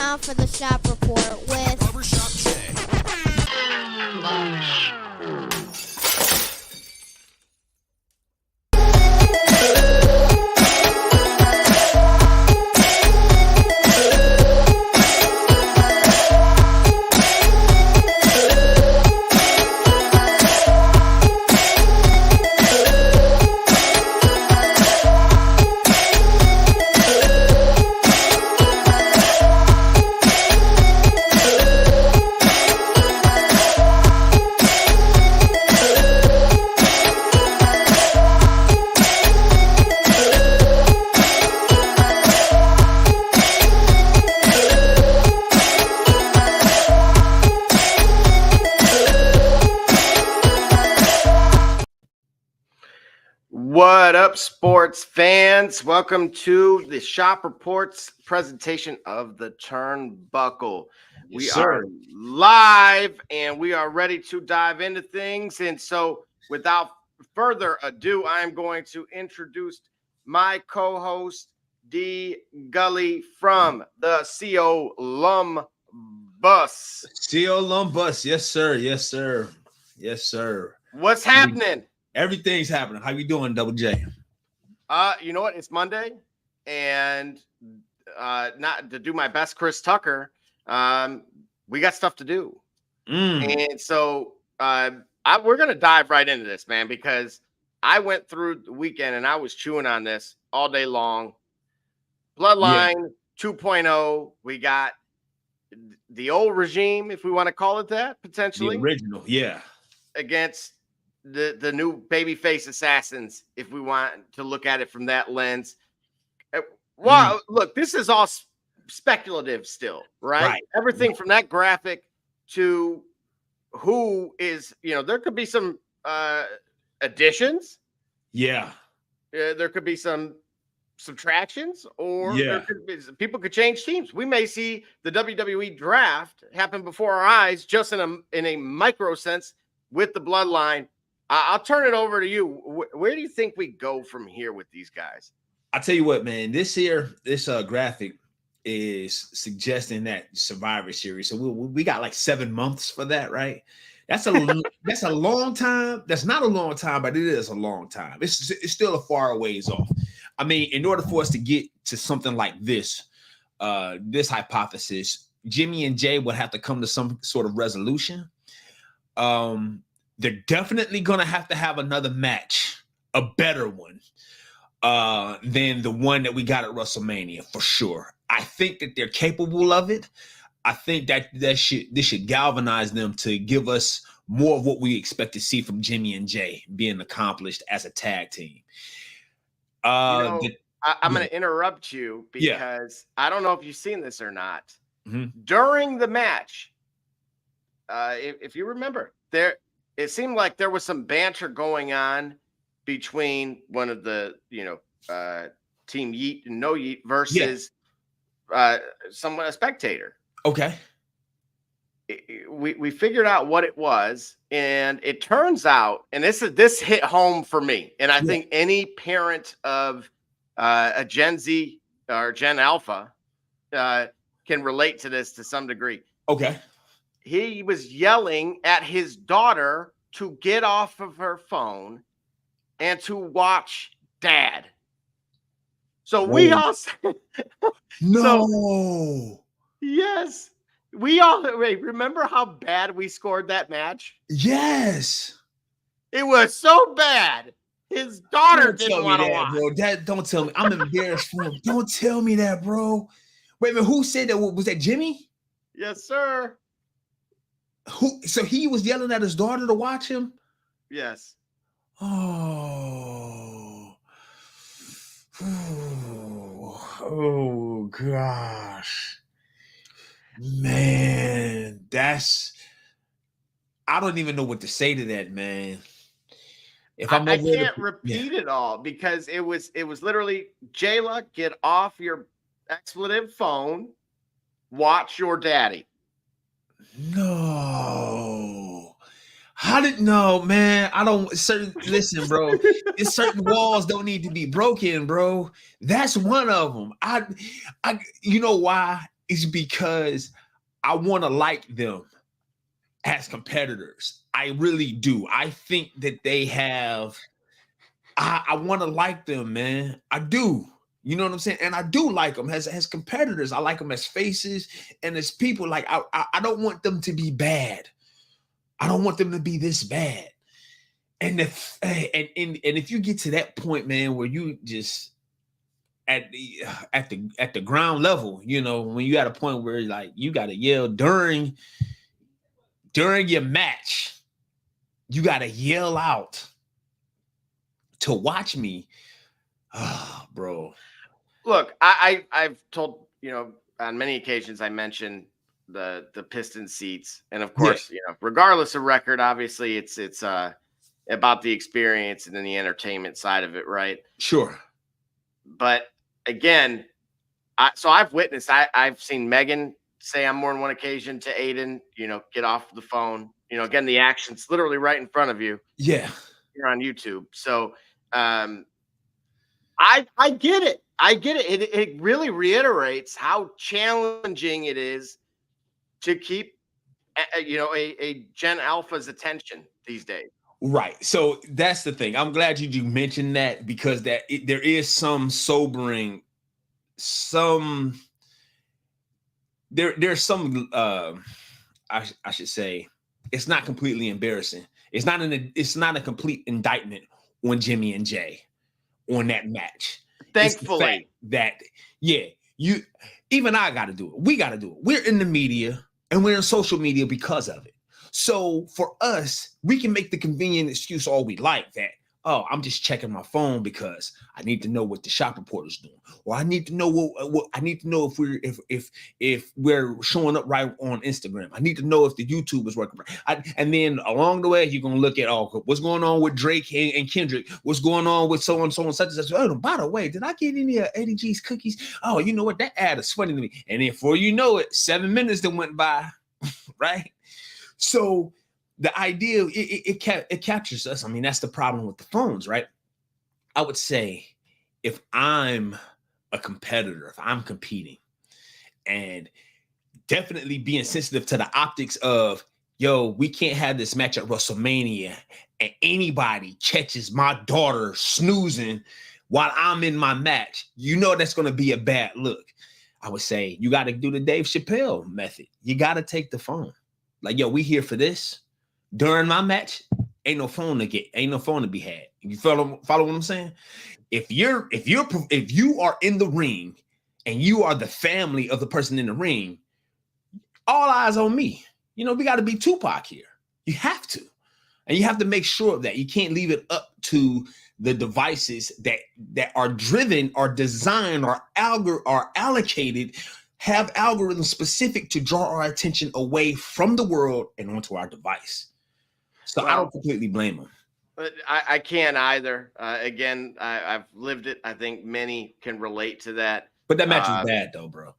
time for the Shop Report with Barbershop J. What up, sports fans? Welcome to the Shop Report's presentation of the Turnbuckle. We are live and we are ready to dive into things. And so, without further ado, I am going to introduce my co-host, D. Gully from the CO Lum Bus. CO Lum Bus, yes, sir. Yes, sir. Yes, sir. What's happening? Everything's happening. How you doing, Double J? You know what? It's Monday, and not to do my best, Chris Tucker. We got stuff to do, and so we're gonna dive right into this, man, because I went through the weekend and I was chewing on this all day long. Bloodline 2.0. We got the old regime, if we want to call it that, potentially The original, yeah, against the new babyface assassins, if we want to look at it from that lens. Well, look, this is all speculative still, right? Everything from that graphic to who is, there could be some additions. Yeah. There could be some subtractions, or people could change teams. We may see the WWE draft happen before our eyes, just in a micro sense with the Bloodline. I'll turn it over to you. Where do you think we go from here with these guys? I'll tell you what, man. This graphic is suggesting that Survivor Series. So we got like 7 months for that, right? That's a long time. That's not a long time, but it is a long time. It's still a far ways off. I mean, in order for us to get to something like this hypothesis, Jimmy and Jay would have to come to some sort of resolution. They're definitely going to have another match, a better one than the one that we got at WrestleMania, for sure. I think that they're capable of it. I think that this should galvanize them to give us more of what we expect to see from Jimmy and Jay being accomplished as a tag team. I'm going to interrupt you because I don't know if you've seen this or not. During the match, if you remember, it seemed like there was some banter going on between one of the, Team Yeet and No Yeet versus a spectator. Okay. We figured out what it was, and it turns out, and this hit home for me, and I think any parent of a Gen Z or Gen Alpha can relate to this to some degree. Okay. He was yelling at his daughter to get off of her phone and to watch Dad. So we all yes. We all remember how bad we scored that match? Yes. It was so bad. His daughter didn't want to watch. Bro. Don't tell me. I'm embarrassed for him. Don't tell me that, bro. Wait a minute. Who said that? Was that Jimmy? Yes, sir. So he was yelling at his daughter to watch him? Yes. Oh, gosh. Man, I don't even know what to say to that, man. If I can't repeat it all, because it was literally, Jayla, get off your expletive phone, watch your daddy. No. No, man. Listen, bro. Certain walls don't need to be broken, bro. That's one of them. You know why? is because I want to like them as competitors. I really do. I think that they have, I want to like them, man. I do. You know what I'm saying? And I do like them as competitors. I like them as faces and as people. Like, I don't want them to be bad. I don't want them to be this bad. And if you get to that point, man, where you just at the ground level, you know, when you at a point where like you got to yell during your match, you got to yell out to watch me. Oh, bro. Look, I've told, you know, on many occasions I mentioned the piston seats, and of course, you know, regardless of record, obviously it's about the experience and then the entertainment side of it, right? Sure. But again, I've witnessed, I've seen Megan say on more than one occasion to Aiden, you know, get off the phone. You know, again, the action's literally right in front of you. Yeah. You're on YouTube. So I get it. I get it. It really reiterates how challenging it is to keep, you know, a Gen Alpha's attention these days. Right. So that's the thing. I'm glad you mentioned that, because there is some sobering, there's some I should say, it's not completely embarrassing. It's not a complete indictment on Jimmy and Jay on that match. Thankfully, that even I got to do it. We got to do it. We're in the media and we're in social media because of it. So for us, we can make the convenient excuse all we like that, oh, I'm just checking my phone because I need to know what the shop report is doing, or I need to know what I need to know if we're showing up right on Instagram. I need to know if the YouTube is working right. And then along the way, you're gonna look at what's going on with Drake and Kendrick, what's going on with so and such and such. Oh, by the way, did I get any of Eddie G's cookies? Oh, you know what? That ad is funny to me. And then before you know it, 7 minutes that went by, right? So the idea, it captures us. I mean, that's the problem with the phones, right? I would say if I'm a competitor, if I'm competing, and definitely being sensitive to the optics of, yo, we can't have this match at WrestleMania and anybody catches my daughter snoozing while I'm in my match, you know that's going to be a bad look. I would say you got to do the Dave Chappelle method. You got to take the phone. Like, yo, we here for this. During my match, ain't no phone to be had. You follow what I'm saying? If you are in the ring and you are the family of the person in the ring, all eyes on me. You know, we got to be Tupac here. You have to. And you have to make sure of that. You can't leave it up to the devices that are driven or designed or allocated, have algorithms specific to draw our attention away from the world and onto our device. So I don't completely blame them. But I can't either. Again, I've lived it. I think many can relate to that. But that match was bad, though, bro.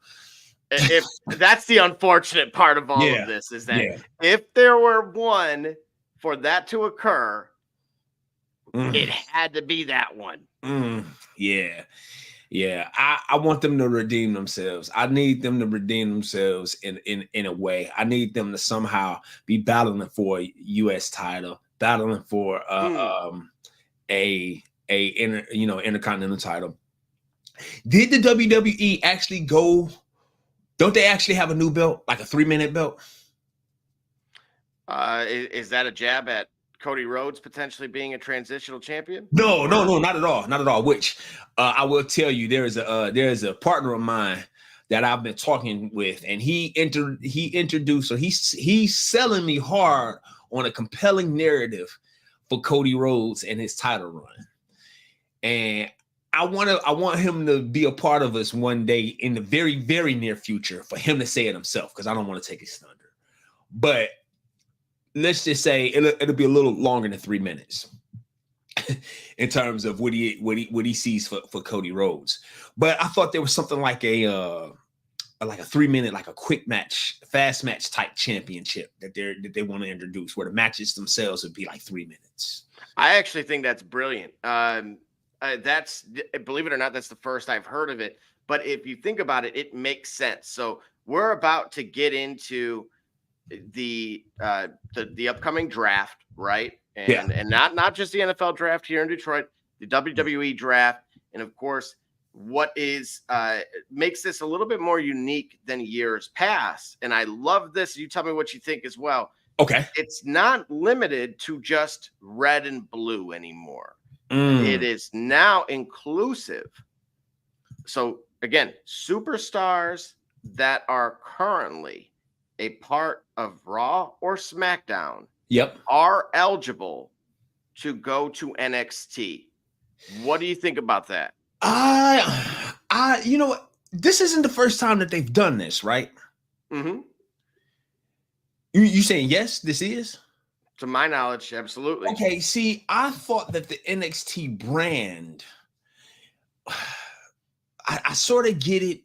If that's the unfortunate part of all of this, is that if there were one for that to occur, it had to be that one. Yeah. I want them to redeem themselves. I need them to redeem themselves in a way. I need them to somehow be battling for a U.S. title, battling for a intercontinental title. Did the WWE actually go? Don't they actually have a new belt, like a 3-minute belt? Is that a jab at Cody Rhodes potentially being a transitional champion? No, not at all. Which I will tell you, there is a partner of mine that I've been talking with, and he introduced, or he's selling me hard on a compelling narrative for Cody Rhodes and his title run, and I want him to be a part of us one day in the very, very near future, for him to say it himself, because I don't want to take his thunder. But let's just say it'll be a little longer than 3 minutes in terms of what he sees for Cody Rhodes. But I thought there was something like a 3-minute, like a quick match, fast match type championship that they want to introduce, where the matches themselves would be like 3 minutes. I actually think that's brilliant. That's, believe it or not, that's the first I've heard of it. but if you think about it, it makes sense. So we're about to get into the upcoming draft, right? And not just the NFL draft here in Detroit, the WWE draft, and of course, what is makes this a little bit more unique than years past. And I love this. You tell me what you think as well. Okay. It's not limited to just red and blue anymore. It is now inclusive. So again, superstars that are currently a part of Raw or SmackDown are eligible to go to NXT. What do you think about that? You know what? This isn't the first time that they've done this, right? Mm-hmm. You saying yes, this is? To my knowledge, absolutely. Okay, see, I thought that the NXT brand, I sort of get it,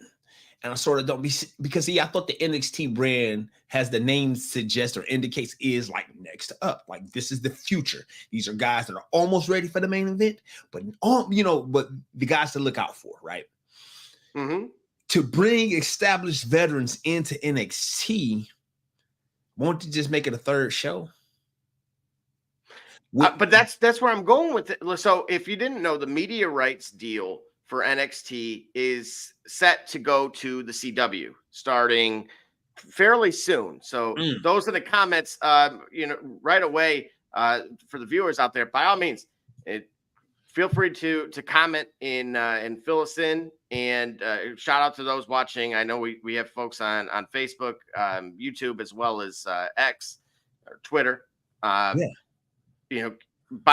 and I sort of don't, because see, I thought the NXT brand, has the name suggests or indicates, is like next up, like this is the future. These are guys that are almost ready for the main event, but but the guys to look out for, right? Mm-hmm. To bring established veterans into NXT, won't you just make it a third show? But that's where I'm going with it. So if you didn't know, the media rights deal for NXT is set to go to the CW starting fairly soon. So those are the comments, right away for the viewers out there. By all means, feel free to comment and fill us in. And shout out to those watching. I know we have folks on Facebook, YouTube, as well as X or Twitter. By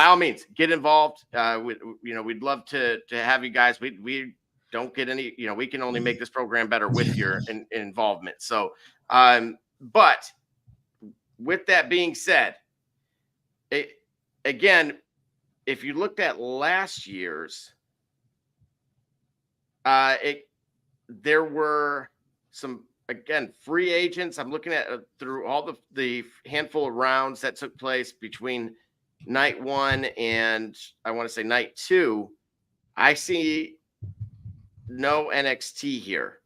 all means, get involved. We'd love to have you guys. We don't get any, we can only make this program better with your involvement. So, but with that being said, again, if you looked at last year's, there were some, again, free agents. I'm looking at through all the handful of rounds that took place between night one and I want to say night two. I see no NXT here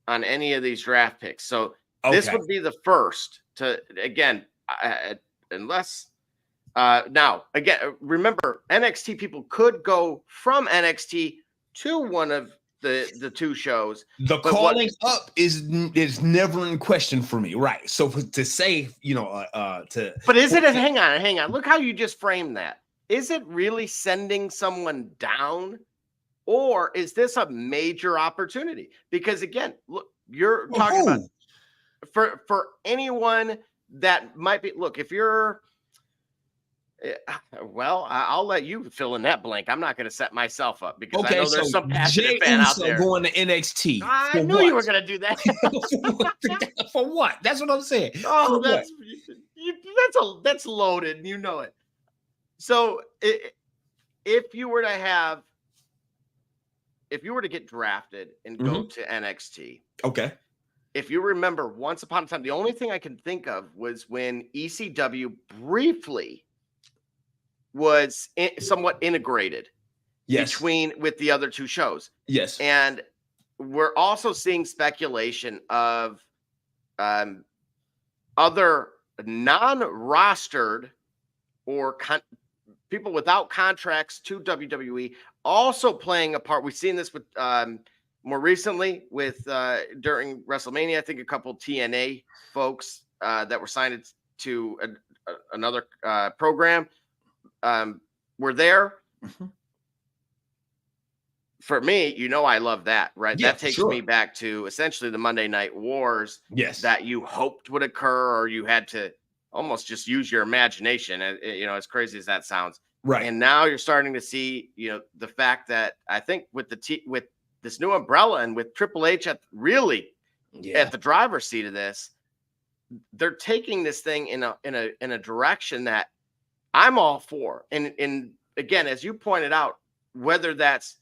on any of these draft picks. So this would be the first to, again, unless now, again, remember, NXT people could go from NXT to one of the two shows. The calling up is never in question for me, right? So to say, but is it hang on, look how you just framed that. Is it really sending someone down, or is this a major opportunity? Because again, look, you're talking about for anyone that might be, look, if you're, well, I'll let you fill in that blank. I'm not going to set myself up because I know there's some passionate fan out there going to NXT. I knew you were going to do that. For what? That's what I'm saying. Oh, that's loaded. You know it. So if you were to get drafted and go to NXT, okay. If you remember, once upon a time, the only thing I can think of was when ECW briefly was somewhat integrated with the other two shows. Yes. And we're also seeing speculation of other non-rostered or people without contracts to WWE also playing a part. We've seen this with more recently with during WrestleMania. I think a couple TNA folks that were signed to another program were there. Mm-hmm. For me, I love that, right? Yeah, that takes me back to essentially the Monday Night Wars that you hoped would occur, or you had to almost just use your imagination, as crazy as that sounds. Right. And now you're starting to see, the fact that I think with with this new umbrella and with Triple H at the driver's seat of this, they're taking this thing in a direction that I'm all for. And again, as you pointed out, whether that's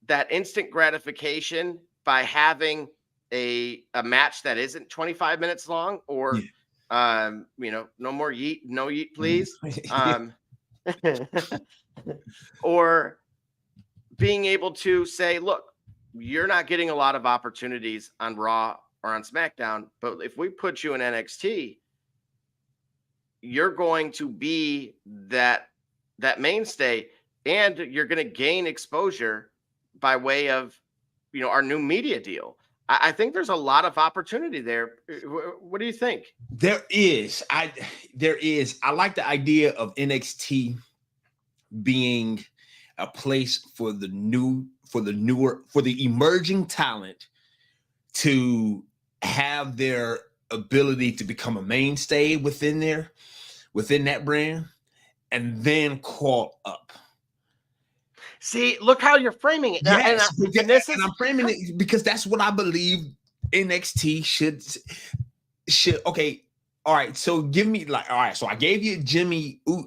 that instant gratification by having a match that isn't 25 minutes long, or no more yeet, no yeet, please. Or being able to say, look, you're not getting a lot of opportunities on Raw or on SmackDown, but if we put you in NXT, you're going to be that mainstay, and you're going to gain exposure by way of, our new media deal. I think there's a lot of opportunity there. What do you think? There is. I like the idea of NXT being a place for the emerging talent to have their ability to become a mainstay within that brand, and then call up. See, look how you're framing it. Yes, and I'm framing it because that's what I believe NXT should. Okay, all right. So give me all right. So I gave you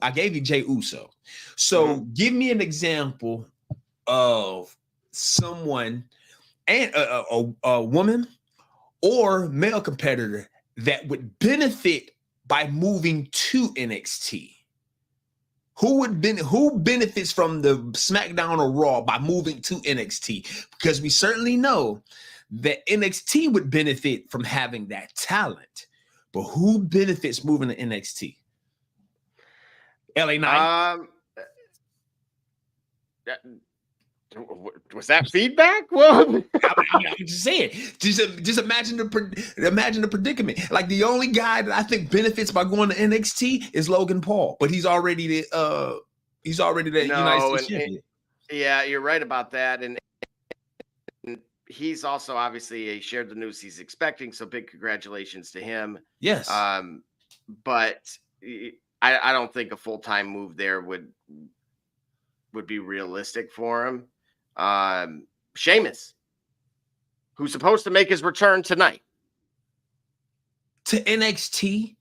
I gave you Jey Uso. So give me an example of someone and a woman or male competitor that would benefit by moving to NXT. Who benefits from the SmackDown or Raw by moving to NXT? Because we certainly know that NXT would benefit from having that talent. But who benefits moving to NXT? LA Knight? Was that feedback? Well, I'm just saying. Just imagine the predicament. Like, the only guy that I think benefits by going to NXT is Logan Paul, but he's already the United States champion. Yeah, you're right about that, and he's also obviously shared the news he's expecting. So big congratulations to him. Yes. But I don't think a full-time move there would be realistic for him. Sheamus, who's supposed to make his return tonight to NXT.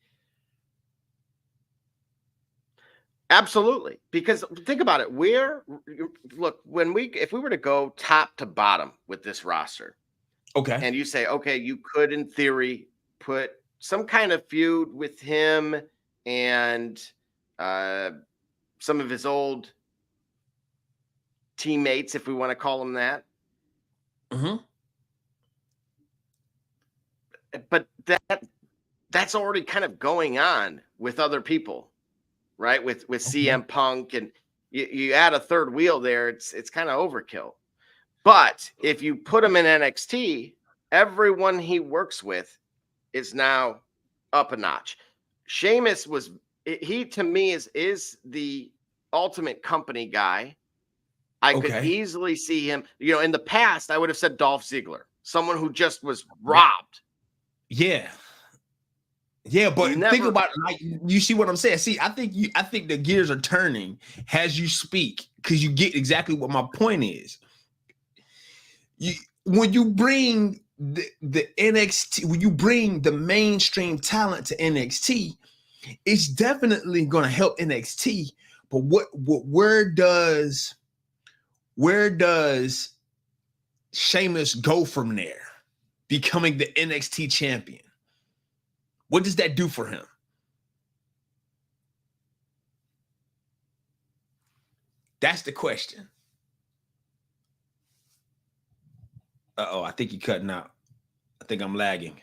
Absolutely, because think about it. If we were to go top to bottom with this roster, okay, and you say, okay, you could in theory put some kind of feud with him and some of his old teammates, if we want to call them that. But that's already kind of going on with other people, right? With CM Punk, and you add a third wheel there, it's kind of overkill. But if you put him in NXT, everyone he works with is now up a notch. Sheamus to me is the ultimate company guy. I could easily see him, in the past, I would have said Dolph Ziggler, someone who just was robbed. Yeah. Yeah, but think about it. Like, you see what I'm saying? See, I think the gears are turning as you speak, because you get exactly what my point is. When you bring the NXT, when you bring the mainstream talent to NXT, it's definitely going to help NXT. But where does Sheamus go from there, becoming the NXT champion? What does that do for him? That's the question. I think you're cutting out. I think I'm lagging.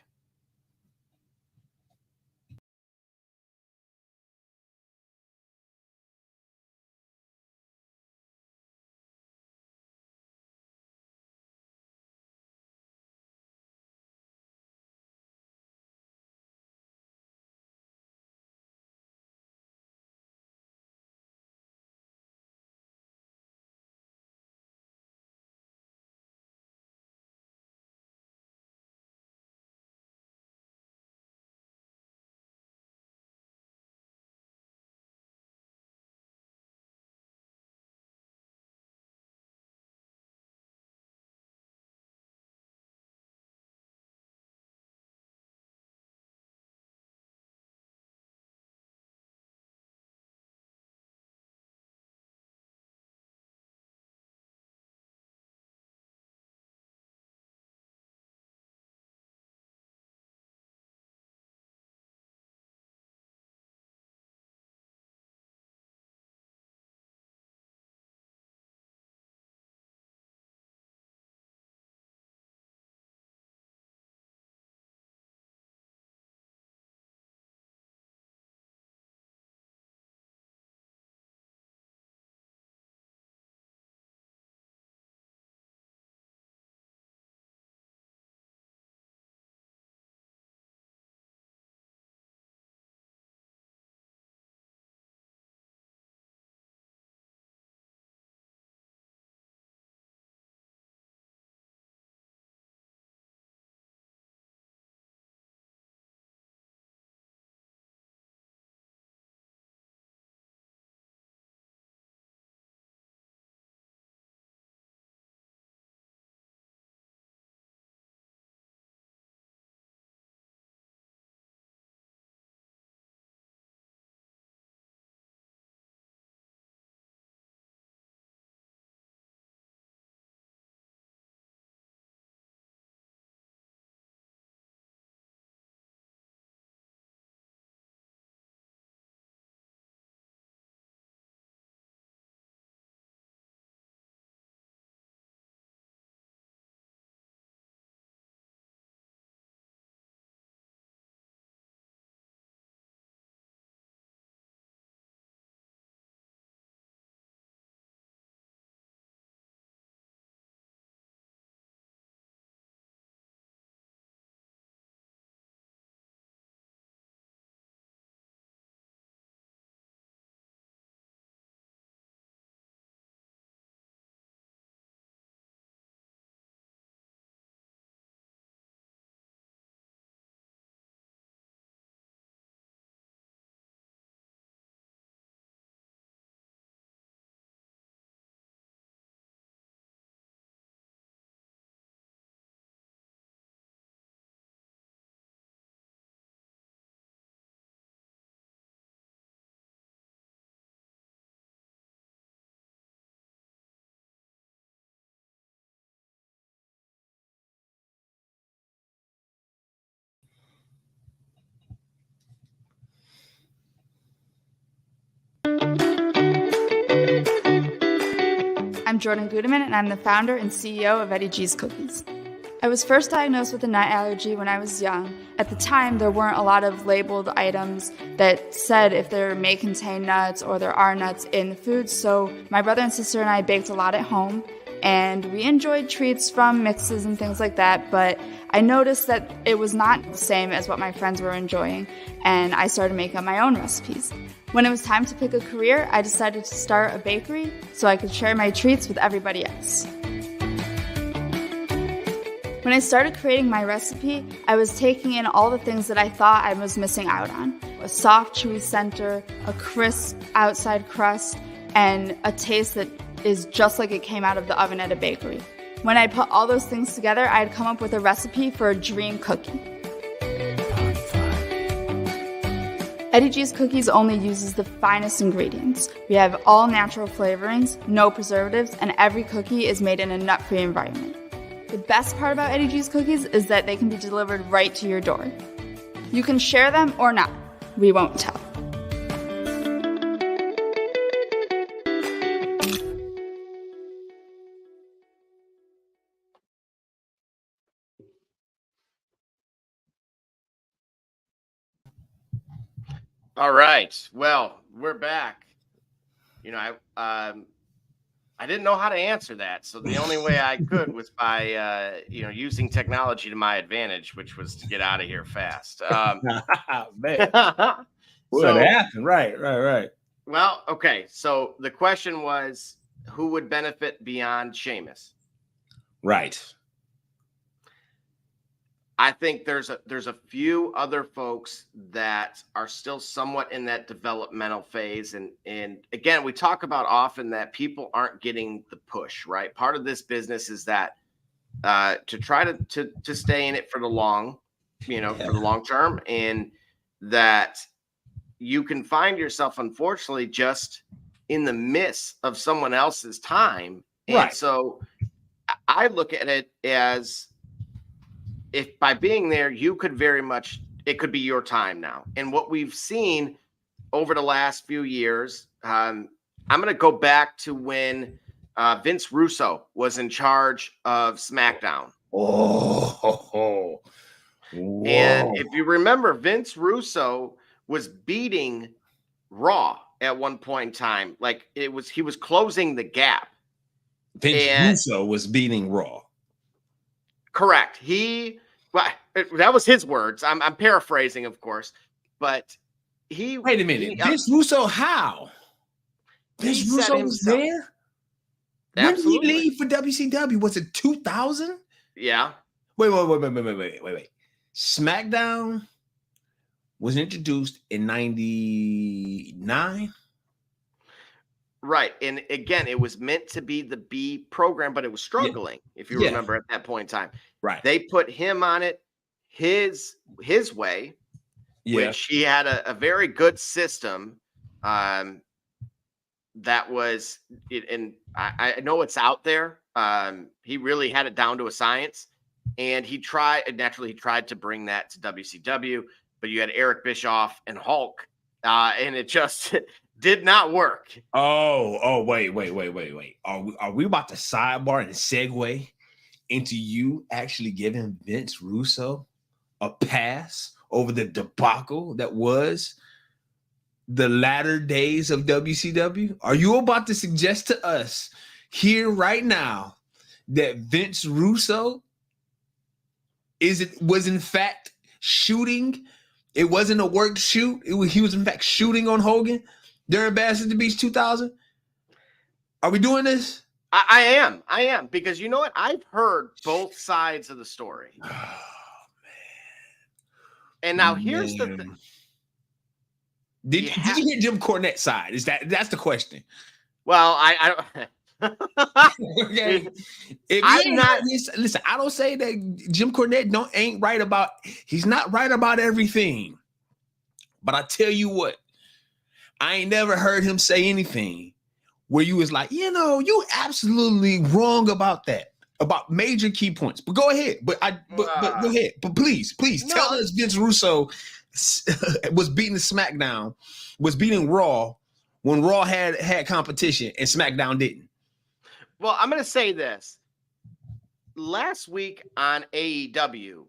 Jordan Gudeman, and I'm the founder and CEO of Eddie G's Cookies. I was first diagnosed with a nut allergy when I was young. At the time, there weren't a lot of labeled items that said if there may contain nuts or there are nuts in the food, so my brother and sister and I baked a lot at home, and we enjoyed treats from mixes and things like that, but I noticed that it was not the same as what my friends were enjoying, and I started making up my own recipes. When it was time to pick a career, I decided to start a bakery so I could share my treats with everybody else. When I started creating my recipe, I was taking in all the things that I thought I was missing out on. A soft, chewy center, a crisp outside crust, and a taste that is just like it came out of the oven at a bakery. When I put all those things together, I had come up with a recipe for a dream cookie. Eddie G's Cookies only uses the finest ingredients. We have all natural flavorings, no preservatives, and every cookie is made in a nut-free environment. The best part about Eddie G's Cookies is that they can be delivered right to your door. You can share them or not. We won't tell. All right. Well, we're back. You know, I didn't know how to answer that, so the only way I could was by using technology to my advantage, which was to get out of here fast. Man, what happened? Right. Well, okay. So the question was, who would benefit beyond Sheamus? Right. I think there's a few other folks that are still somewhat in that developmental phase. And again, we talk about often that people aren't getting the push, right? Part of this business is that to try to stay in it for the long, for the long term, and that you can find yourself, unfortunately, just in the midst of someone else's time. And right. So I look at it as, if by being there, you could it could be your time now. And what we've seen over the last few years, I'm going to go back to when Vince Russo was in charge of Smackdown. Oh, and if you remember, Vince Russo was beating Raw at one point in time. Like he was closing the gap. Vince Russo was beating Raw. Correct. That was his words. I'm paraphrasing, of course, but he. Wait a minute, Vince Russo? How? Vince Russo was there. Absolutely. When did he leave for WCW? Was it 2000? Yeah. Wait. SmackDown was introduced in 99. Right. And again, it was meant to be the B program, but it was struggling, if you remember at that point in time. Right. They put him on it his way, which he had a very good system. That was it, and I know it's out there. He really had it down to a science, and he tried to bring that to WCW, but you had Eric Bischoff and Hulk, and it just did not work. Oh, wait. Are we about to sidebar and segue into you actually giving Vince Russo a pass over the debacle that was the latter days of WCW? Are you about to suggest to us here right now that Vince Russo was in fact shooting? It wasn't a work shoot. He was in fact shooting on Hogan during Bash at the Beach 2000? Are we doing this? I am, because you know what? I've heard both sides of the story. Oh, man. And now here's the thing. Did you hear Jim Cornette's side? That's the question. Well, I okay. Listen, I don't say that Jim Cornette ain't right about. He's not right about everything. But I tell you what, I ain't never heard him say anything where you was like, you absolutely wrong about that, about major key points. But go ahead. But go ahead. But please tell us Vince Russo was beating SmackDown, was beating Raw when Raw had competition and SmackDown didn't. Well, I'm going to say this. Last week on AEW,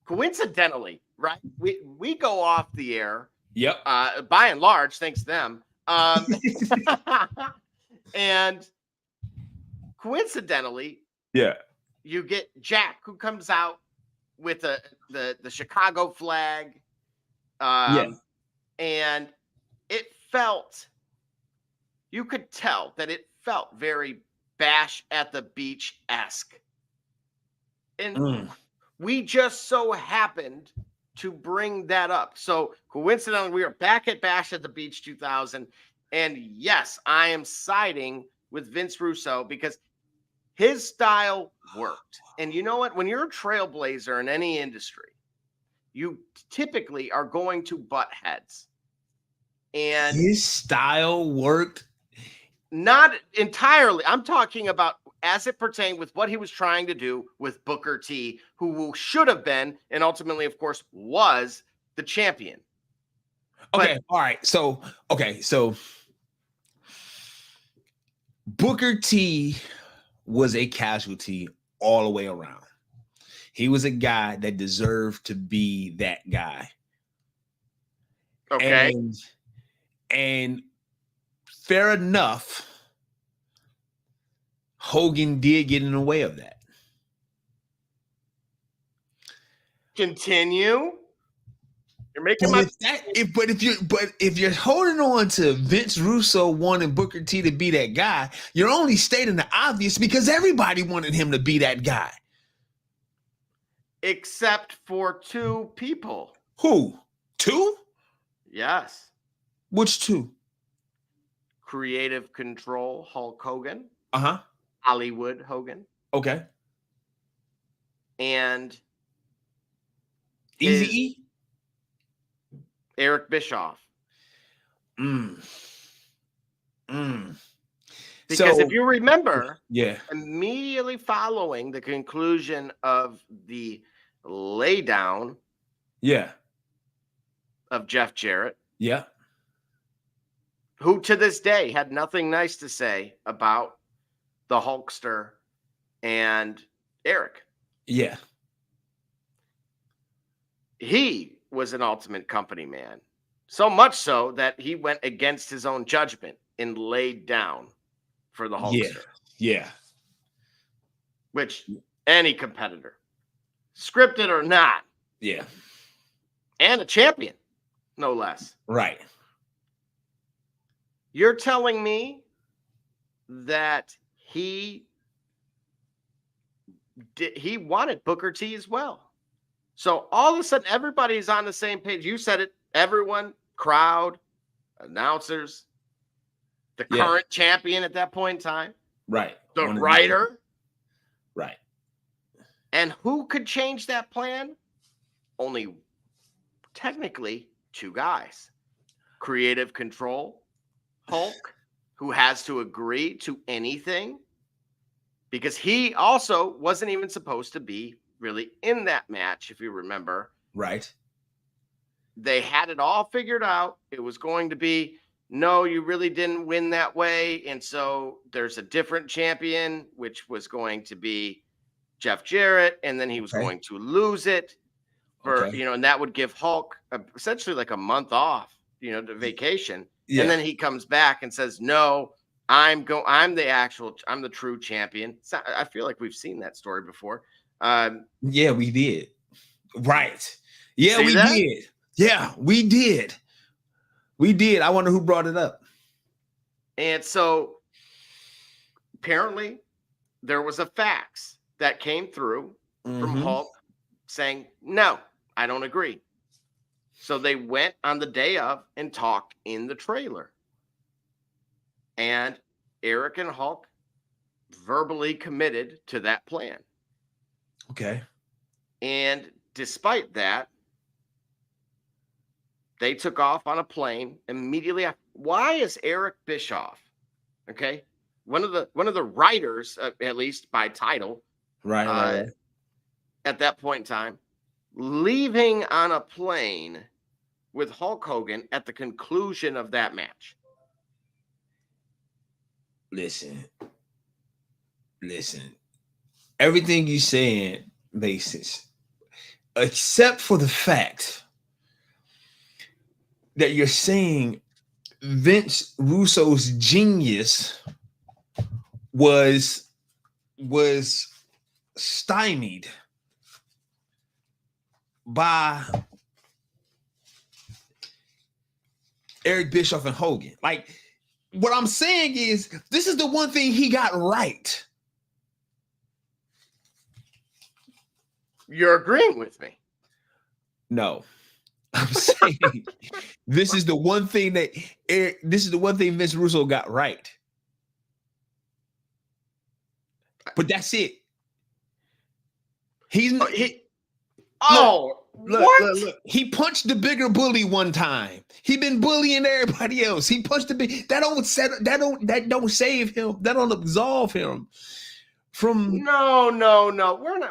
coincidentally, right? We go off the air. Yep. By and large, thanks to them. And coincidentally, Yeah. you get Jack, who comes out with the Chicago flag. And you could tell that it felt very Bash at the Beach-esque. And we just so happened to bring that up. So coincidentally, we are back at Bash at the Beach 2000. And yes, I am siding with Vince Russo because his style worked. And you know what? When you're a trailblazer in any industry, you typically are going to butt heads. And his style worked? Not entirely. I'm talking about as it pertained with what he was trying to do with Booker T, who should have been, and ultimately, of course, was the champion. Okay, all right. So Booker T was a casualty all the way around. He was a guy that deserved to be that guy. Okay. And fair enough, Hogan did get in the way of that. Continue. You're making if you're holding on to Vince Russo wanting Booker T to be that guy, you're only stating the obvious because everybody wanted him to be that guy. Except for two people. Who? Two? Yes. Which two? Creative Control, Hulk Hogan. Uh-huh. Hollywood Hogan. Okay. And Eazy-E? Eric Bischoff. Because if you remember, immediately following the conclusion of the laydown of Jeff Jarrett, who to this day had nothing nice to say about the Hulkster and Eric. Yeah. He was an Ultimate Company man. So much so that he went against his own judgment and laid down for the Hulkster. Yeah. Which any competitor, scripted or not. Yeah. And a champion, no less. Right. You're telling me that he wanted Booker T as well. So all of a sudden, everybody's on the same page. You said it. Everyone, crowd, announcers, the current champion at that point in time. Right. The writer. Right. And who could change that plan? Only technically two guys. Creative Control, Hulk, who has to agree to anything because he also wasn't even supposed to be really in that match, if you remember. Right. They had it all figured out. It was going to be, no, you really didn't win that way. And so there's a different champion, which was going to be Jeff Jarrett. And then he was going to lose it for, and that would give Hulk essentially like a month off, the vacation. Yeah. And then he comes back and says, no, I'm the true champion. I feel like we've seen that story before. Yeah, we did. Right. Yeah, we did. Yeah, we did. We did. I wonder who brought it up. And so apparently there was a fax that came through from Hulk saying, no, I don't agree. So they went on the day of and talked in the trailer. And Eric and Hulk verbally committed to that plan. Okay. And despite that, they took off on a plane immediately after. Why is Eric Bischoff, one of the writers, at least by title, right, at that point in time, leaving on a plane with Hulk Hogan at the conclusion of that match? Listen, Listen, everything you saying makes sense, except for the fact that you're saying Vince Russo's genius was stymied by Eric Bischoff and Hogan. Like, what I'm saying is, this is the one thing he got right. You're agreeing with me. No, I'm saying this is the one thing that Vince Russo got right. But that's it. Look. He punched the bigger bully one time. He been bullying everybody else. He punched the big. That don't save him. That don't absolve him from. No.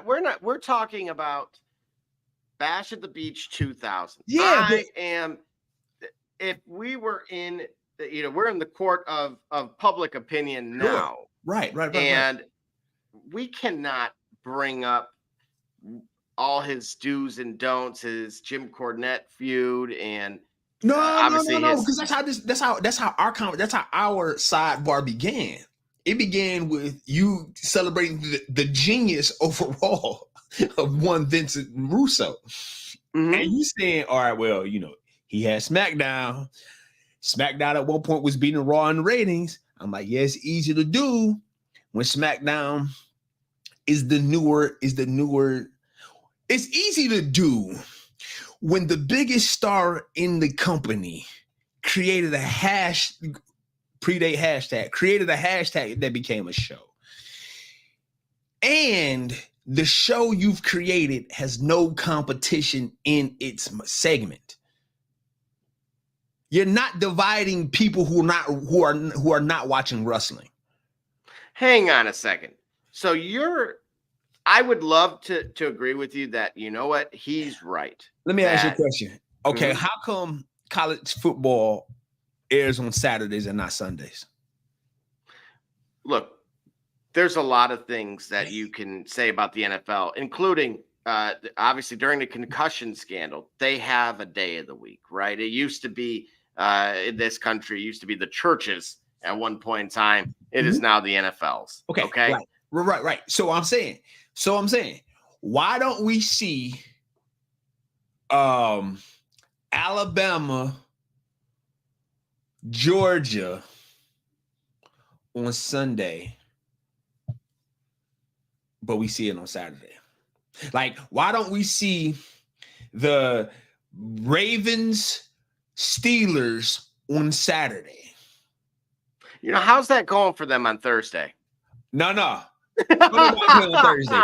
We're not. We're talking about Bash at the Beach 2000. Yeah, if we were in, we're in the court of public opinion now. Right. And we cannot bring up all his do's and don'ts, his Jim Cornette feud, and no, because that's how our sidebar began. It began with you celebrating the genius overall of one Vincent Russo, and you saying, all right, well, he had SmackDown. SmackDown at one point was beating Raw in ratings. I'm like, yeah, it's easy to do when SmackDown is the newer. It's easy to do when the biggest star in the company created a hashtag that became a show. And the show you've created has no competition in its segment. You're not dividing people who are not watching wrestling. Hang on a second. So I would love to agree with you that, you know what, he's right. Let me ask you a question. Okay, how come college football airs on Saturdays and not Sundays? Look, there's a lot of things that you can say about the NFL, including obviously during the concussion scandal, they have a day of the week, right? It used to be in this country, it used to be the churches at one point in time. It is now the NFLs. Okay. Right. So I'm saying, why don't we see Alabama, Georgia on Sunday, but we see it on Saturday? Like, why don't we see the Ravens, Steelers on Saturday? How's that going for them on Thursday? No. On Thursday.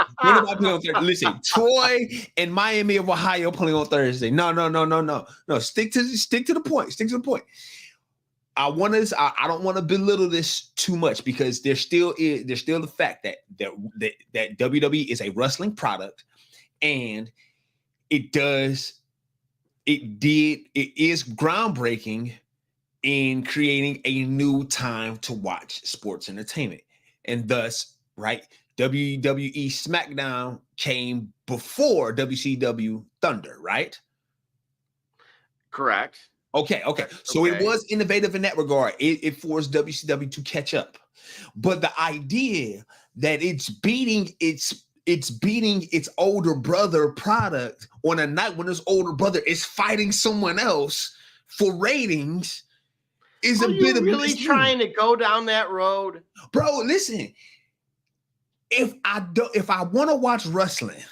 Listen, Troy and Miami of Ohio playing on Thursday. No. Stick to the point. I don't want to belittle this too much, because there's still the fact that WWE is a wrestling product, and it is groundbreaking in creating a new time to watch sports entertainment. And thus, right, WWE SmackDown came before WCW Thunder, right? Correct. Okay. So it was innovative in that regard. It forced WCW to catch up. But the idea that it's beating its older brother product on a night when its older brother is fighting someone else for ratings is a bit of really trying to go down that road. Bro, listen. If I want to watch wrestling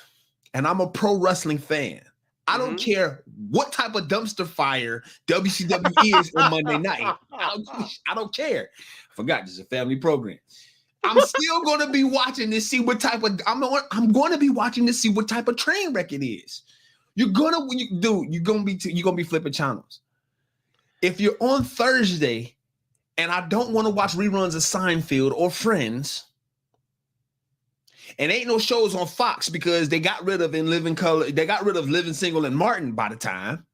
and I'm a pro wrestling fan, I don't care what type of dumpster fire WCW is on Monday night. I don't care. I forgot this is a family program. I'm still going to be watching to see what type of I'm going to be watching to see what type of train wreck it is. You're gonna be flipping channels. If you're on Thursday and I don't want to watch reruns of Seinfeld or Friends, and ain't no shows on Fox because they got rid of In Living Color, they got rid of Living Single and Martin by the time.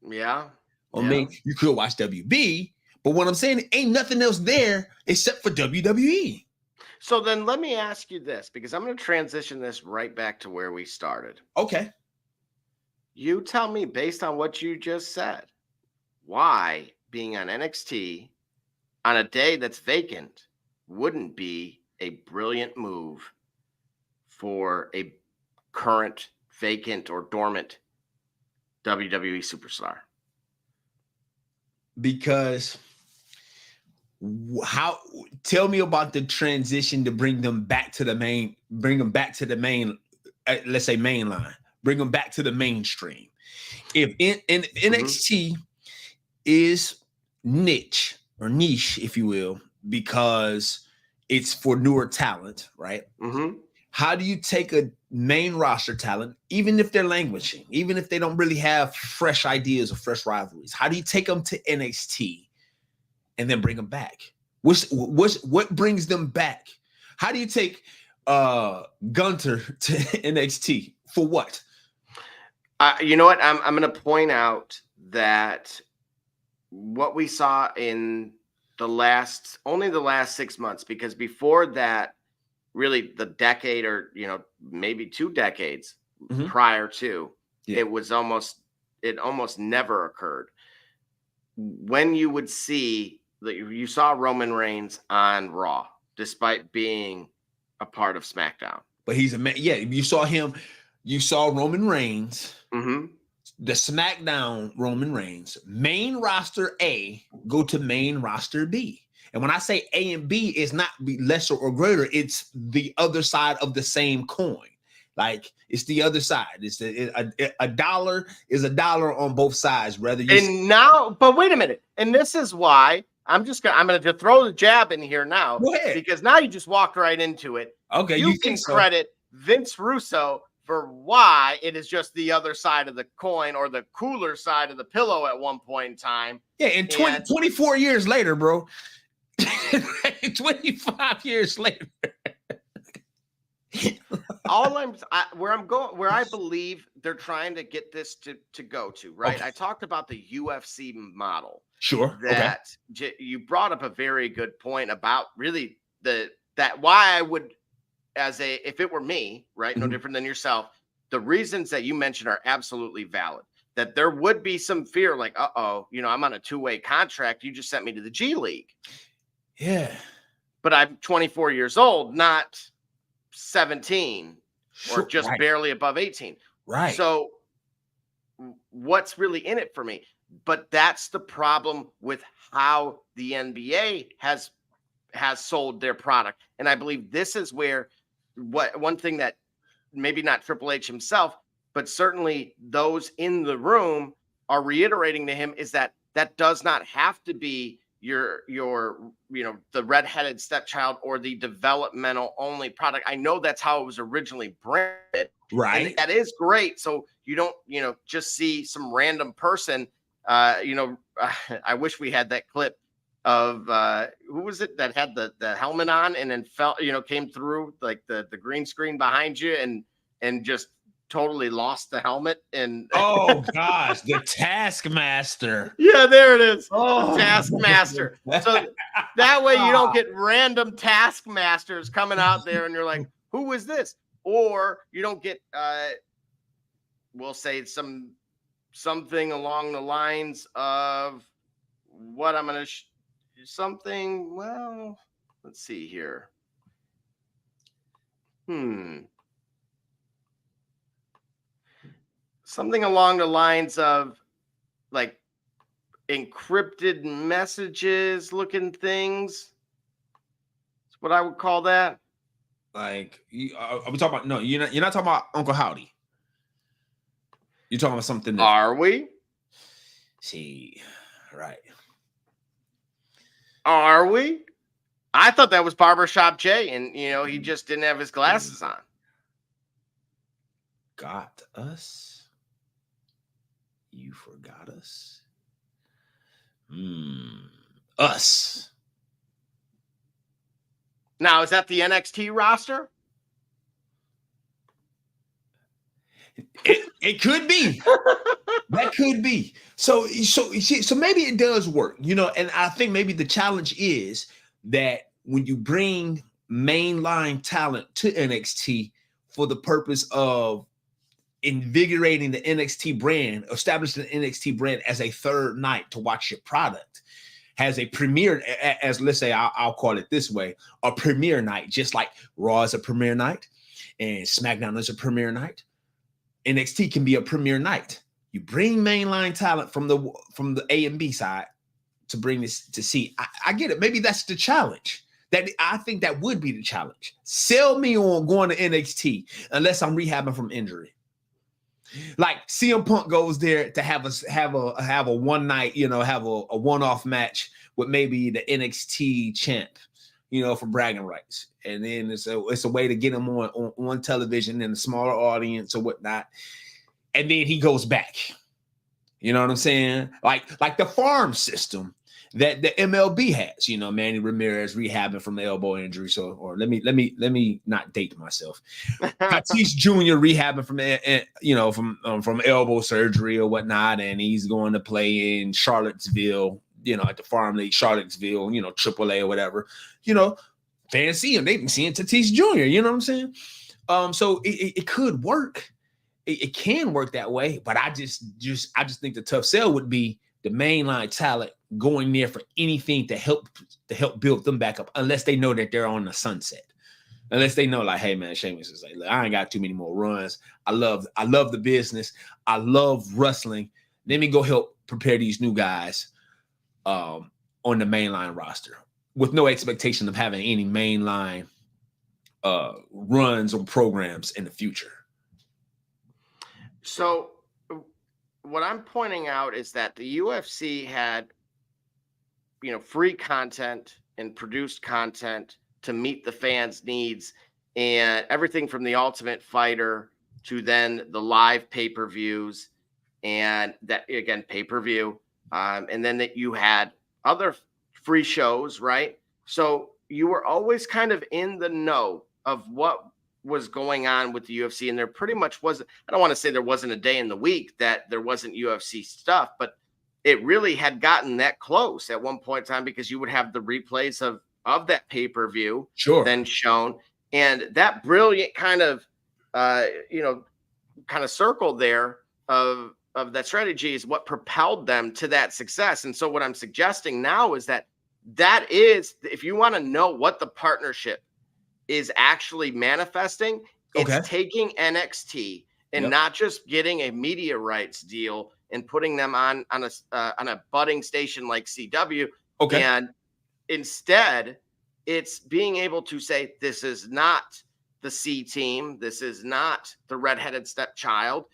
Yeah. I mean, you could watch WB, but what I'm saying, ain't nothing else there except for WWE. So then let me ask you this, because I'm going to transition this right back to where we started. Okay. You tell me, based on what you just said, why being on NXT on a day that's vacant wouldn't be a brilliant move for a current vacant or dormant WWE superstar. Because tell me about the transition to bring them back to the main, let's say main line, bring them back to the mainstream. If NXT is niche, if you will, because it's for newer talent, right? How do you take a main roster talent, even if they're languishing, even if they don't really have fresh ideas or fresh rivalries? How do you take them to NXT and then bring them back? What brings them back? How do you take Gunter to NXT for what? You know what? I'm going to point out that what we saw in only the last 6 months, because before that, really the decade or, maybe 2 decades prior to, it almost never occurred. When you would see that, you saw Roman Reigns on Raw, despite being a part of Smackdown. But he's a man. Yeah, you saw him. You saw Roman Reigns, the Smackdown Roman Reigns, main roster A, go to main roster B. And when I say A and B, it's not lesser or greater. It's the other side of the same coin. Like, it's the other side. It's a dollar is a dollar on both sides. But wait a minute. And this is why I'm going to throw the jab in here now. Go ahead. Because now you just walked right into it. Okay, you can credit Vince Russo for why it is just the other side of the coin, or the cooler side of the pillow at one point in time. Yeah, and 24 years later, bro. 25 years later. Where I believe they're trying to get this to go to, right? Okay. I talked about the UFC model. Sure. You brought up a very good point about really why I would, if it were me, right? No different than yourself. The reasons that you mentioned are absolutely valid. That there would be some fear, like, I'm on a 2-way contract. You just sent me to the G League. Yeah. But I'm 24 years old, not 17 or just barely above 18. Right. So what's really in it for me? But that's the problem with how the NBA has sold their product. And I believe this is where one thing that maybe not Triple H himself, but certainly those in the room are reiterating to him, is that does not have to be your the redheaded stepchild or the developmental only product. I know that's how it was originally branded. Right. And that is great. So you don't, just see some random person. I wish we had that clip of who was it that had the helmet on and then fell, came through like the green screen behind you and just totally lost the helmet. And oh gosh, the Taskmaster. Yeah, there it is. Oh, the Taskmaster. So that way you don't get random Taskmasters coming out there and you're like, who is this? Or you don't get we'll say something along the lines of what I'm going to something. Well, let's see here. Something along the lines of like encrypted messages looking things. That's what I would call that. Like, are we talking about? No, you're not talking about Uncle Howdy. You're talking about something. Are we? See, right. Are we? I thought that was Barbershop Jay, and he just didn't have his glasses on. Got us? You forgot us? Us. Now, is that the NXT roster? It could be. That could be. So maybe it does work, and I think maybe the challenge is that when you bring mainline talent to NXT for the purpose of invigorating the NXT brand, establishing the NXT brand as a third night to watch your product, has a premiere, as let's say, I'll call it this way, a premiere night, just like Raw is a premiere night and SmackDown is a premiere night. NXT can be a premiere night. You bring mainline talent from the A and B side to bring this to see. I get it. Maybe that's the challenge. That I think that would be the challenge. Sell me on going to NXT unless I'm rehabbing from injury. Like CM Punk goes there to have a one night, have a one-off match with maybe the NXT champ, for bragging rights. And then it's a way to get him on television in a smaller audience or whatnot. And then he goes back. You know what I'm saying? Like the farm system that the MLB has, Manny Ramirez rehabbing from the elbow injury. So, or let me not date myself. Tatis Jr. rehabbing from elbow surgery or whatnot, and he's going to play in Charlottesville, at the farm league, Charlottesville, AAA or whatever. Fans see him. They've been seeing Tatis Jr. You know what I'm saying? So it could work. It can work that way, but I just think the tough sell would be the mainline talent going there for anything to help build them back up, unless they know that they're on the sunset. Unless they know, like, hey man, Sheamus is like, look, I ain't got too many more runs. I love the business. I love wrestling. Let me go help prepare these new guys on the mainline roster with no expectation of having any mainline runs or programs in the future. So what I'm pointing out is that the UFC had, free content and produced content to meet the fans' needs, and everything from the Ultimate Fighter to then the live pay-per-views, and that, again, pay-per-view. And then that you had other free shows, right? So you were always kind of in the know of what was going on with the UFC, and there pretty much wasn't, I don't want to say there wasn't a day in the week that there wasn't UFC stuff, but it really had gotten that close at one point in time, because you would have the replays of that pay-per-view then shown, and that brilliant kind of circle there of that strategy is what propelled them to that success. And so what I'm suggesting now is that is, if you want to know what the partnership is actually manifesting, it's taking NXT and not just getting a media rights deal and putting them on a budding station like CW. And instead, it's being able to say, this is not the C team. This is not the redheaded stepchild.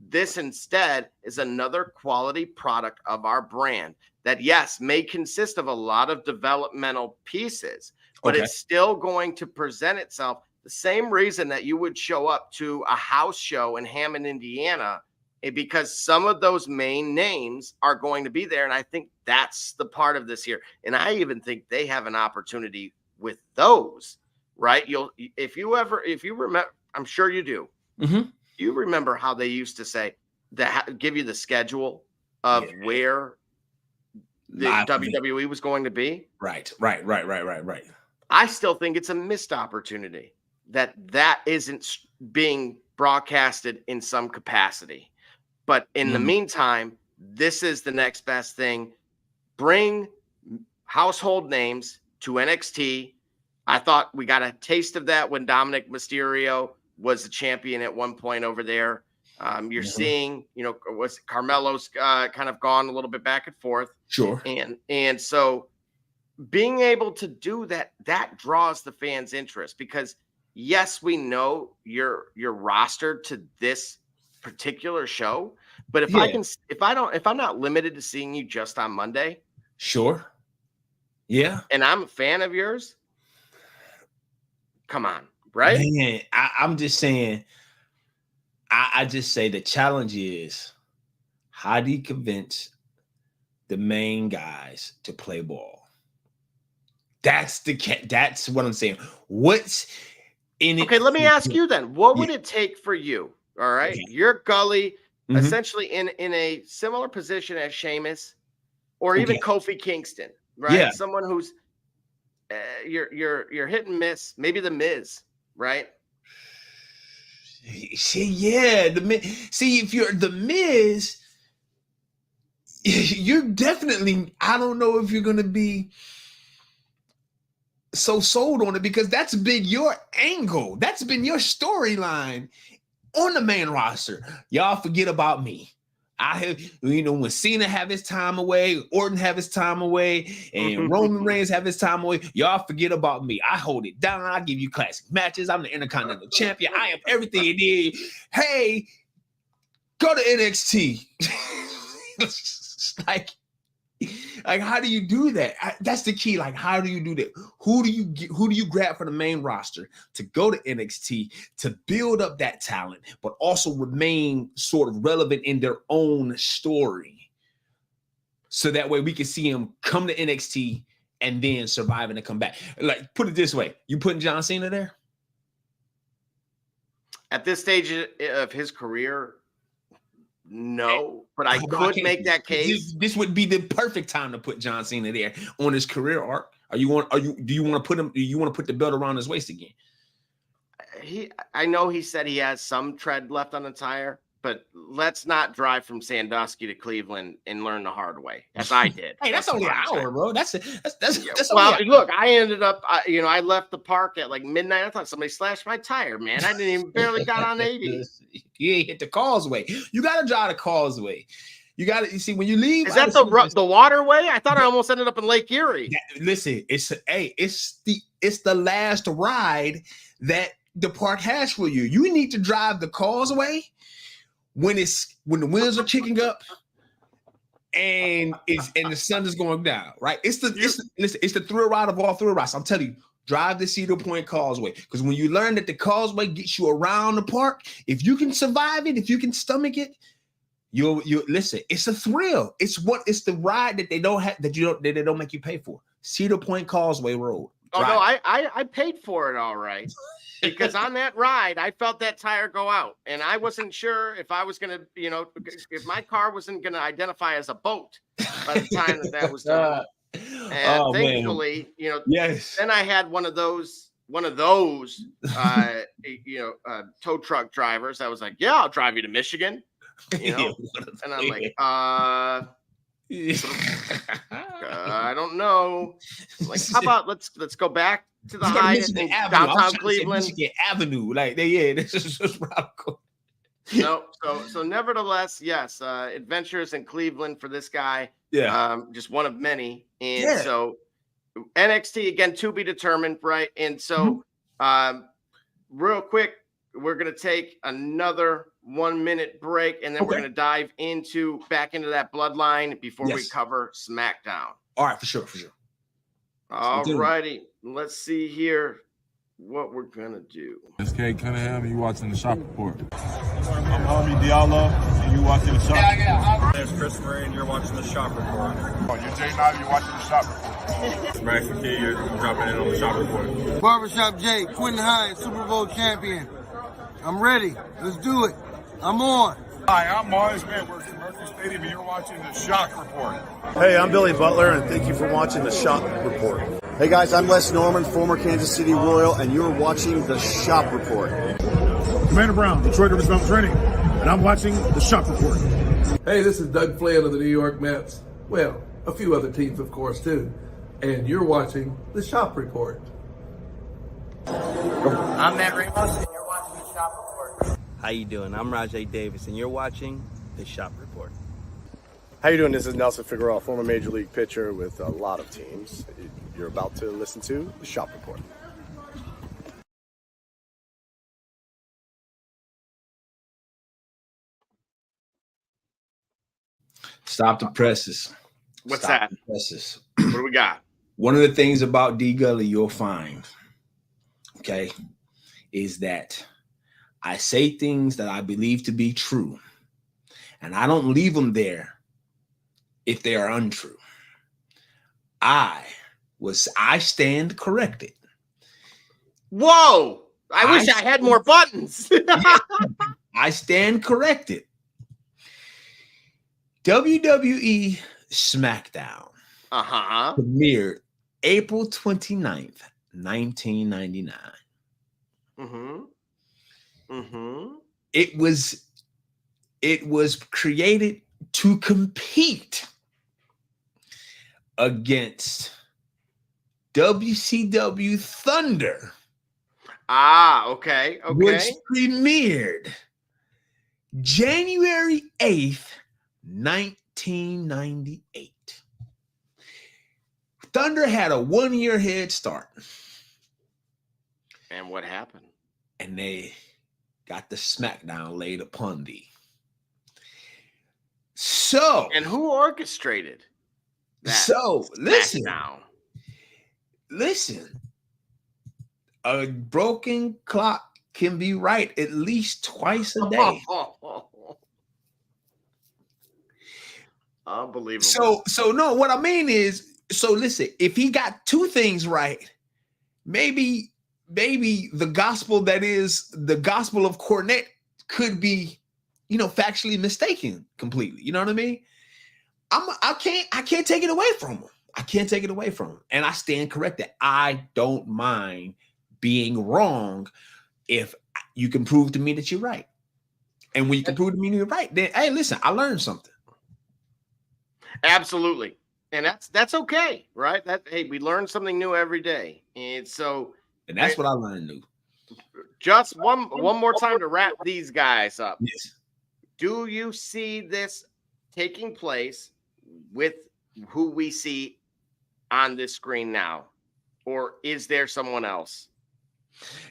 This instead is another quality product of our brand that, yes, may consist of a lot of developmental pieces, but it's still going to present itself the same reason that you would show up to a house show in Hammond, Indiana, because some of those main names are going to be there. And I think that's the part of this here. And I even think they have an opportunity with those, right? If you remember, I'm sure you do. Mm-hmm. You remember how they used to say that, give you the schedule of where the WWE was going to be. Right. I still think it's a missed opportunity that isn't being broadcasted in some capacity. But in the meantime, this is the next best thing. Bring household names to NXT. I thought we got a taste of that when Dominic Mysterio was the champion at one point over there. You're seeing, was Carmelo's kind of gone a little bit back and forth. Sure. And so being able to do that draws the fans' interest, because yes, we know you're rostered to this particular show, but if I'm not limited to seeing you just on Monday, sure, and I'm a fan of yours, come on, right? Man, I'm just saying, I just say the challenge is, how do you convince the main guys to play ball? That's what I'm saying. What's in it? Okay, let me ask you then. What would it take for you? All right. Okay. You're Gully, essentially in a similar position as Sheamus or even Kofi Kingston, right? Yeah. Someone who's you're hit and miss. Maybe the Miz, right? See, yeah, see, if you're the Miz, you're definitely. I don't know if you're gonna be so sold on it because that's been your angle. That's been your storyline on the main roster. Y'all forget about me. I have, when Cena have his time away, Orton have his time away, and Roman Reigns have his time away, y'all forget about me. I hold it down. I give you classic matches. I'm the Intercontinental Champion. I am everything you need. Hey, go to NXT. Like, how do you do that? That's the key. Like, how do you do that? Who do you grab for the main roster to go to NXT to build up that talent, but also remain sort of relevant in their own story? So that way we can see them come to NXT and then survive and come back. Like, put it this way. You putting John Cena there? At this stage of his career, no, but I could make that case. This would be the perfect time to put John Cena there on his career arc. Do you want to put him? Do you want to put the belt around his waist again? I know he said he has some tread left on the tire, but let's not drive from Sandusky to Cleveland and learn the hard way, as I did. Hey, that's only an hour, bro. That's well, look, I ended up, I left the park at like midnight. I thought somebody slashed my tire, man. I didn't even barely got on 80. You ain't hit the causeway. You got to drive the causeway. You see, when you leave. Is that the waterway? I thought I almost ended up in Lake Erie. Listen, it's the last ride that the park has for you. You need to drive the causeway when the winds are kicking up and the sun is going down, right? It's the thrill ride of all thrill rides. I'm telling you, drive the Cedar Point Causeway, because when you learn that the causeway gets you around the park, if you can survive it, if you can stomach it, you listen. It's a thrill. It's the ride that they don't make you pay for. Cedar Point Causeway Road. Oh no, I paid for it all right. Because on that ride, I felt that tire go out, and I wasn't sure if I was going to, if my car wasn't going to identify as a boat by the time that was done. And thankfully, yes. Then I had one of those, tow truck drivers. I was like, yeah, I'll drive you to Michigan, and I'm like, I don't know. Like, how about let's go back to the Hyatt in downtown Cleveland. Michigan Avenue, like this is just cool. No, so nevertheless, yes, adventures in Cleveland for this guy. Yeah, just one of many, and so NXT again to be determined, right? And so, real quick, we're gonna take another 1 minute break, and then we're gonna dive back into that bloodline before we cover SmackDown. All right, for sure. All righty. Let's see here what we're gonna do. SK Cunningham, and you watching the Shop Report. I'm Harvey Diallo, and you watching the Shop Report. There's Chris Murray, and you're watching the Shop Report. Oh, you're Jay Knight, you're watching the Shop Report. Max McKee, you're dropping in on the Shop Report. Barbershop Jay, Quentin Hines, Super Bowl champion. I'm ready. Let's do it. I'm on. Hi, I'm Mars Man, works at Mercury Stadium, and you're watching the Shop Report. Hey, I'm Billy Butler, and thank you for watching the Shop Report. Hey guys, I'm Les Norman, former Kansas City Royal, and you're watching the Shop Report. Commander Brown, Detroit Rivers Mountain Training, and I'm watching the Shop Report. Hey, this is Doug Flynn of the New York Mets. Well, a few other teams, of course, too. And you're watching the Shop Report. I'm Matt Ramos, and you're watching the Shop Report. How you doing? I'm Rajay Davis, and you're watching the Shop Report. How you doing? This is Nelson Figueroa, former Major League pitcher with a lot of teams. You're about to listen to the Shop Report. Stop the presses. What's that? The presses. What do we got? One of the things about D Gully you'll find, is that I say things that I believe to be true, and I don't leave them there if they are untrue. I stand corrected. Whoa! I wish I had more buttons. I stand corrected. WWE Smackdown premiered April 29th, 1999. It was created to compete against WCW Thunder. Okay. Which premiered January 8th, 1998. Thunder had a 1-year head start. And what happened? And they got the Smackdown laid upon thee. So, and who orchestrated that? So, listen. A broken clock can be right at least twice a day. Unbelievable. So no, what I mean is, so listen, if he got 2 things right, maybe the gospel that is the gospel of Cornette could be, factually mistaken completely. You know what I mean? I can't take it away from him. I can't take it away from him. And I stand corrected. I don't mind being wrong if you can prove to me that you're right. And when you can prove to me you're right, then hey, listen, I learned something. Absolutely. And that's okay, right? We learn something new every day. And that's what I learned new. Just one more time to wrap these guys up. Yes. Do you see this taking place with who we see on this screen now? Or is there someone else?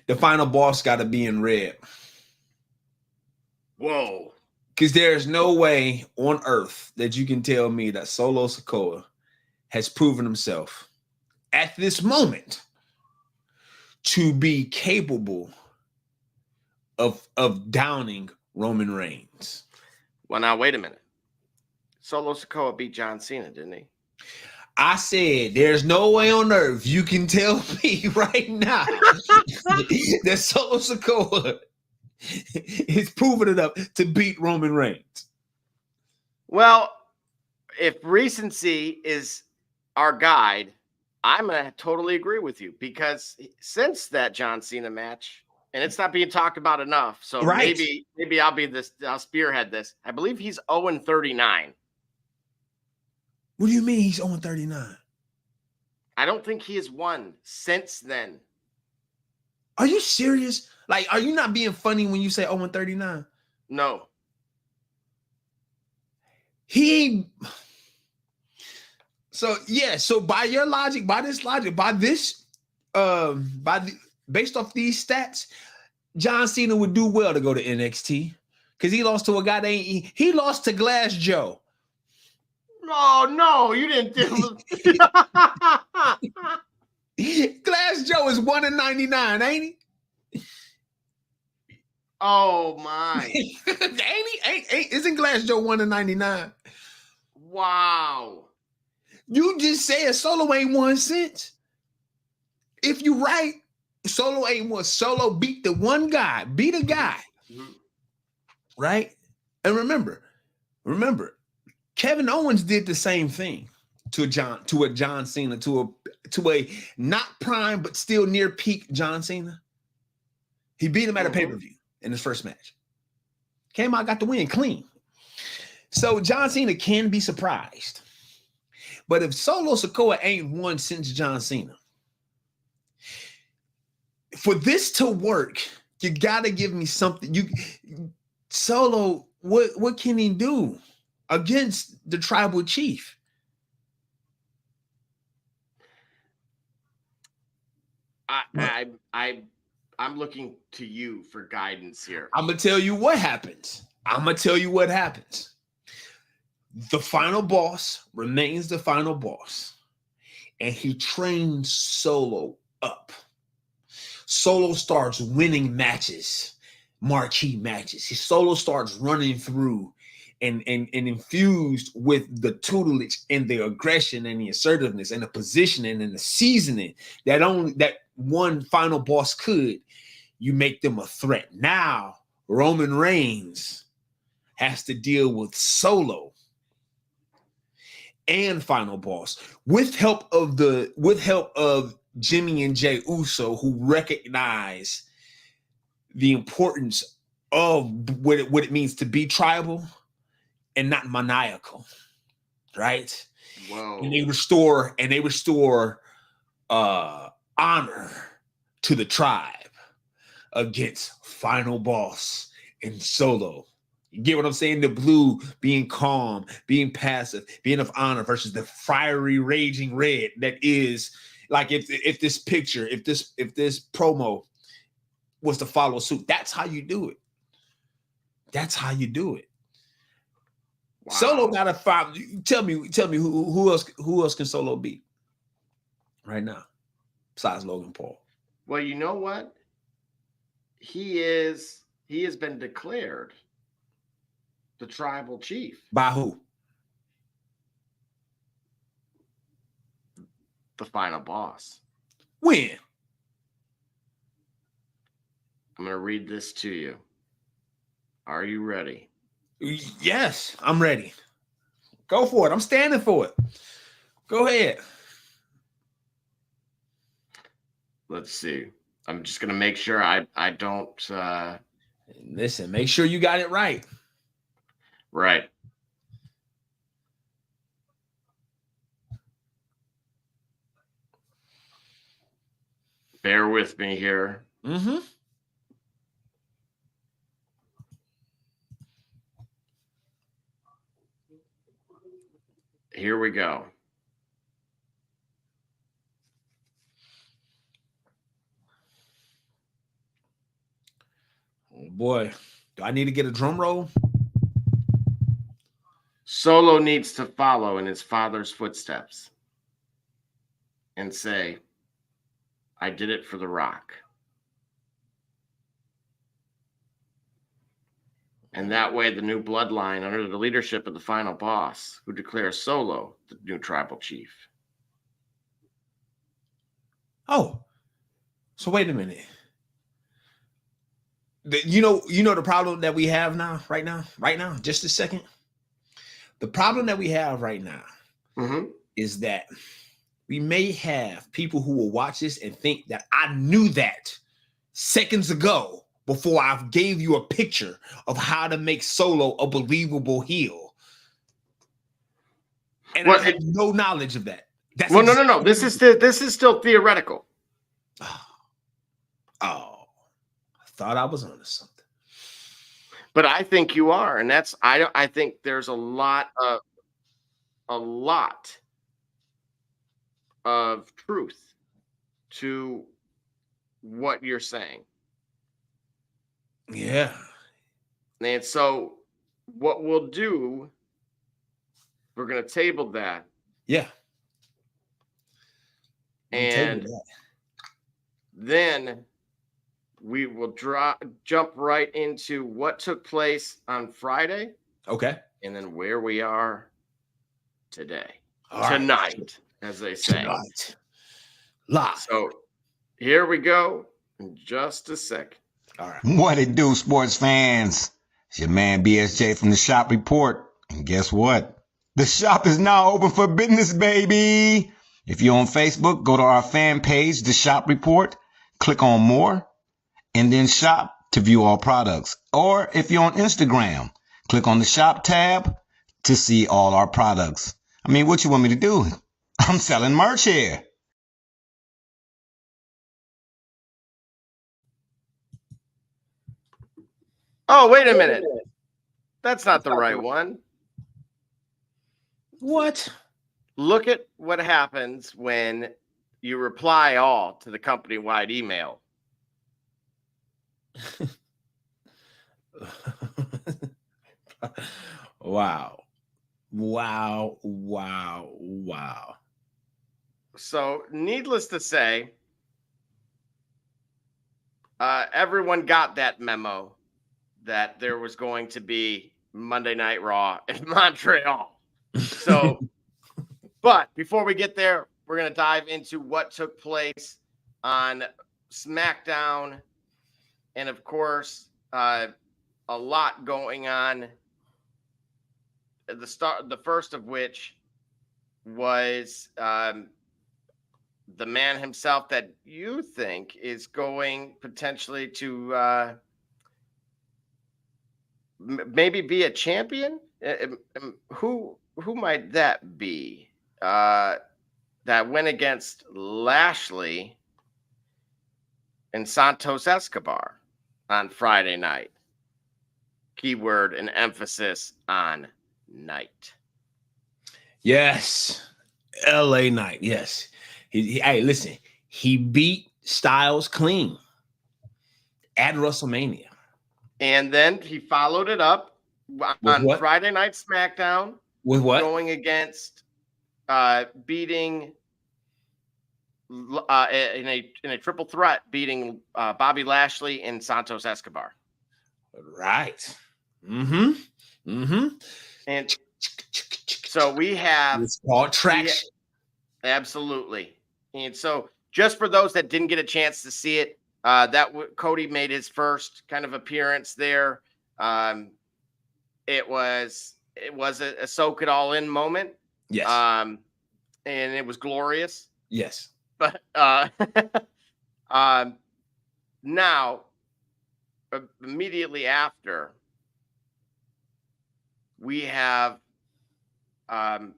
The final boss got to be in red. Whoa. Because there's no way on earth that you can tell me that Solo Sikoa has proven himself at this moment to be capable of downing Roman Reigns. Well, now, wait a minute. Solo Sikoa beat John Cena, didn't he? I said, there's no way on earth you can tell me right now that Solo Sikoa is proving it up to beat Roman Reigns. Well, if recency is our guide, I'm going to totally agree with you, because since that John Cena match, and it's not being talked about enough, so maybe I'll spearhead this. I believe he's 0-39. What do you mean he's 0-39? I don't think he has won since then. Are you serious? Like, are you not being funny when you say 0-39? No. So by your logic, based off these stats, John Cena would do well to go to NXT, because he lost to a guy he lost to Glass Joe. Oh no, you didn't do Glass Joe is 1-99, ain't he? Oh my. Isn't Glass Joe 1-99? Wow. You just said Solo ain't won since. If you right, Solo ain't won. Solo beat a guy. Mm-hmm. Right? And remember, Kevin Owens did the same thing to a John Cena, to a not prime but still near peak John Cena. He beat him at a pay-per-view in his first match. Came out, got the win clean. So John Cena can be surprised. But if Solo Sikoa ain't won since John Cena, for this to work, you gotta give me something. Solo, what can he do against the tribal chief? I'm looking to you for guidance here. I'm gonna tell you what happens. The final boss remains the final boss, and he trains Solo up. Solo starts winning matches, marquee matches. Solo starts running through and infused with the tutelage and the aggression and the assertiveness and the positioning and the seasoning that one final boss could. You make them a threat. Now Roman Reigns has to deal with Solo. and Final Boss, with help of Jimmy and Jay Uso, who recognize the importance of what it means to be tribal and not maniacal, right? Whoa. And they restore honor to the tribe against Final Boss and Solo. You get what I'm saying? The blue being calm, being passive, being of honor versus the fiery, raging red that is like if this picture, if this promo was to follow suit, that's how you do it. That's how you do it. Wow. Solo got a five. Tell me who else can Solo beat right now besides Logan Paul? Well, you know what? He has been declared the tribal chief. By who? The Final Boss. When? I'm going to read this to you. Are you ready? Yes, I'm ready. Go for it. I'm standing for it. Go ahead. Let's see. I'm just going to make sure I don't... Listen, make sure you got it right. Right. Bear with me here. Mm-hmm. Here we go. Oh boy. Do I need to get a drum roll? Solo needs to follow in his father's footsteps and say, I did it for The Rock. And that way, the new bloodline, under the leadership of the Final Boss, who declares Solo the new tribal chief. Oh, so wait a minute. You know the problem that we have now, right now, just a second. The problem that we have right now is that we may have people who will watch this and think that I knew that seconds ago before I gave you a picture of how to make Solo a believable heel. And I had no knowledge of that. No. This is still theoretical. Oh, I thought I was onto something. But I think you are, and I think there's a lot of truth to what you're saying. Yeah. And so what we'll do, we're going to table that. Yeah. And then we will jump right into what took place on Friday. Okay. And then where we are today. Tonight, as they say. Tonight. Live. So here we go in just a second. All right. What it do, sports fans? It's your man BSJ from the Shop Report. And guess what? The shop is now open for business, baby. If you're on Facebook, go to our fan page, The Shop Report. Click on more and then shop to view all products. Or if you're on Instagram, click on the shop tab to see all our products. I mean, what you want me to do? I'm selling merch here. Oh, wait a minute. That's not the right one. What? Look at what happens when you reply all to the company-wide email. Wow. So, needless to say, everyone got that memo that there was going to be Monday Night Raw in Montreal. So, but before we get there, we're going to dive into what took place on Smackdown. And of course, a lot going on. The first of which was the man himself that you think is going potentially to maybe be a champion. Who might that be? That went against Lashley and Santos Escobar on Friday night. Keyword and emphasis on night. Yes. LA Knight. Yes. Hey, listen, he beat Styles clean at WrestleMania. And then he followed it up on Friday Night SmackDown. With what? Going against beating in a triple threat, beating Bobby Lashley and Santos Escobar. Right. Mm-hmm. Mm-hmm. And so we have it's called traction. Absolutely. And so just for those that didn't get a chance to see it, Cody made his first kind of appearance there. It was a soak it all in moment. Yes. And it was glorious. Yes. But now, immediately after, we have Braun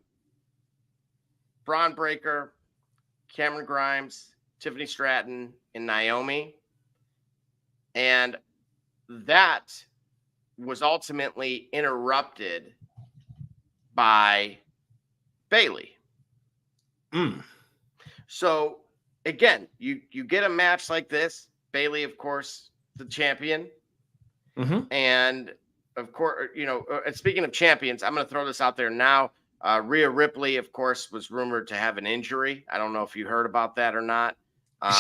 Breaker, Cameron Grimes, Tiffany Stratton, and Naomi. And that was ultimately interrupted by Bayley. So again, you get a match like this. Bayley, of course, the champion. Mm-hmm. And of course, speaking of champions, I'm going to throw this out there now. Rhea Ripley, of course, was rumored to have an injury. I don't know if you heard about that or not.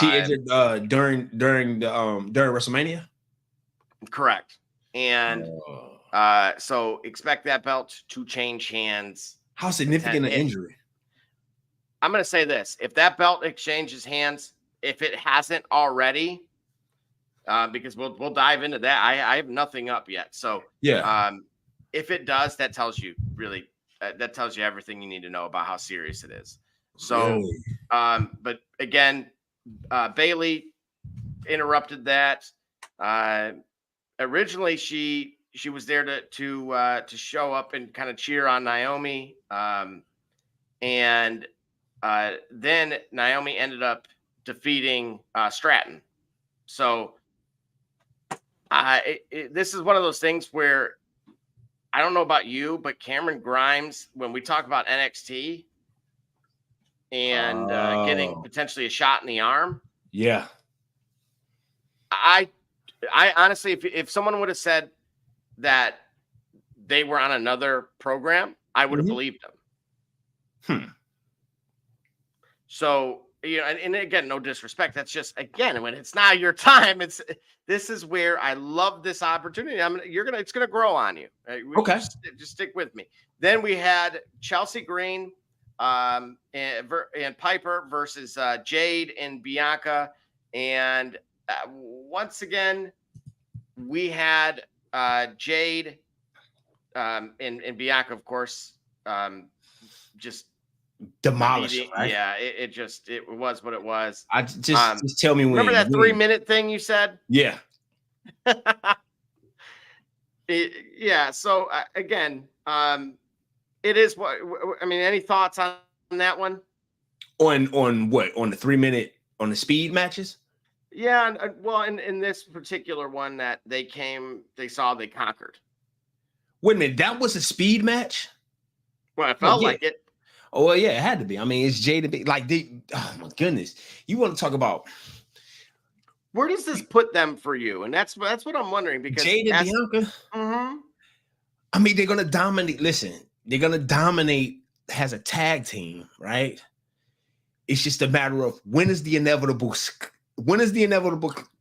She injured during WrestleMania? Correct. And so expect that belt to change hands. How significant an injury? I'm going to say this. If that belt exchanges hands, if it hasn't already, because we'll dive into that. I have nothing up yet. So yeah. If it does, that tells you really that tells you everything you need to know about how serious it is. So, really? But again, Bayley interrupted that. Originally, she was there to show up and kind of cheer on Naomi, and then Naomi ended up defeating Stratton. So this is one of those things where I don't know about you, but Cameron Grimes, when we talk about NXT and getting potentially a shot in the arm. Yeah. I honestly, if someone would have said that they were on another program, I would have believed them. So, and again, no disrespect. That's just, again, when it's not your time, this is where I love this opportunity. It's going to grow on you. Right? Okay. Just stick with me. Then we had Chelsea Green and Piper versus Jade and Bianca. And once again, we had Jade and Bianca, of course, just demolished. Right? Yeah, it was what it was. I just tell me when. Remember that 3-minute thing you said? Yeah. Yeah. So again, it is what I mean. Any thoughts on that one? On what? On the 3-minute on the speed matches? Yeah. Well, in this particular one that they conquered. Wait a minute, that was a speed match? Well, it felt like it. Oh, well, yeah, it had to be. I mean, it's Jade and like oh my goodness. You want to talk about where does this put them for you? And that's what I'm wondering, because Jade and Bianca. Mm-hmm. I mean, they're gonna dominate. Listen, they're gonna dominate as a tag team, right? It's just a matter of when is the inevitable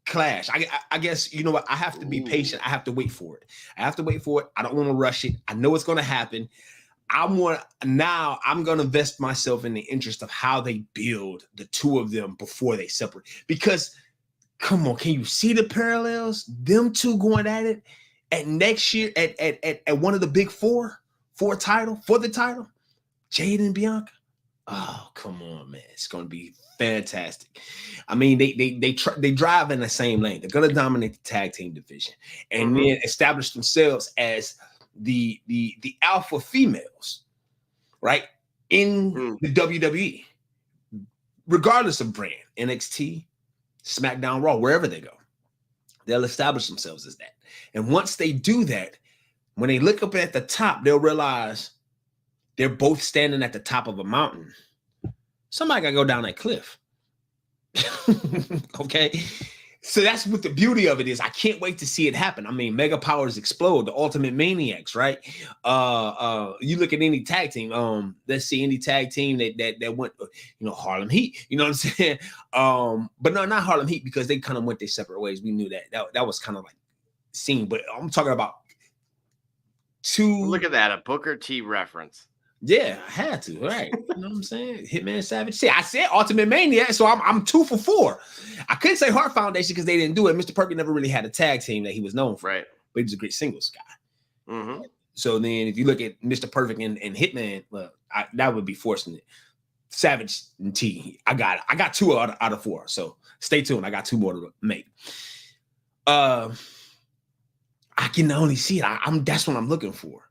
clash. I guess, you know what? I have to be patient. I have to wait for it. I don't want to rush it. I know it's going to happen. I'm going to invest myself in the interest of how they build the two of them before they separate. Because, come on, can you see the parallels? Them two going at it at next year at one of the big four for the title, Jade and Bianca. Oh, come on, man. It's going to be fantastic. I mean, they drive in the same lane. They're going to dominate the tag team division and then establish themselves as the alpha females, right? In the WWE, regardless of brand, NXT, Smackdown, Raw, wherever they go, they'll establish themselves as that. And once they do that, when they look up at the top, they'll realize they're both standing at the top of a mountain. Somebody got to go down that cliff. Okay. So that's what the beauty of it is. I can't wait to see it happen. I mean, mega powers explode, the ultimate maniacs, right? You look at any tag team, let's see any tag team that went, Harlem Heat, you know what I'm saying? But no, not Harlem Heat, because they kind of went their separate ways. We knew that was kind of like seen, but I'm talking about two. Look at that, a Booker T reference. Yeah, I had to, right? You know what I'm saying? Hitman Savage. See, I said Ultimate Maniac, so I'm 2 for 4. I couldn't say Heart Foundation because they didn't do it. Mr. Perkins never really had a tag team that he was known for, right? But he was a great singles guy. So then, if you look at Mr. Perfect and Hitman, well, that would be forcing it. Savage and T, I got 2 out of 4. So stay tuned. I got 2 more to make. I can only see it. That's what I'm looking for.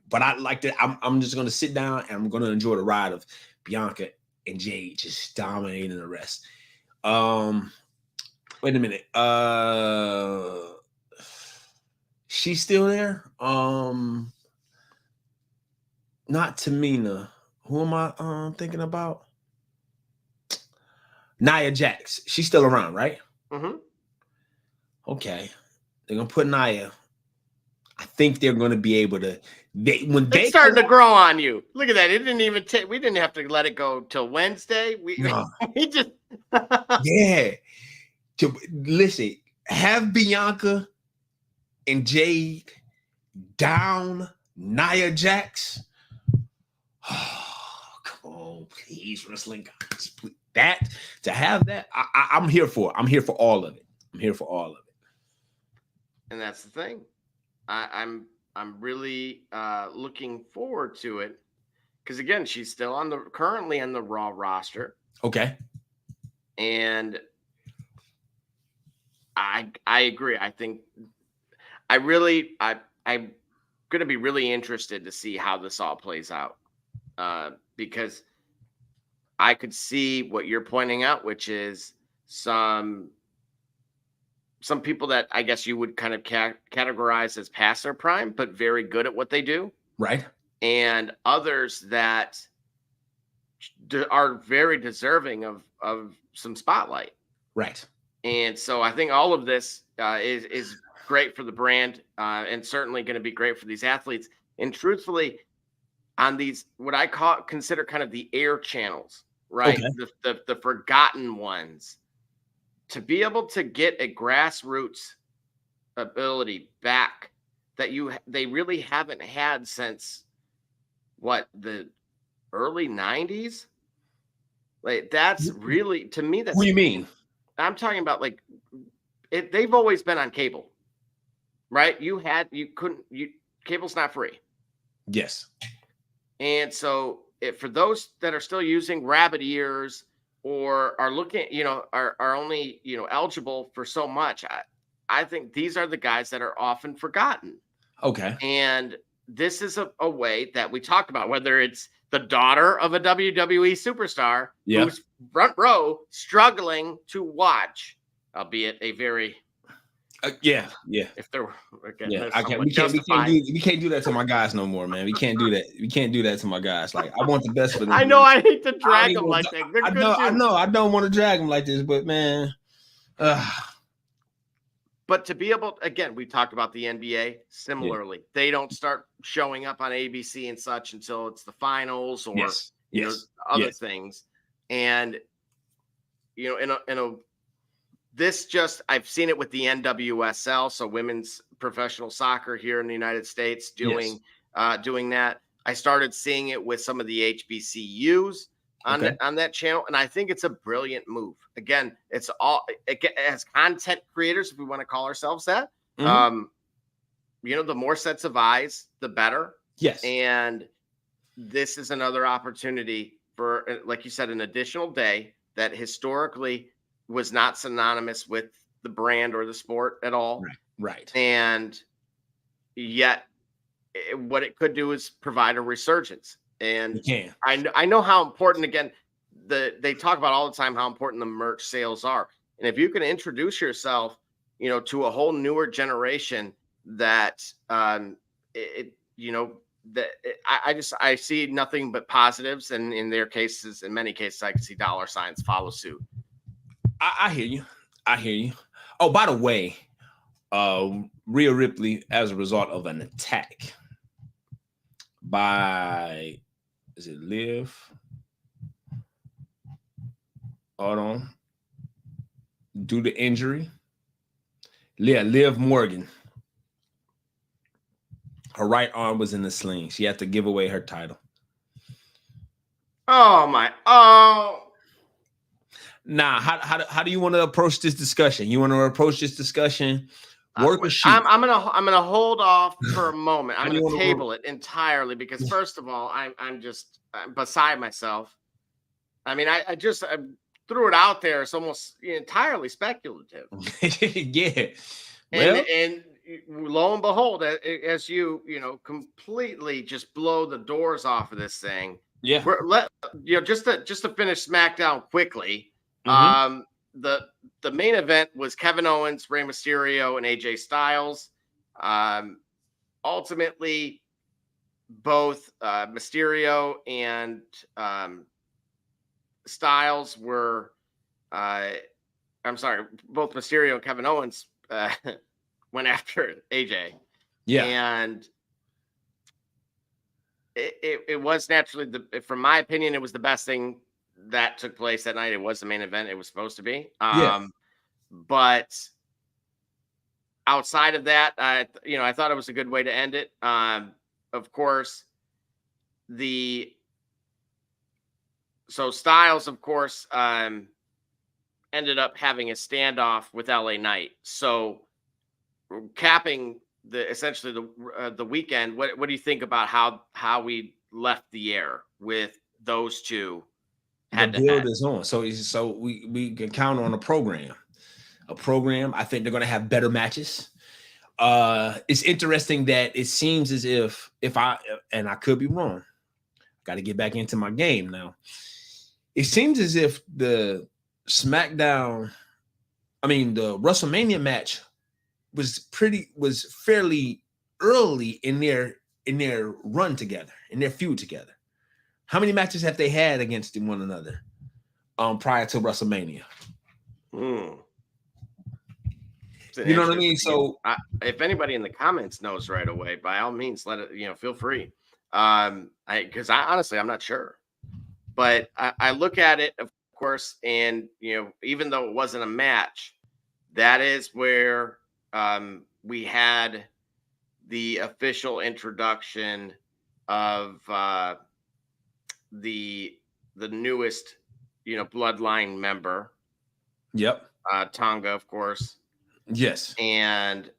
But I like that. I'm just going to sit down and I'm going to enjoy the ride of Bianca and Jade just dominating the rest. Wait a minute. She's still there. Not Tamina. Who am I thinking about? Nia Jax. She's still around, right? Okay. They're going to put Nia. I think they're going to be able to. It's starting to grow on you. Look at that. It didn't even take. We didn't have to let it go till Wednesday. We just. Yeah. Listen, have Bianca and Jade down Nia Jax. Oh, come on, please, wrestling guys. Please. To have that, I'm here for it. I'm here for all of it. And that's the thing. I'm really looking forward to it because again, she's still currently on the Raw roster. Okay. And I agree. I think I'm going to be really interested to see how this all plays out because I could see what you're pointing out, which is some people that I guess you would kind of categorize as past their prime, but very good at what they do. Right. And others that are very deserving of some spotlight. Right. And so I think all of this is great for the brand and certainly going to be great for these athletes. And truthfully, on these, what I consider kind of the air channels, right? Okay. The forgotten ones. To be able to get a grassroots ability back that they really haven't had since the early 90s. Like that's really, to me, that's what do you mean? I'm talking about they've always been on cable, right? Cable's not free. Yes. And so for those that are still using rabbit ears or are looking, are only, eligible for so much. I think these are the guys that are often forgotten. Okay. And this is a way that we talked about, whether it's the daughter of a WWE superstar who's front row struggling to watch, albeit a very if there were we can't do that to my guys no more, man. We can't do that. We can't do that to my guys. Like I want the best for them. I know I hate to drag them like that. I know. I don't want to drag them like this, but man. But to be able, again, we talked about the NBA similarly. Yeah. They don't start showing up on ABC and such until it's the finals or other things. And I've seen it with the NWSL, so women's professional soccer here in the United States doing that. I started seeing it with some of the HBCUs on that channel, and I think it's a brilliant move. Again, as content creators, if we want to call ourselves that. The more sets of eyes, the better. Yes. And this is another opportunity for, like you said, an additional day that historically was not synonymous with the brand or the sport at all. Right. And yet what it could do is provide a resurgence. And I know how important, again, they talk about all the time how important the merch sales are. And if you can introduce yourself, to a whole newer generation that, I see nothing but positives. And in their cases, in many cases, I can see dollar signs follow suit. I hear you. Oh, by the way, Rhea Ripley, as a result of an attack by, is it Liv? Hold on. Due to injury. Liv Morgan. Her right arm was in the sling. She had to give away her title. Nah, how do you want to approach this discussion? You want to approach this discussion? Work or shoot? I'm gonna hold off for a moment. I'm gonna table it entirely because, first of all, I'm beside myself. I mean, I threw it out there. It's almost entirely speculative. Yeah. Well, and lo and behold, as you completely just blow the doors off of this thing. Yeah. Just to finish SmackDown quickly. Mm-hmm. The main event was Kevin Owens, Rey Mysterio, and AJ Styles. Ultimately, both Mysterio and Styles were, both Mysterio and Kevin Owens went after AJ. Yeah. And it was naturally, from my opinion, it was the best thing that took place that night. It was the main event it was supposed to be. But outside of that, I thought it was a good way to end it. Of course, Styles, of course, ended up having a standoff with LA Knight. So capping essentially the weekend, what do you think about how we left the air with those two? The build is on. So we can count on a program. I think they're going to have better matches. It's interesting that it seems as if I could be wrong. Got to get back into my game now. It seems as if the SmackDown, the WrestleMania match was fairly early in their run together, in their feud together. How many matches have they had against one another prior to WrestleMania? You know what I mean? So if anybody in the comments knows right away, by all means, let it, feel free. Because honestly, I'm not sure. But I look at it, of course, and even though it wasn't a match, that is where we had the official introduction of the newest, Bloodline member. Yep. Tonga, of course. Yes. And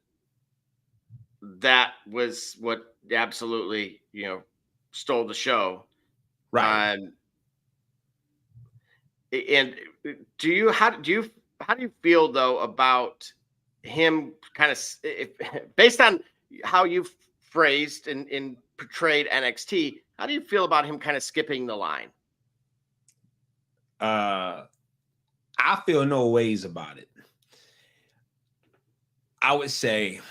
that was what absolutely, stole the show. Right. And how do you feel though about him kind of, based on how you've phrased and portrayed NXT, how do you feel about him kind of skipping the line? I feel no ways about it. I would say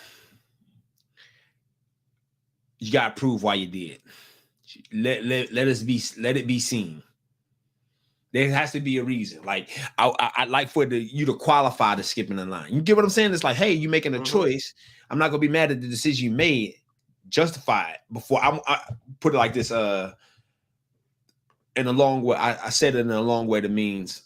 you got to prove why you did. Let it be seen. There has to be a reason. Like I'd like for you to qualify to skipping the line. You get what I'm saying? It's like, hey, you're making a choice. I'm not gonna be mad at the decision you made. Justify it before I put it like this. In a long way, I said it in a long way. That means,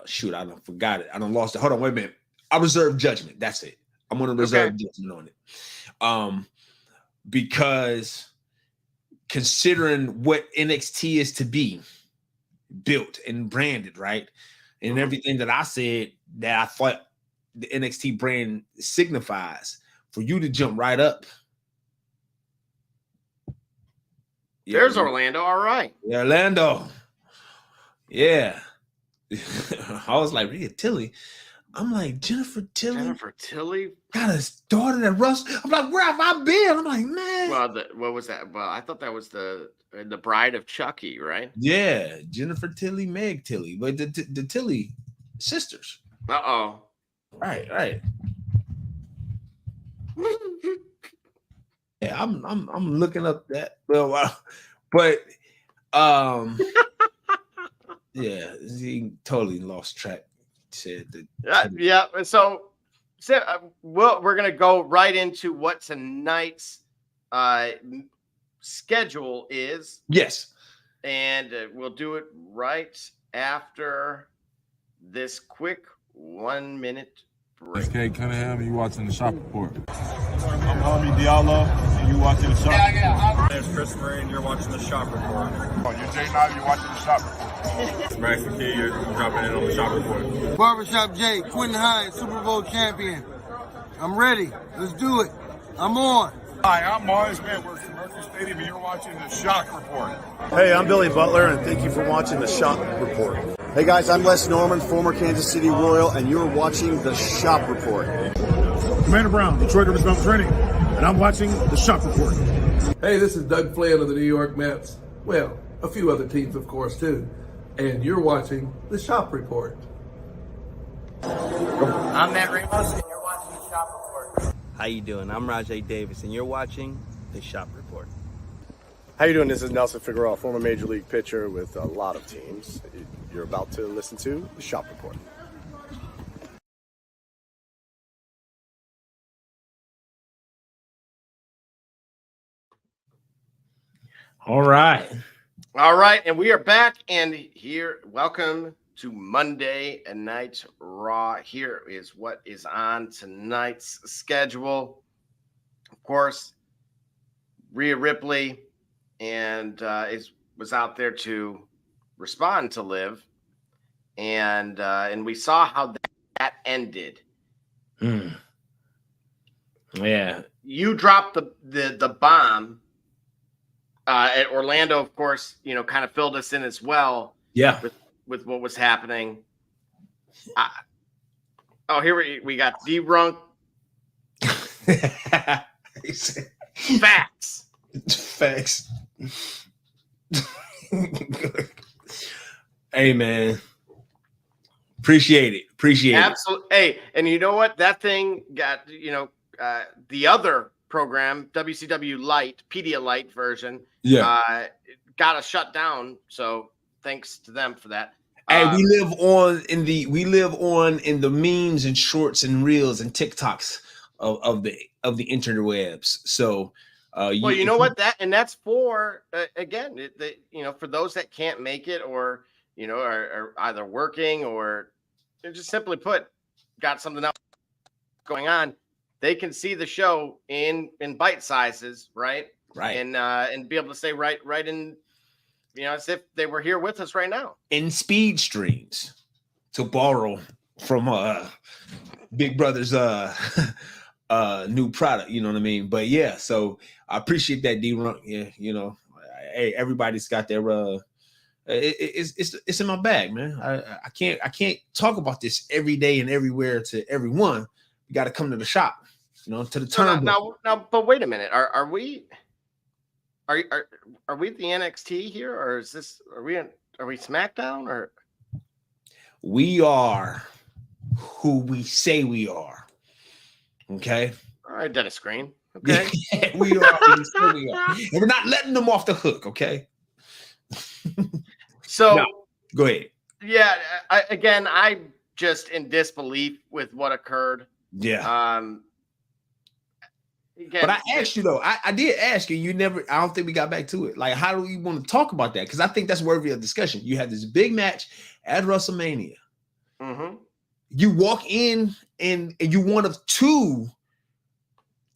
shoot, I don't forgot it. I don't lost it. Hold on, wait a minute. I reserve judgment. That's it. I'm gonna reserve judgment on it. Because considering what NXT is to be built and branded, right? And everything that I said that I thought the NXT brand signifies, for you to jump right up, There's Orlando. All right. Yeah, Orlando. Yeah. I was like, Rhea Tilly. I'm like, Jennifer Tilly got a daughter that Russ. I'm like, where have I been? I'm like, man. Well, what was that? Well, I thought that was the bride of Chucky, right? Yeah, Jennifer Tilly, Meg Tilly, but the Tilly sisters. Uh-oh. Right. Yeah, I'm looking up that. Well, but yeah, he totally lost track. Said that. Yeah. So we're gonna go right into what tonight's schedule is. Yes, and we'll do it right after this quick 1 minute break. It's Kate Cunningham, and you watching the Shop Report. I'm Harvey Diallo, and you watching the Shop Report. My name's Chris Murray, and you're watching the Shop Report. Oh, you're Jay Knight, you're watching the Shop Report. Max McKee, you're dropping in on the Shop Report. Barbershop Jay, Quentin Hines, Super Bowl champion. I'm ready. Let's do it. I'm on. Hi, I'm Morris Edwards from Mercury Stadium, and you're watching the Shop Report. Hey, I'm Billy Butler, and thank you for watching the Shop Report. Hey guys, I'm Les Norman, former Kansas City Royal, and you're watching the Shop Report. Commander Brown, Detroit Rivers Mountain Training, and I'm watching the Shop Report. Hey, this is Doug Flynn of the New York Mets. Well, a few other teams, of course, too. And you're watching the Shop Report. I'm Matt Ramos, and you're watching the Shop Report. How you doing? I'm Rajay Davis, and you're watching the Shop Report. How you doing? This is Nelson Figueroa, former Major League pitcher with a lot of teams. You're about to listen to the Shop Report. All right, and we are back, and here, welcome to Monday Night Raw. Here is what is on tonight's schedule. Of course, Rhea Ripley was out there to respond to Liv, and we saw how that ended. Yeah, you dropped the bomb at Orlando. Of course, kind of filled us in as well. Yeah, with what was happening. Here we got D-Runk. Facts. Hey man, appreciate it. Absolutely. Hey, and you know what? That thing got the other program, WCW Light, Pedialyte version. Yeah, got us shut down. So thanks to them for that. Hey, we live on in the memes and shorts and reels and TikToks of the interwebs. So, you know what, that's for again, for those that can't make it or are either working or just simply put got something else going on. They can see the show in bite sizes, right, and be able to say right in. As if they were here with us right now. In speed streams, to borrow from Big Brother's new product, you know what I mean? But yeah, so I appreciate that, D-Runk. Yeah, hey, everybody's got their it's in my bag, man. I can't talk about this every day and everywhere to everyone. You got to come to the shop, to the turnbuckle. Now, but wait a minute. Are we the NXT here, or are we Smackdown, or we are who we say we are? Okay. All right, Dennis Green. Okay. we are who we say we are, and we're not letting them off the hook. Okay. So no, go ahead. Yeah. I'm just in disbelief with what occurred. Yeah. Again, but I asked you though. I did ask you. You never. I don't think we got back to it. Like, how do we want to talk about that? Because I think that's worthy of discussion. You had this big match at WrestleMania. Mm-hmm. You walk in and you're one of two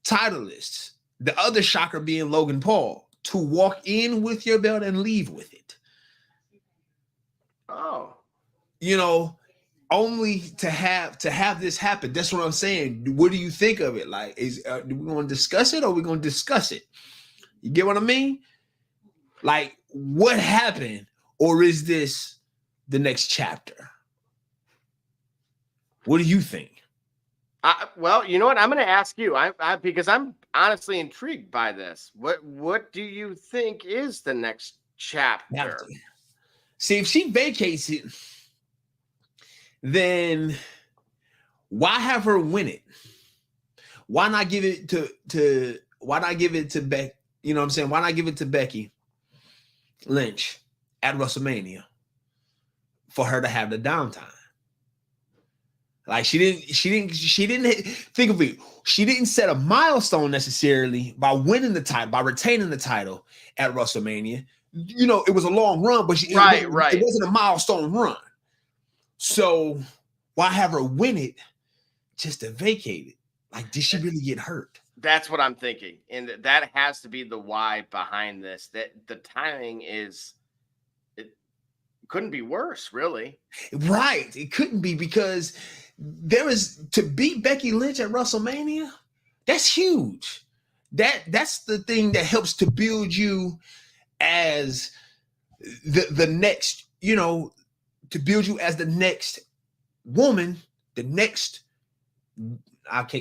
titleists. The other shocker being Logan Paul, to walk in with your belt and leave with it. Oh, only to have this happen. That's what I'm saying. What do you think of it? Like, do we want to discuss it or are we going to discuss it? You get what I mean? Like, what happened? Or is this the next chapter? What do you think? Well, you know what? I'm going to ask you. Because I'm honestly intrigued by this. What do you think is the next chapter? See, if she vacates it, then why have her win it? Why not give it to why not give it to Beck? You know what I'm saying? Why not give it to Becky Lynch at WrestleMania for her to have the downtime? Like she didn't think of it. She didn't set a milestone necessarily by winning the title, by retaining the title at WrestleMania. You know, it was a long run, but it wasn't a milestone run. So why have her win it just to vacate it? Like, did she really get hurt? That's what I'm thinking. And that has to be the why behind this. That the timing couldn't be worse, really. Right. It couldn't be, because there is to beat Becky Lynch at WrestleMania. That's huge. That's the thing that helps to build you as the next, you know, to build you as the next woman, the next,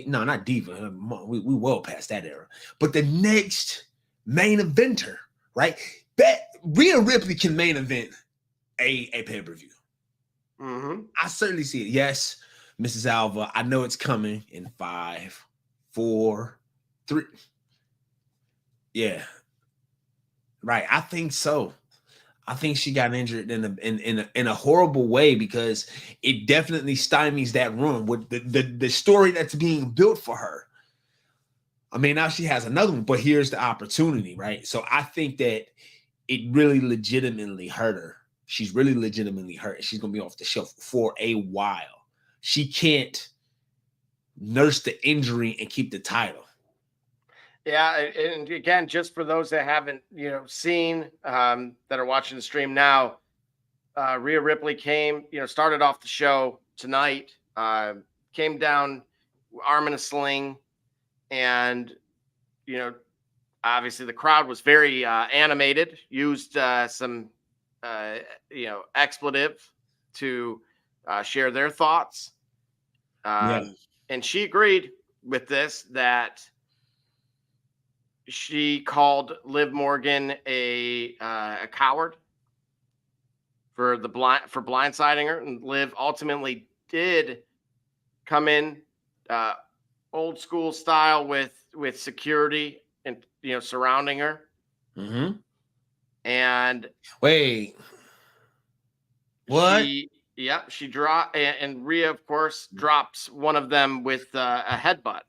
not diva. We well past that era, but the next main eventer, right? That Rhea Ripley can main event a pay-per-view. Mm-hmm. I certainly see it. Yes, Mrs. Alva, I know it's coming in 5, 4, 3. Yeah. Right. I think so. I think she got injured in a horrible way, because it definitely stymies that run with the story that's being built for her. I mean, now she has another one, but here's the opportunity, right? So I think that it really legitimately hurt her. She's really legitimately hurt. She's going to be off the shelf for a while. She can't nurse the injury and keep the title. Yeah, and again, just for those that haven't, seen, that are watching the stream now, Rhea Ripley started off the show tonight, came down arm in a sling, and, obviously the crowd was very animated, used some, expletive to share their thoughts. And she agreed with this, that she called Liv Morgan a coward for blindsiding her, and Liv ultimately did come in old school style with security and surrounding her. Mm-hmm. And wait, what? She dropped, and Rhea, of course, drops one of them with a headbutt.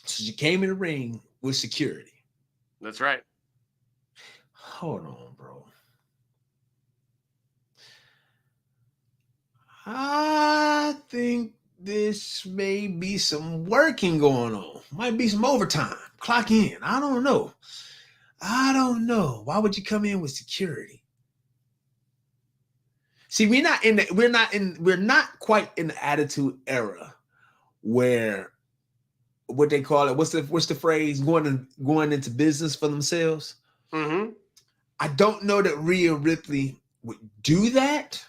So she came in the ring with security. That's right. Hold on, bro. I think this may be some working going on. Might be some overtime. Clock in. I don't know. Why would you come in with security? See, we're not quite in the attitude era where, what they call it, what's the phrase, going into business for themselves. Mm-hmm. I don't know that Rhea Ripley would do that,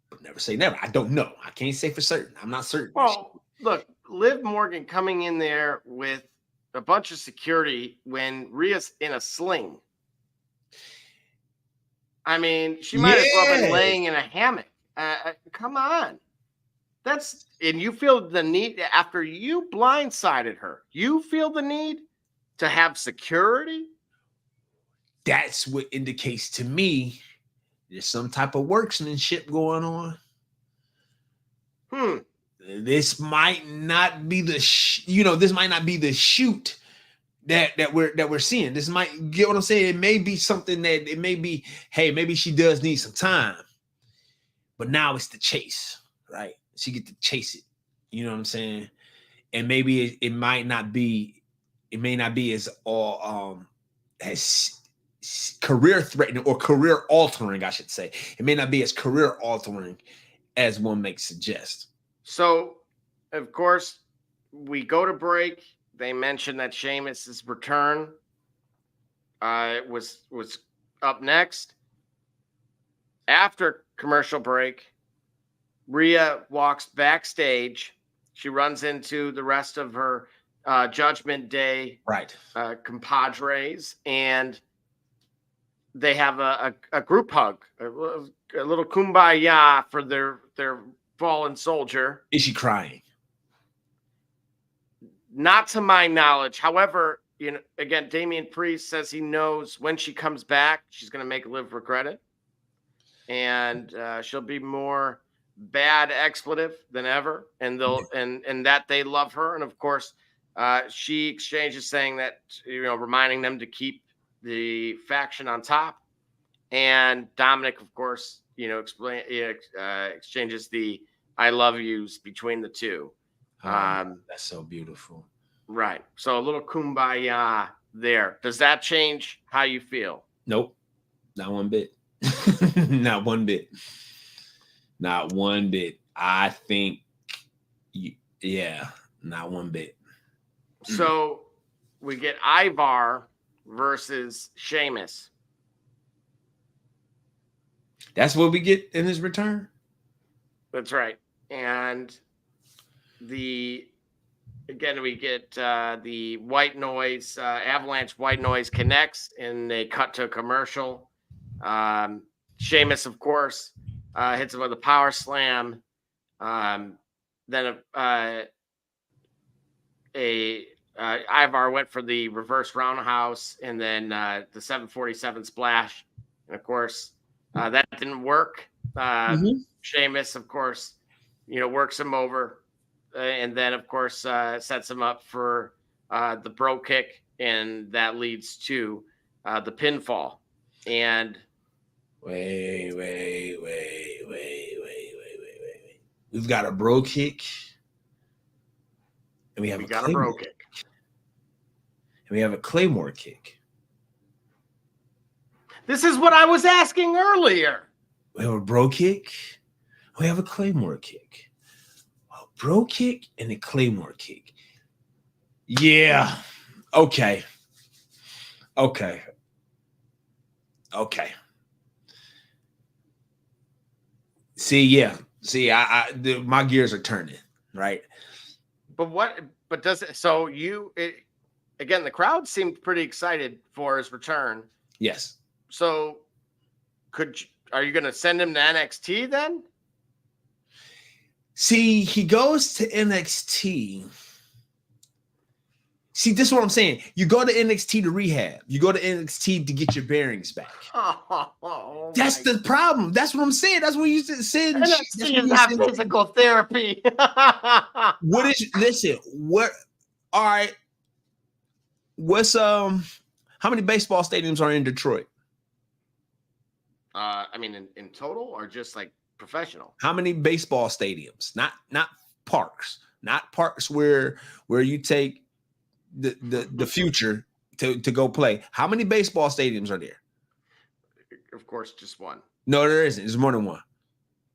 but never say never. I don't know. I can't say for certain. I'm not certain. Well, look, Liv Morgan coming in there with a bunch of security when Rhea's in a sling. I mean, she might as well have been laying in a hammock. Come on. And you feel the need, after you blindsided her, you feel the need to have security? That's what indicates to me there's some type of workmanship going on. This might not be the shoot that we're seeing. This might, get what I'm saying? It may be something that it may be, hey, maybe she does need some time. But now it's the chase, right? She get to chase it. You know what I'm saying? And maybe it may not be as all as career threatening or career altering, I should say. It may not be as career altering as one may suggest. So, of course, we go to break. They mention that Sheamus's return. was up next. After commercial break, Rhea walks backstage. She runs into the rest of her Judgment Day compadres, and they have a group hug, a little kumbaya for their fallen soldier. Is she crying? Not to my knowledge. However, again, Damian Priest says he knows when she comes back, she's going to make Liv regret it. And she'll be more bad expletive than ever. And and that they love her. And of course, she exchanges saying that, reminding them to keep the faction on top. And Dominic, of course, exchanges the I love yous between the two. That's so beautiful. Right. So a little kumbaya there. Does that change how you feel? Nope. Not one bit. Not one bit. Not one bit. I think, not one bit. So we get Ivar versus Sheamus. That's what we get in his return? That's right. And we get the white noise, Avalanche white noise connects, and they cut to a commercial. Sheamus, of course, hits him with a power slam. Then Ivar went for the reverse roundhouse, and then the 747 splash. And of course, that didn't work. Sheamus, of course, works him over. And then, of course, sets him up for the bro kick, and that leads to the pinfall. And wait. We've got a bro kick, and we have a bro kick, and we have a Claymore kick. This is what I was asking earlier. We have a bro kick. We have a Claymore kick. Bro kick and a Claymore kick. Yeah. Okay. See, my gears are turning, right? But does it, so again, the crowd seemed pretty excited for his return. Yes. So are you going to send him to NXT then? See, he goes to NXT. See, this is what I'm saying. You go to NXT to rehab. You go to NXT to get your bearings back. That's the problem. That's what I'm saying. That's what you said. NXT is not physical therapy. All right. What's how many baseball stadiums are in Detroit? In total, or just like professional? How many baseball stadiums? Not parks. Not parks where you take the future to go play. How many baseball stadiums are there? Of course, just one. No, there isn't. There's more than one.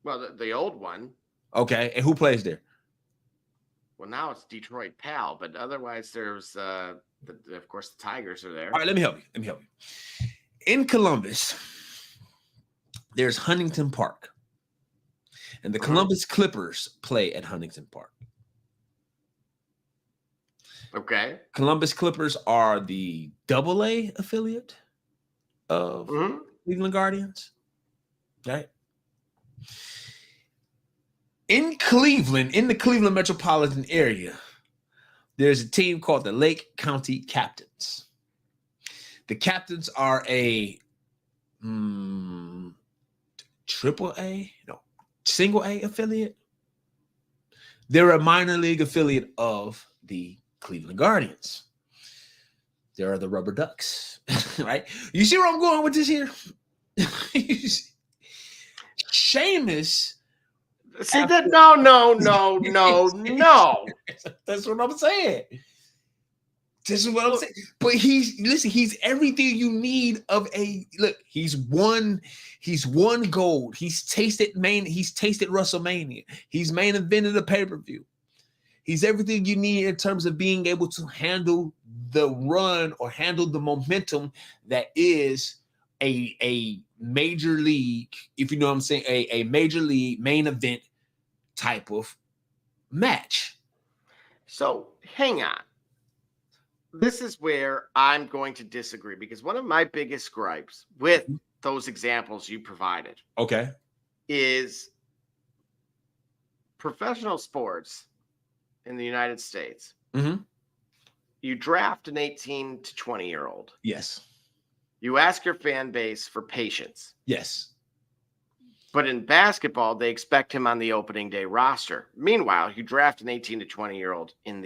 Well, the old one. Okay, and who plays there? Well, now it's Detroit Pal, but otherwise there's of course the Tigers are there. All right, let me help you. In Columbus, there's Huntington Park. And the Columbus Clippers play at Huntington Park. Okay. Columbus Clippers are the AA affiliate of Cleveland Guardians. Right? In Cleveland, in the Cleveland metropolitan area, there's a team called the Lake County Captains. The Captains are a single A affiliate. They're a minor league affiliate of the Cleveland Guardians. There are the Rubber Ducks, right? You see where I'm going with this here? Sheamus. See that? No. That's what I'm saying. This is what I'm saying. But he's everything you need of a look. He's won gold. He's tasted WrestleMania. He's main evented a pay-per-view. He's everything you need in terms of being able to handle the run or handle the momentum that is a major league, if you know what I'm saying, a major league main event type of match. So hang on. This is where I'm going to disagree, because one of my biggest gripes with those examples you provided, okay, is professional sports in the United States. Mm-hmm. You draft an 18 to 20-year-old. Yes. You ask your fan base for patience. Yes. But in basketball, they expect him on the opening day roster. Meanwhile, you draft an 18 to 20-year-old in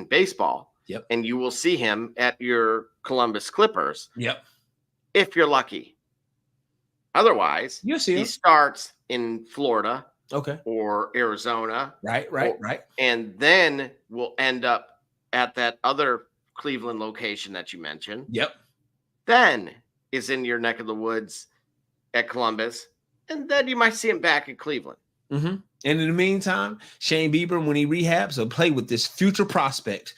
baseball. Yep. And you will see him at your Columbus Clippers. Yep. If you're lucky. Otherwise, you see he starts in Florida. Okay. Or Arizona. Right. And then we'll end up at that other Cleveland location that you mentioned. Yep. Then is in your neck of the woods at Columbus. And then you might see him back in Cleveland. Mm-hmm. And in the meantime, Shane Bieber, when he rehabs, will play with this future prospect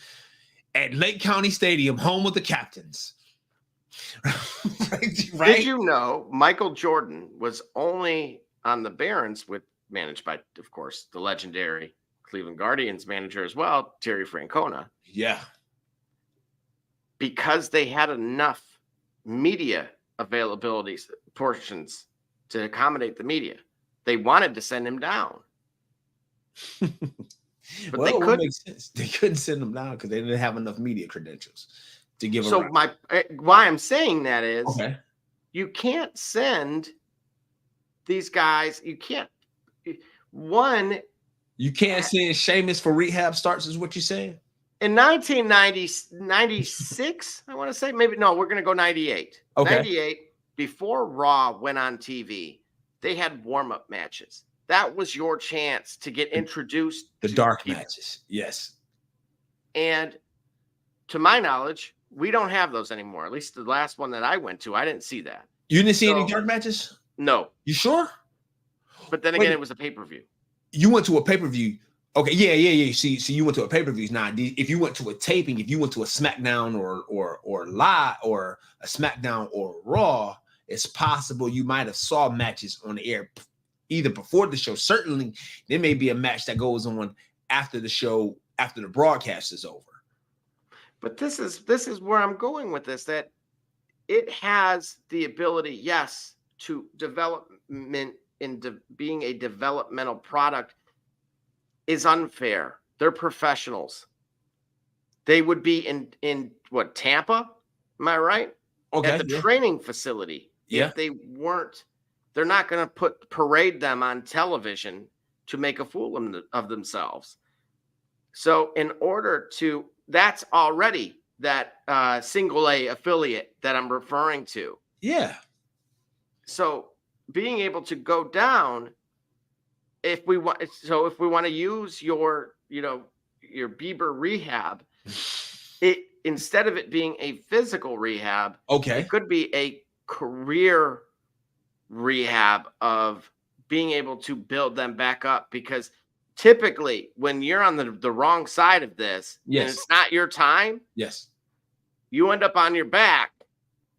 at Lake County Stadium, home of the Captains. Right? Did you know Michael Jordan was only on the Barons, managed by, of course, the legendary Cleveland Guardians manager as well, Terry Francona. Yeah. Because they had enough media availability portions to accommodate the media. They wanted to send him down. But well, they couldn't. Makes sense. They couldn't send him down because they didn't have enough media credentials to give him. So why I'm saying that is, okay, you can't send these guys. You can't send Sheamus for rehab starts, is what you're saying? In 1996, I want to say, maybe, no, we're going to go 98. Okay. 98, before Raw went on TV, they had warm-up matches. That was your chance to get introduced to dark people. Matches. Yes. And to my knowledge, we don't have those anymore. At least the last one that I went to, I didn't see that. You didn't see any dark matches? No. You sure? But then again, it was a pay-per-view. You went to a pay-per-view. Okay, yeah. See, you went to a pay-per-view. Now, if you went to a taping, if you went to a SmackDown or live or a SmackDown or Raw, it's possible you might have saw matches on the air either before the show. Certainly, there may be a match that goes on after the show, after the broadcast is over. But this is where I'm going with this, that it has the ability, yes, to development into being a developmental product is unfair. They're professionals. They would be in what, Tampa? Am I right? Okay. At the training facility. Yeah. If they weren't, they're not going to parade them on television to make a fool of themselves. So in order to, that's already that single A affiliate that I'm referring to. Yeah. So being able to go down, if we want to use your Bieber rehab, it, instead of it being a physical rehab, okay, it could be a career rehab of being able to build them back up. Because typically when you're on the wrong side of this, yes, and it's not your time, yes, you end up on your back,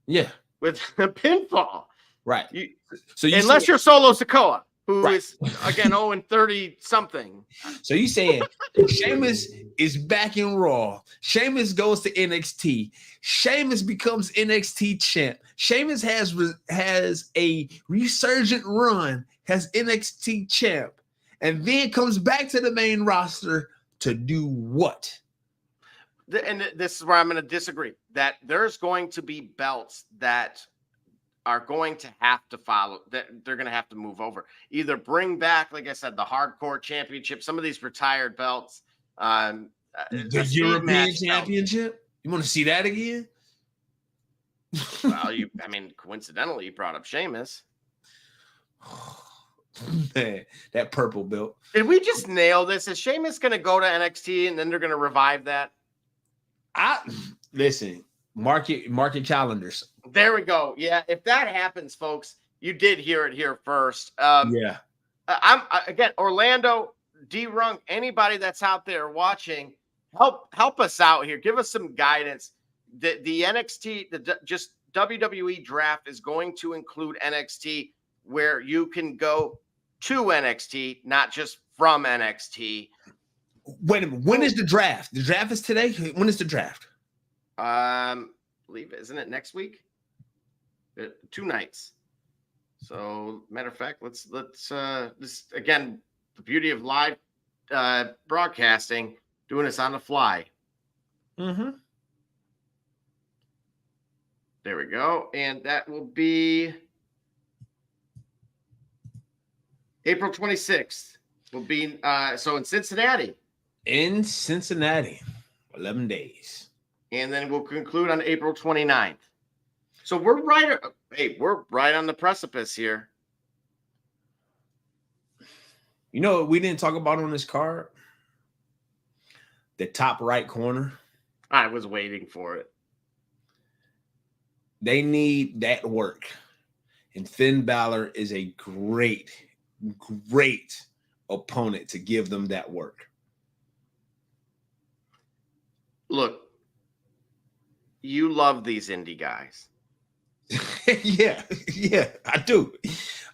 yeah, with a pinfall, right? So unless you're Solo Sikoa, who is again 0-30 something. So you saying Sheamus is back in Raw. Sheamus goes to NXT. Sheamus becomes NXT champ. Sheamus has a resurgent run, has NXT champ, and then comes back to the main roster to do what? And this is where I'm going to disagree. That there's going to be belts that are going to have to follow, that they're going to have to move over. Either bring back, like I said, the Hardcore Championship, some of these retired belts. The European Championship? You want to see that again? Well, coincidentally, you brought up Sheamus. Man, that purple belt. Did we just nail this? Is Sheamus going to go to NXT and then they're going to revive that? Listen, mark your calendars. There we go. Yeah, if that happens, folks, you did hear it here first. Yeah. I'm again, Orlando. D-Runk, anybody that's out there watching, help us out here. Give us some guidance. The NXT, just WWE draft is going to include NXT, where you can go to NXT, not just from NXT. Wait a minute. When is the draft? The draft is today. When is the draft? Believe it, isn't it next week? 2 nights. So, matter of fact, let's this again, the beauty of live broadcasting, doing this on the fly. Mm-hmm. There we go, and that will be April 26th. Will be so in Cincinnati. In Cincinnati, 11 days, and then we'll conclude on April 29th. So we're right. Hey, we're right on the precipice here. You know what we didn't talk about on this card? The top right corner. I was waiting for it. They need that work. And Finn Balor is a great opponent to give them that work. Look, you love these indie guys. yeah, I do.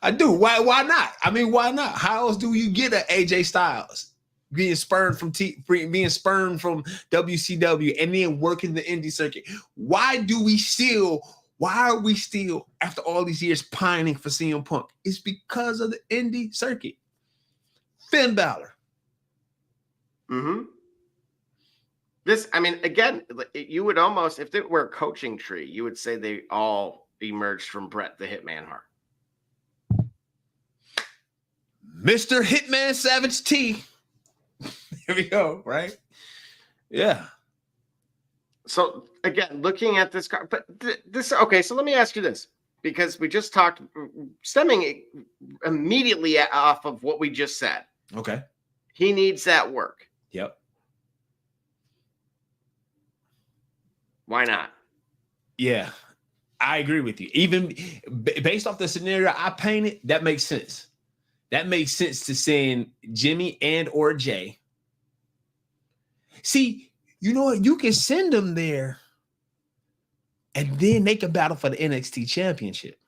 Why not? I mean, why not? How else do you get an AJ Styles being spurned from WCW and then working the indie circuit? Why are we still after all these years pining for CM Punk? It's because of the indie circuit. Finn Balor. Mm-hmm. This, I mean, again, you would almost, if it were a coaching tree, you would say they all emerged from Bret the Hitman Hart. Mr. Hitman Savage T. Here we go, right? Yeah. So, again, looking at this card, but okay, so let me ask you this, because we just talked, stemming immediately off of what we just said. Okay. He needs that work. Yep. Why not? Yeah, I agree with you. Even based off the scenario I painted, that makes sense. That makes sense to send Jimmy and or Jay. See, you know what? You can send them there, and then they can battle for the NXT Championship.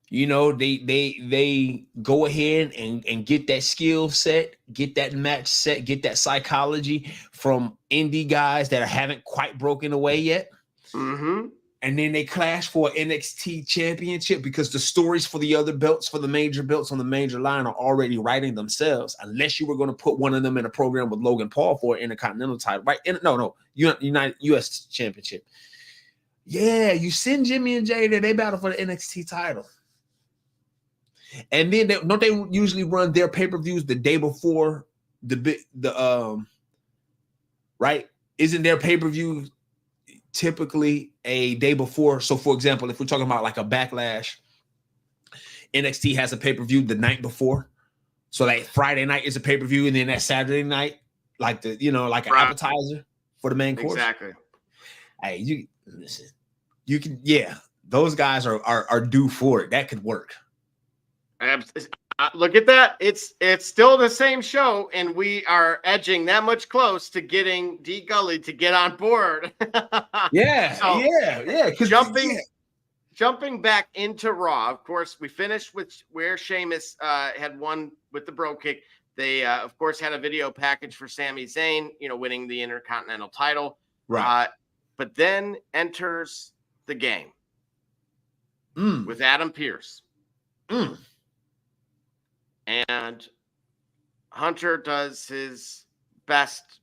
You know, they go ahead and get that skill set, get that match set, get that psychology from indie guys that haven't quite broken away yet. Mm-hmm. And then they clash for an NXT championship because the stories for the other belts, for the major belts on the major line are already writing themselves, unless you were going to put one of them in a program with Logan Paul for an Intercontinental title, right? United US Championship. Yeah, you send Jimmy and Jay there, they battle for the NXT title. And then don't they usually run their pay-per-views the day before right? Isn't their pay-per-view typically a day before? So for example, if we're talking about like a Backlash, NXT has a pay-per-view the night before. So like Friday night is a pay-per-view, and then that Saturday night, like an appetizer for the main course. Exactly. Hey, you listen, you can, those guys are due for it. That could work. Look at that. It's still the same show, and we are edging that much close to getting D Gully to get on board. Jumping back into Raw, of course, we finished with where Sheamus had won with the bro kick. They, of course, had a video package for Sami Zayn, winning the Intercontinental title. Right. But then enters the game with Adam Pearce. And Hunter does his best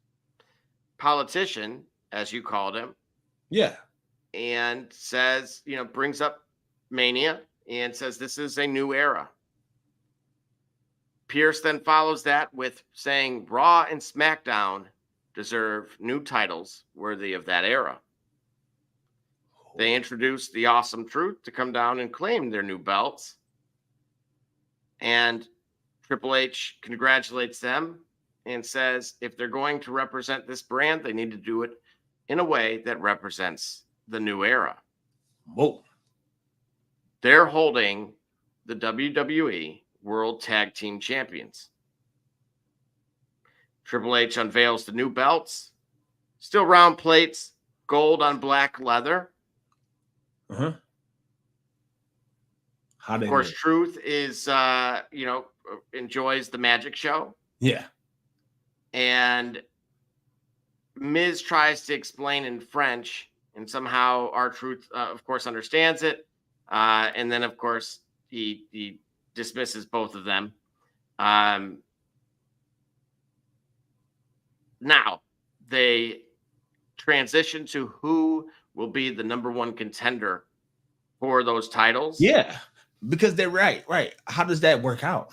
politician, as you called him. Yeah. And says, brings up Mania and says, this is a new era. Pierce then follows that with saying Raw and SmackDown deserve new titles worthy of that era. They introduce the Awesome Truth to come down and claim their new belts. And Triple H congratulates them and says if they're going to represent this brand, they need to do it in a way that represents the new era. Whoa. They're holding the WWE World Tag Team Champions. Triple H unveils the new belts, still round plates, gold on black leather. How Of course, Truth is, enjoys the magic show. Yeah. And Miz tries to explain in French, and somehow R-Truth, of course, understands it. And then, of course, he dismisses both of them. Now, they transition to who will be the number one contender for those titles. Yeah, because they're right. How does that work out?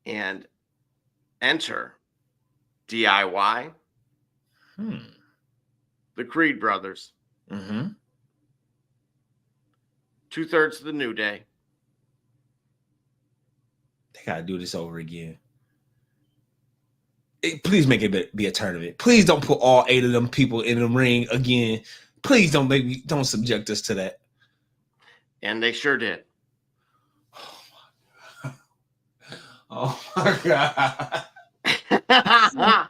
And enter DIY, the Creed brothers, 2/3 of the New Day. They gotta do this over again. Please make it be a tournament. Please don't put all 8 of them people in the ring again. Please don't subject us to that. And they sure did. Oh my God.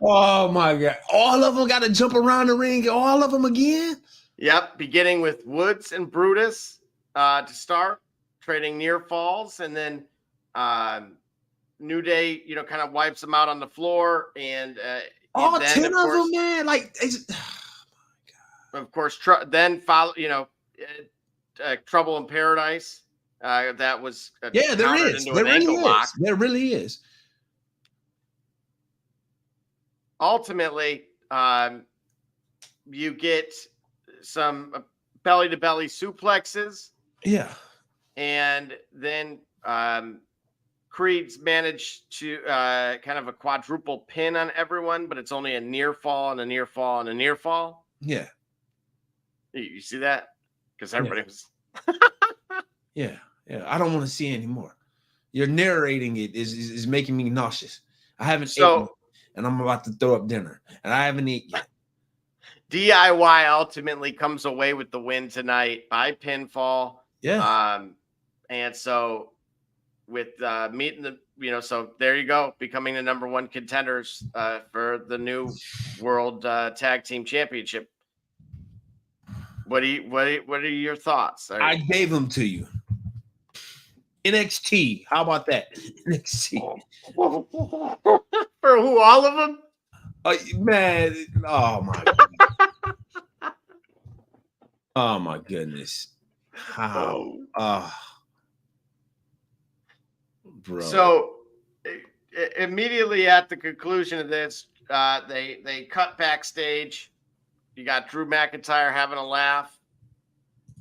Oh my God. All of them got to jump around the ring. All of them again? Yep. Beginning with Woods and Brutus to start, trading near falls. And then New Day, kind of wipes them out on the floor. And all then, 10 of them, man. Like, of course, then follow, Trouble in Paradise. That was there is. There really is. There really is. Ultimately, you get some belly-to-belly suplexes. Yeah. And then Creed's managed to kind of a quadruple pin on everyone, but it's only a near fall and a near fall and a near fall. Yeah. You see that? Because everybody was... Yeah. I don't want to see anymore. Your narrating it is making me nauseous. I haven't eaten, and I'm about to throw up dinner, and I haven't eaten yet. DIY ultimately comes away with the win tonight by pinfall. Yeah. And so with meeting the, so there you go, becoming the number one contenders for the new World Tag Team Championship. What are your thoughts? I gave them to you. NXT. How about that? NXT. For who? All of them? Man. Oh my God. Oh my goodness. How? Bro. So immediately at the conclusion of this, they cut backstage. You got Drew McIntyre having a laugh,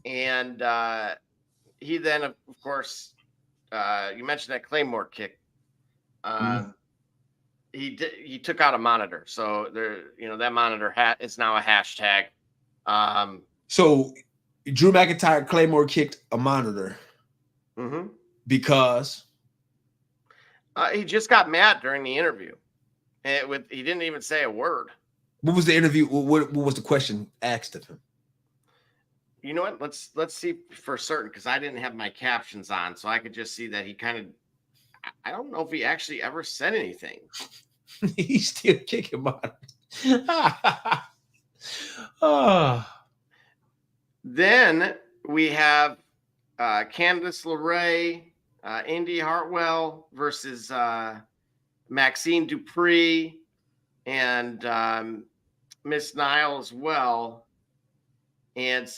and he then, of course, you mentioned that Claymore kick. He took out a monitor, so there, that monitor is now a hashtag. So Drew McIntyre Claymore kicked a monitor because he just got mad during the interview, and he didn't even say a word. What was the interview? What was the question asked of him? You know what? Let's see for certain, because I didn't have my captions on, so I could just see that he kind of. I don't know if he actually ever said anything. He's still kicking on. Then we have Candice LeRae, Indy Hartwell versus Maxine Dupree and Miss Nile as well. And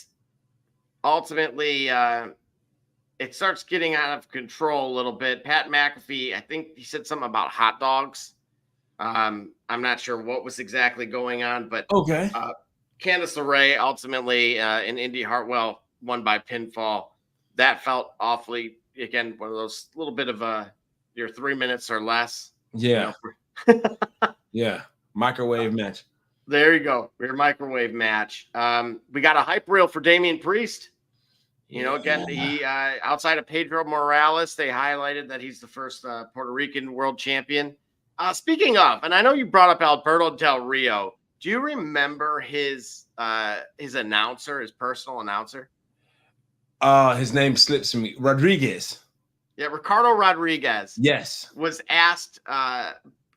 ultimately, it starts getting out of control a little bit. Pat McAfee, I think he said something about hot dogs. I'm not sure what was exactly going on, but okay. Candice LeRae ultimately and Indy Hartwell won by pinfall. That felt awfully, again, one of those little bit of your 3 minutes or less. Yeah. Yeah. Microwave match. There you go. Your microwave match. We got a hype reel for Damian Priest. Again, he outside of Pedro Morales, they highlighted that he's the first Puerto Rican world champion. Speaking of, and I know you brought up Alberto Del Rio. Do you remember his announcer, his personal announcer? His name slips me. Rodriguez. Yeah, Ricardo Rodriguez. Yes. Was asked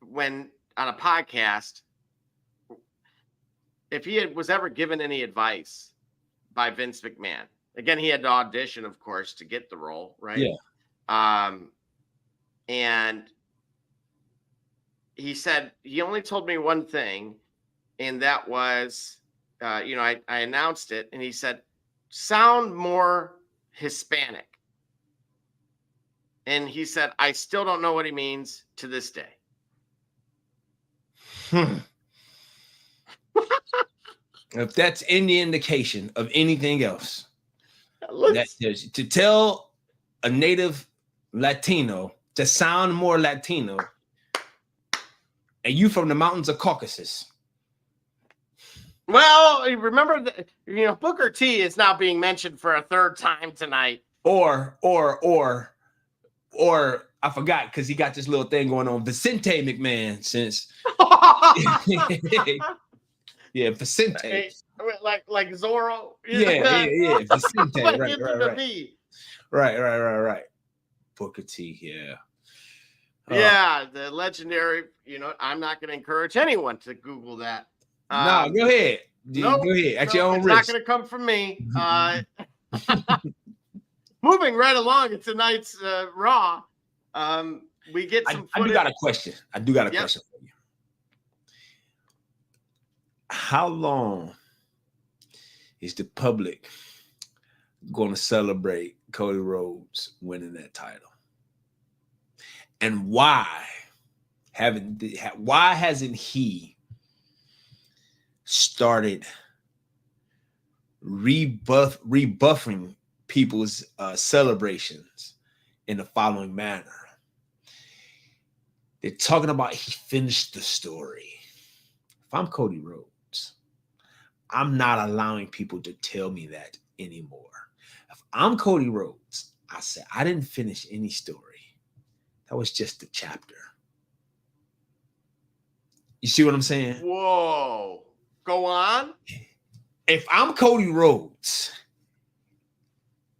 when on a podcast if he was ever given any advice by Vince McMahon. Again, he had to audition, of course, to get the role, right? Yeah. And he said he only told me one thing, and that was, I announced it, and he said, "Sound more Hispanic." And he said, "I still don't know what he means to this day." If that's any indication of anything else, to tell a native Latino to sound more Latino, and you from the mountains of Caucasus. Well, remember that, Booker T is now being mentioned for a third time tonight. Or I forgot because he got this little thing going on. Vicente McMahon since yeah, Vicente. Hey, like Zorro. Yeah. Vicente. Right. Booker T, yeah. Yeah, the legendary, I'm not going to encourage anyone to Google that. No, go ahead. Nope, go ahead. At your own it's risk. not going to come from me. Moving right along in tonight's Raw, we get some I do got a question. Question for you. How long is the public going to celebrate Cody Rhodes winning that title? And why hasn't he started rebuffing people's celebrations in the following manner? They're talking about he finished the story. If I'm Cody Rhodes, I'm not allowing people to tell me that anymore. If I'm Cody Rhodes, I said, I didn't finish any story. That was just a chapter. You see what I'm saying? Whoa. Go on. If I'm Cody Rhodes,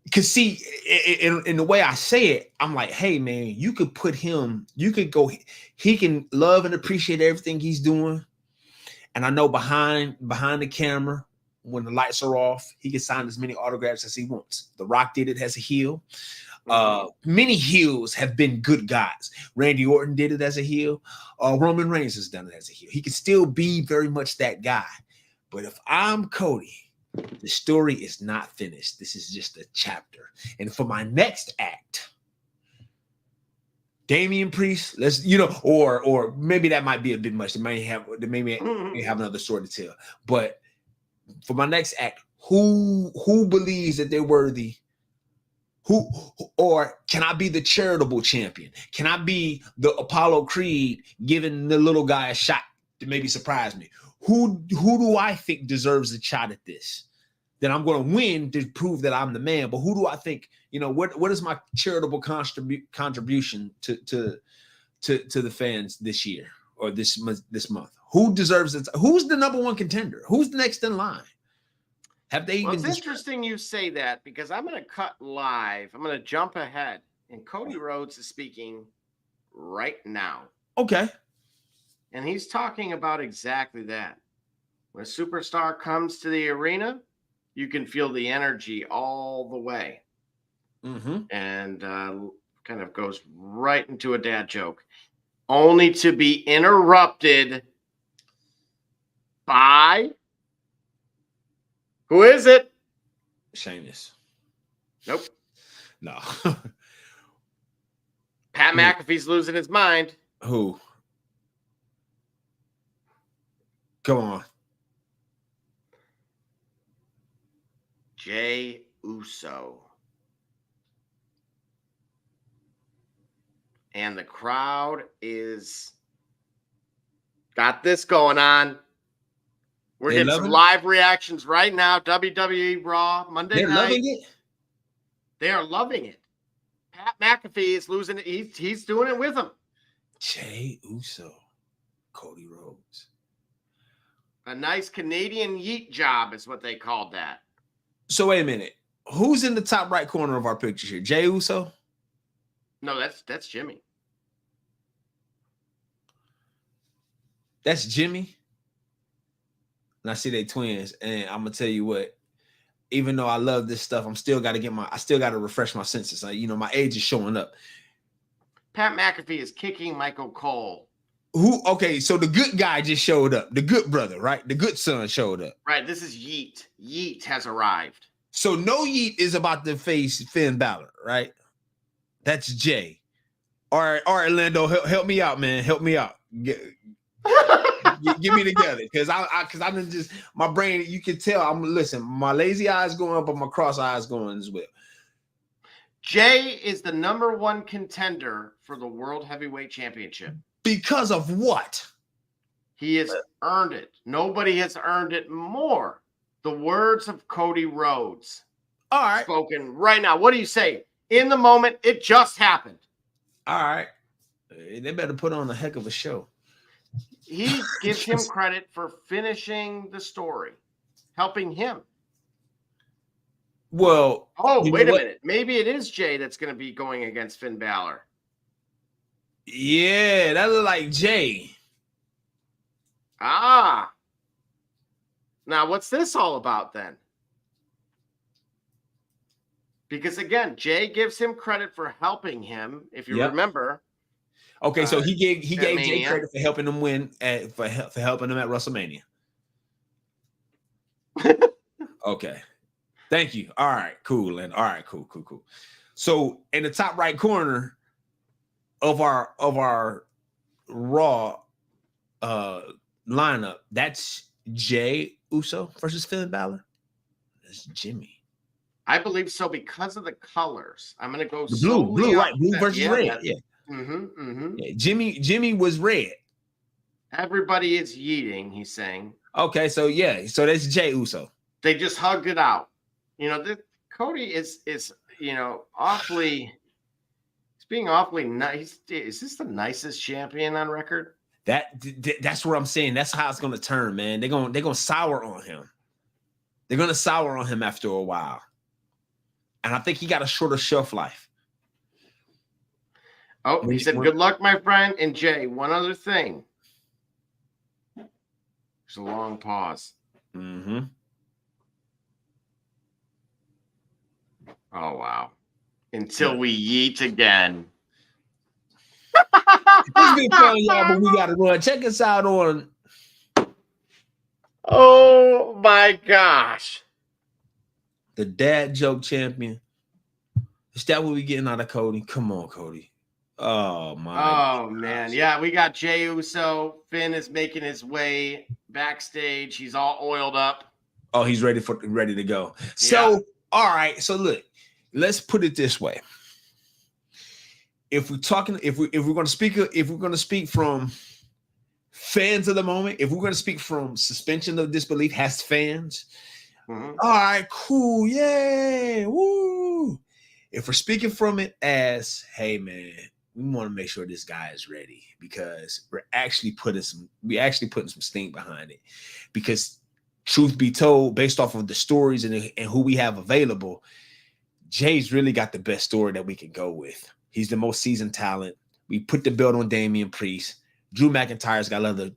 because see, in the way I say it, I'm like, hey, man, you could put him, he can love and appreciate everything he's doing. And I know behind the camera, when the lights are off, he can sign as many autographs as he wants. The Rock did it as a heel. Many heels have been good guys. Randy Orton did it as a heel. Roman Reigns has done it as a heel. He can still be very much that guy. But if I'm Cody, the story is not finished. This is just a chapter. And for my next act, Damian Priest, or maybe that might be a bit much. They may have another story to tell. But for my next act, who believes that they're worthy? Or can I be the charitable champion? Can I be the Apollo Creed giving the little guy a shot to maybe surprise me? Who do I think deserves a shot at this? Then I'm going to win to prove that I'm the man. But who do I think, what is my charitable contribution to the fans this year or this month? Who deserves it? Who's the number one contender? Who's the next in line? Have they even? It's interesting you say that because I'm going to cut live. I'm going to jump ahead, and Cody Rhodes is speaking right now. Okay. And he's talking about exactly that. When a superstar comes to the arena, you can feel the energy all the way. Mm-hmm. And kind of goes right into a dad joke, only to be interrupted by. Who is it? Sheamus. Nope. No. Pat McAfee's losing his mind. Who? Come on. Jey Uso. And the crowd is got this going on. We're getting some live reactions right now. WWE Raw Monday night. Loving it. They are loving it. Pat McAfee is losing it. He's doing it with them. Jey Uso, Cody Rhodes. A nice Canadian yeet job is what they called that. So wait a minute. Who's in the top right corner of our picture here? Jey Uso? No, that's Jimmy. That's Jimmy. And I see they twins. And I'm gonna tell you what, even though I love this stuff, I still got to refresh my senses. My age is showing up. Pat McAfee is kicking Michael Cole. Okay, so the good guy just showed up. The good brother, right? The good son showed up. Right, this is Yeet. Yeet has arrived. So no Yeet is about to face Finn Balor, right? That's Jay. All right, Orlando, help me out, man. Help me out. Get me together, because I didn't just my brain. You can tell listen. My lazy eyes going up, but my cross eyes going as well. Jay is the #1 contender for the World Heavyweight Championship. Because of what? He has earned it. Nobody has earned it more. The words of Cody Rhodes. All right. Spoken right now. What do you say? In the moment, it just happened. All right. They better put on a heck of a show. He gives him credit for finishing the story, helping him. Well, wait a minute. Maybe it is Jay that's going to be going against Finn Balor. Yeah, that look like Jay. Ah. Now, what's this all about then? Because again, Jay gives him credit for helping him, if you remember. Okay, so he gave Jay credit for helping him win, for helping him at WrestleMania. Okay. Thank you. All right, cool. And all right, cool. So in the top right corner of our Raw lineup, that's Jey Uso versus Finn Balor. That's Jimmy. I believe so because of the colors. I'm going to go blue, right? Blue versus red. Yeah. Yeah, Jimmy was red. Everybody is yeeting, he's saying. Okay, so that's Jey Uso. They just hugged it out. Cody is awfully. He's being awfully nice. Is this the nicest champion on record? That's what I'm saying. That's how it's gonna turn, man. They're gonna sour on him. They're gonna sour on him after a while, and I think he got a shorter shelf life. Oh, he said, "Good luck, my friend." And Jay, one other thing. There's a long pause. Mm-hmm. Oh, wow. Until we yeet again. It's been fun, y'all, but we got to run. Check us out on. Oh, my gosh. The dad joke champion. Is that what we getting out of Cody? Come on, Cody. Oh, my. Oh, man. Yeah, we got Jey Uso. Finn is making his way backstage. He's all oiled up. Oh, he's ready to go. So, all right. So, look. Let's put it this way. If we're going to speak from fans of the moment, if we're going to speak from suspension of disbelief as fans, all right, cool, yay, woo. If we're speaking from it as, hey man, we want to make sure this guy is ready because we're actually putting some steam behind it. Because truth be told, based off of the stories and who we have available, Jay's really got the best story that we can go with. He's the most seasoned talent. We put the belt on Damian Priest. Drew McIntyre's got other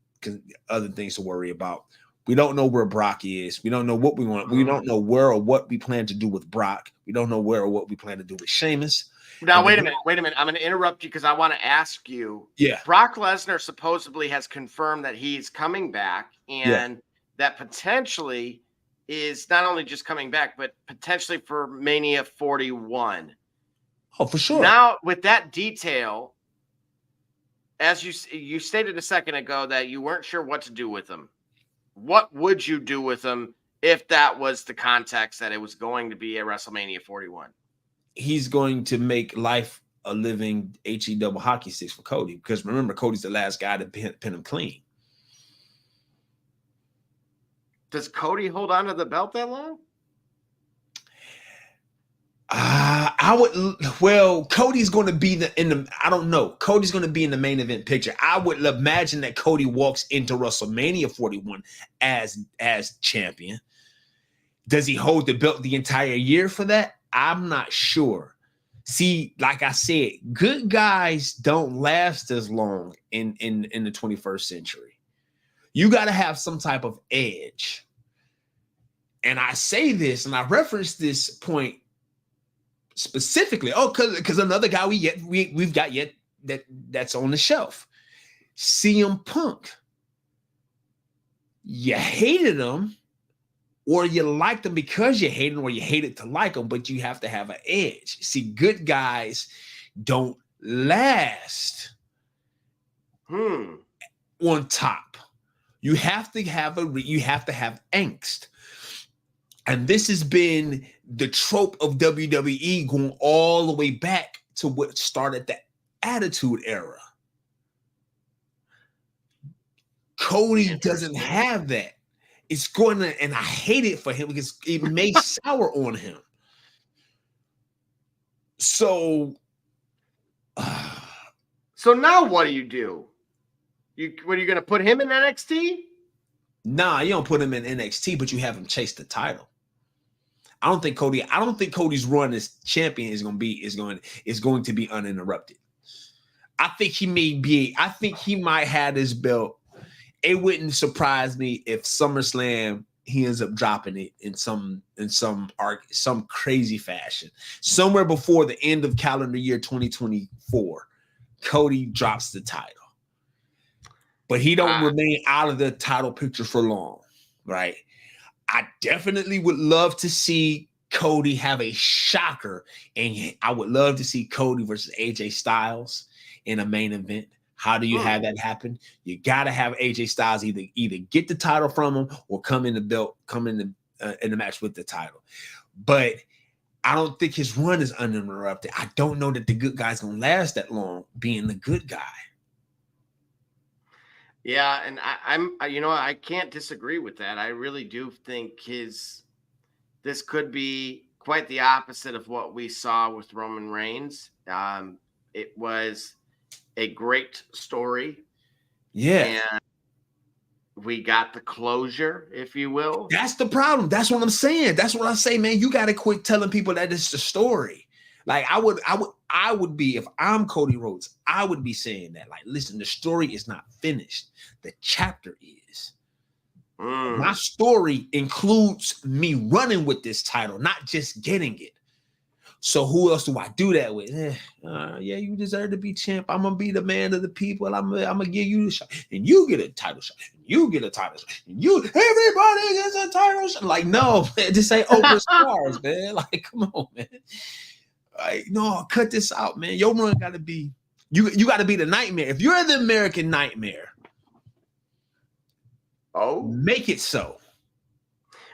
things to worry about. We don't know where Brock is. We don't know what we want. We don't know where or what we plan to do with Brock. We don't know where or what we plan to do with Sheamus. Now, wait a minute. I'm going to interrupt you because I want to ask you. Yeah. Brock Lesnar supposedly has confirmed that he's coming back and that potentially is not only just coming back, but potentially for Mania 41. Oh, for sure. Now, with that detail, as you stated a second ago that you weren't sure what to do with him. What would you do with him if that was the context that it was going to be at WrestleMania 41? He's going to make life a living HE double hockey sticks for Cody. Because remember, Cody's the last guy to pin him clean. Does Cody hold on to the belt that long? Cody's going to be I don't know. Cody's going to be in the main event picture. I would imagine that Cody walks into WrestleMania 41 as champion. Does he hold the belt the entire year for that? I'm not sure. See, like I said, good guys don't last as long in the 21st century. You got to have some type of edge. And I say this, and I reference this point specifically. Oh, because another guy we've got that's on the shelf, CM Punk. You hated him, or you liked him because you hated him, or you hated to like him, but you have to have an edge. See, good guys don't last on top. You have to have angst. And this has been the trope of WWE going all the way back to what started the Attitude Era. Cody doesn't have that. It's going to, and I hate it for him because it may sour on him. So now what do? What are you going to put him in NXT? Nah, you don't put him in NXT, but you have him chase the title. I don't think Cody's run as champion is going to be uninterrupted. I think he might have this belt. It wouldn't surprise me if SummerSlam he ends up dropping it in some crazy fashion. Somewhere before the end of calendar year 2024, Cody drops the title. But he don't remain out of the title picture for long, right? I definitely would love to see Cody have a shocker, and I would love to see Cody versus AJ Styles in a main event. How do you have that happen? You got to have AJ Styles either get the title from him or come in the match with the title. But I don't think his run is uninterrupted. I don't know that the good guy's going to last that long being the good guy. Yeah, and I can't disagree with that. I really do think this could be quite the opposite of what we saw with Roman Reigns. It was a great story. Yeah. And we got the closure, if you will. That's the problem. That's what I'm saying. That's what I say, man. You got to quit telling people that it's the story. Like I would be, if I'm Cody Rhodes, I would be saying that. Like, listen, the story is not finished. The chapter is. My story includes me running with this title, not just getting it. So who else do I do that with? Yeah, you deserve to be champ. I'm gonna be the man of the people. I'm gonna give you the shot, and you get a title shot. And you get a title shot. And everybody gets a title shot. Like, no, man, this ain't open stars, man. Like, come on, man. Like, no, cut this out, man. Your run gotta be you gotta be the nightmare. If you're the American Nightmare, make it so.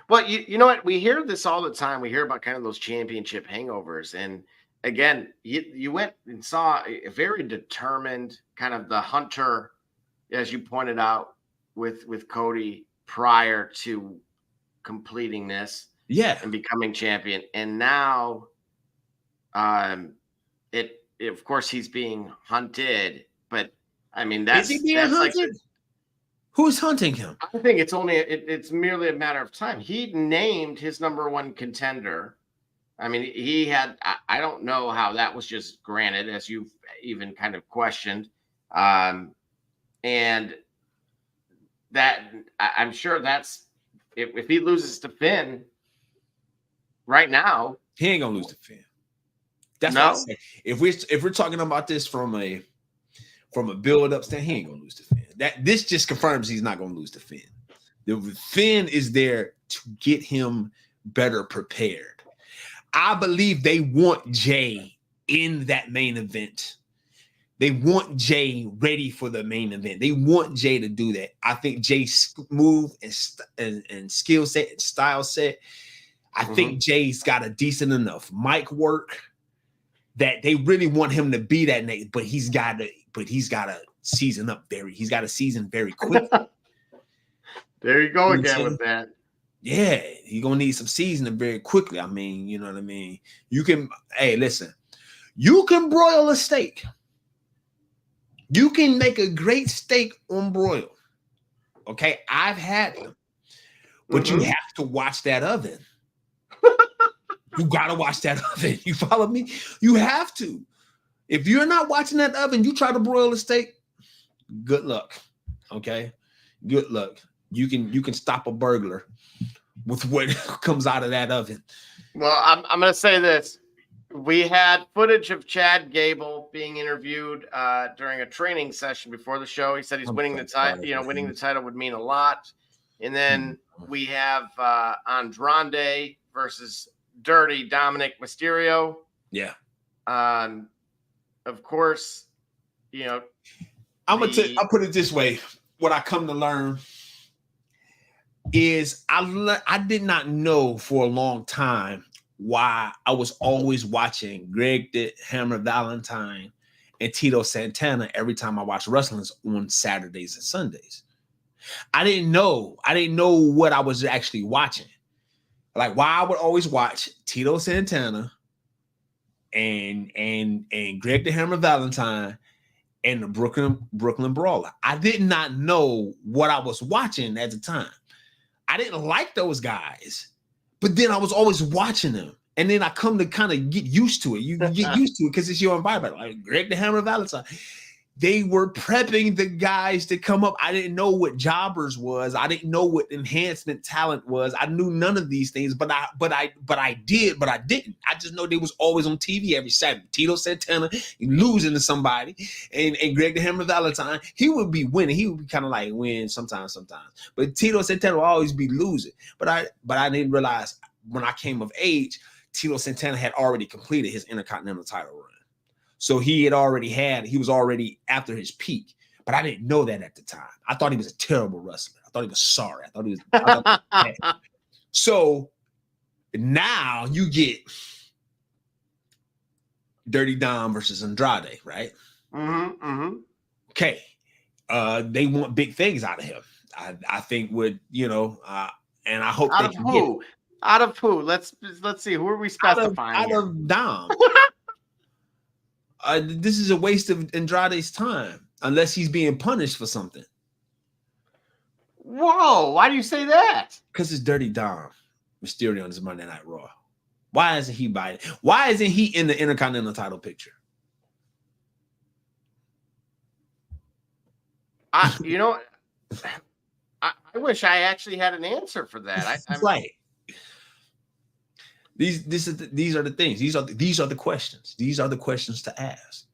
Well, you know what? We hear this all the time. We hear about kind of those championship hangovers. And again, you went and saw a very determined kind of the hunter, as you pointed out, with Cody prior to completing this. Yeah. And becoming champion. And now it of course he's being hunted, but I mean that's is he being hunted? Like, who's hunting him? I think it's merely a matter of time. He named his number one contender. I mean, he had, I don't know how that was just granted, as you've even kind of questioned. And that, I'm sure that's, if he loses to Finn right now. He ain't going to lose to Finn. That's no. what I say. If we're talking about this from a build-up stand, he ain't going to lose to Finn. This just confirms he's not going to lose to Finn. The Finn is there to get him better prepared. I believe they want Jay in that main event. They want Jay ready for the main event. They want Jay to do that. I think Jay's move and skill set and style set, I think Jay's got a decent enough mic work that they really want him to be that Nate, but he's got to season up he's got to season very quickly. There you go again with that. Yeah, he's gonna need some seasoning very quickly. I mean, you know what I mean? You can broil a steak. You can make a great steak on broil. Okay, I've had them. But you have to watch that oven. You gotta watch that oven. You follow me? You have to. If you're not watching that oven, you try to broil a steak. Good luck. Okay, good luck. You can stop a burglar with what comes out of that oven. Well, I'm going to say this. We had footage of Chad Gable being interviewed during a training session before the show. He said he's winning the title. Winning the title would mean a lot. And then we have Andrade versus Dirty Dominic Mysterio. Yeah. Of course, I'll put it this way. What I come to learn is I did not know for a long time why I was always watching Greg the Hammer Valentine and Tito Santana every time I watched wrestling on Saturdays and Sundays. I didn't know what I was actually watching. Like why I would always watch Tito Santana and Greg the Hammer Valentine and the Brooklyn Brawler. I did not know what I was watching at the time. I didn't like those guys, but then I was always watching them. And then I come to kind of get used to it. You get used to it because it's your environment. Like Greg the Hammer Valentine. They were prepping the guys to come up. I didn't know what jobbers was. I didn't know what enhancement talent was. I knew none of these things, but I didn't. I just know they was always on TV every Saturday. Tito Santana losing to somebody, and Greg the Hammer Valentine, he would be winning. He would be kind of like win sometimes. But Tito Santana would always be losing. But I didn't realize when I came of age, Tito Santana had already completed his Intercontinental title run. So he was already after his peak, but I didn't know that at the time. I thought he was a terrible wrestler. I thought he was sorry. I thought he was bad. So now you get Dirty Dom versus Andrade, right? Okay. They want big things out of him. I think and I hope out they of can who? Get out of who? Let's see. Who are we specifying? Out of Dom. This is a waste of Andrade's time unless he's being punished for something. Whoa, why do you say that? Because it's Dirty Dom Mysterio on this Monday Night Raw. Why isn't he biting? Why isn't he in the Intercontinental title picture? I wish I actually had an answer for that. Right. These are the things. These are the questions. These are the questions to ask.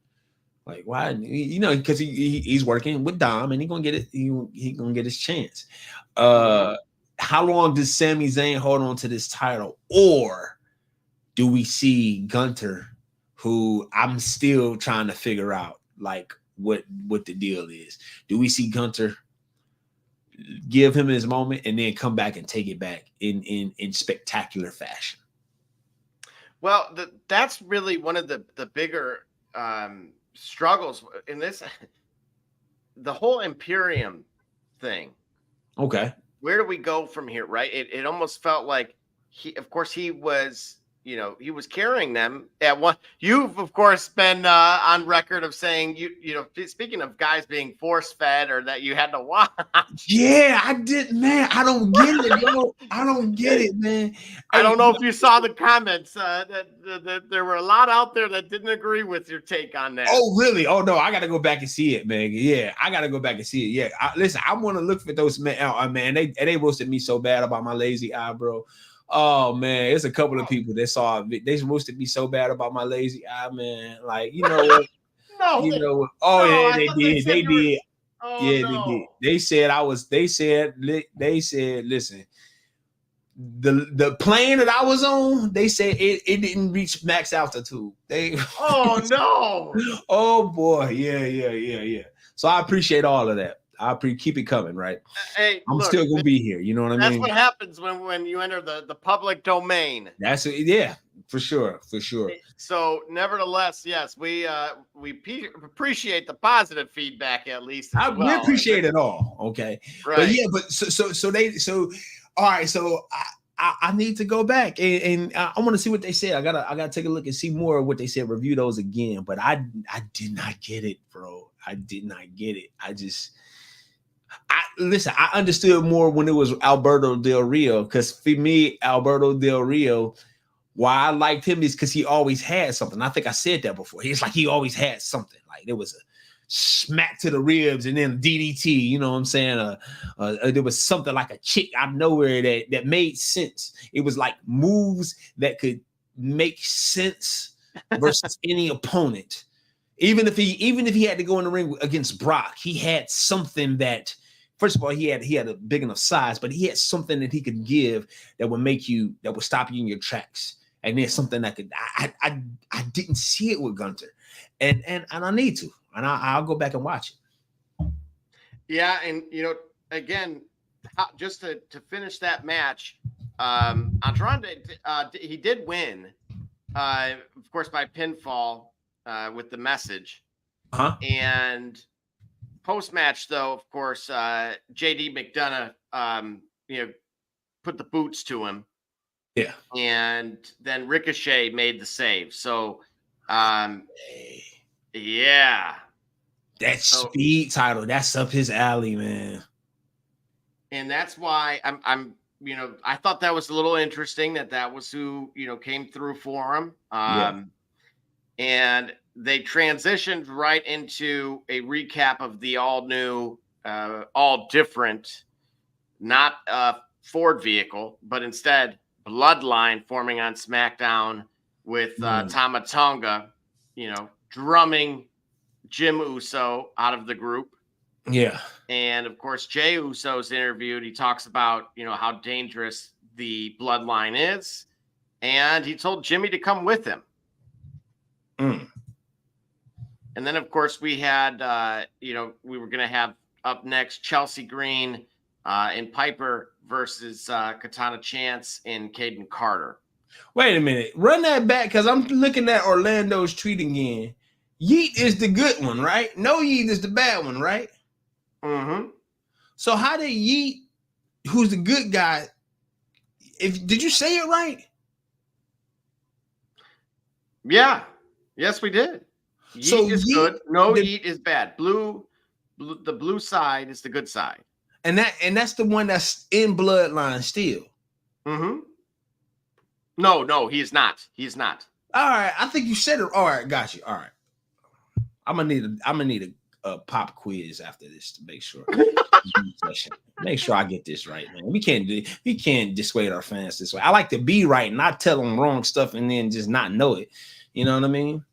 Like why? Because he's working with Dom and he's gonna get it. He gonna get his chance. How long does Sami Zayn hold on to this title, or do we see Gunter, who I'm still trying to figure out like what the deal is? Do we see Gunter give him his moment and then come back and take it back in spectacular fashion? Well, that's really one of the bigger struggles in this, the whole Imperium thing. Okay. Where do we go from here, right? It almost felt like he was, he was carrying them at one. You've, of course, been on record of saying, speaking of guys being force-fed or that you had to watch. Yeah, I did, man. I don't get it, yo. I don't get it, man. I don't know if you saw the comments. That there were a lot out there that didn't agree with your take on that. Oh, really? Oh, no. I got to go back and see it, man. Yeah, I got to go back and see it. Yeah. Listen, I want to look for those men. Man, they roasted me so bad about my lazy eye, bro. Oh man, there's a couple of people that saw it. They roasted me so bad about my lazy eye, man. Like, you know what? No, Oh, no, yeah, they did. They did. Oh, yeah, no. they did. They said, listen, the plane that I was on, they said it didn't reach max altitude. Oh no. Oh boy. Yeah. So I appreciate all of that. Keep it coming, right? Hey, I'm still gonna be here. You know what I mean? That's what happens when you enter the public domain. For sure. So, nevertheless, yes, we appreciate the positive feedback at least. We appreciate it all. Okay, right? But all right. So I need to go back and I want to see what they said. I gotta take a look and see more of what they said. Review those again. But I did not get it, bro. I did not get it. Listen, I understood more when it was Alberto Del Rio, because for me, Alberto Del Rio why I liked him is because he always had something. I think I said that before. He's like he always had something. Like there was a smack to the ribs and then DDT. You know what I'm saying? There was something like a kick out of nowhere that made sense. It was like moves that could make sense versus any opponent. Even if he had to go in the ring against Brock, he had something that. First of all, he had a big enough size, but he had something that he could give that would stop you in your tracks. And there's something that I didn't see it with Gunter, and I need to, and I'll go back and watch it. Yeah, and again, just to finish that match, Andrade he did win, of course by pinfall with the message, and post-match though, of course, JD McDonough, put the boots to him. Yeah. And then Ricochet made the save. So, yeah. That speed title, that's up his alley, man. And that's why I'm I thought that was a little interesting that was who, came through for him. And they transitioned right into a recap of the all new, all different, not Ford vehicle, but instead Bloodline forming on SmackDown with Tama Tonga, drumming Jim Uso out of the group. Yeah. And of course, Jey Uso's interviewed. He talks about, how dangerous the Bloodline is. And he told Jimmy to come with him. And then, of course, we had, we were going to have up next Chelsea Green and Piper versus Katana Chance and Caden Carter. Wait a minute. Run that back because I'm looking at Orlando's tweet again. Yeet is the good one, right? No Yeet is the bad one, right? Mm-hmm. So how did Yeet, who's the good guy, did you say it right? Yeah. Yes, we did. Yeet is good. No, Yeet is bad. The blue side is the good side. And that's the one that's in Bloodline still. Mm-hmm. No, he is not. He's not. All right, I think you said it. All right, got you. All right, I'm gonna need a pop quiz after this to make sure. Make sure I get this right, man. We can't dissuade our fans this way. I like to be right and not tell them wrong stuff and then just not know it. You know what I mean?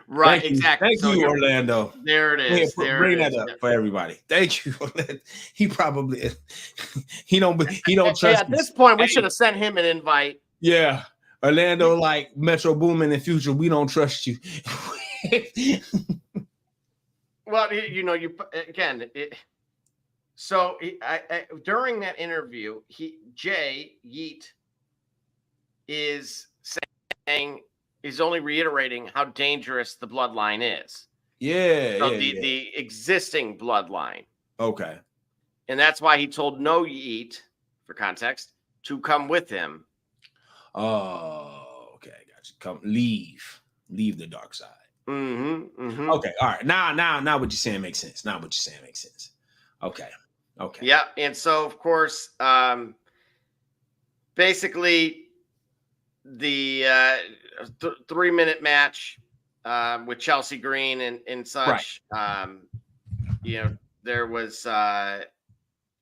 Right, exactly. Thank you, Orlando. There it is. Bring that up for everybody. Thank you. He probably he don't trust. At this point, we should have sent him an invite. Yeah, Orlando, like Metro Boomin and Future, we don't trust you. Well, during that interview, Jay Yeet is saying. He's only reiterating how dangerous the Bloodline is. Yeah. So the existing Bloodline. Okay. And that's why he told No Yeet, for context, to come with him. Oh, okay. Got you. Come leave the dark side. Mm-hmm. Okay. All right. Now what you're saying makes sense. Okay. Yeah. And so, of course, basically the 3-minute match with Chelsea Green and such. Right. There was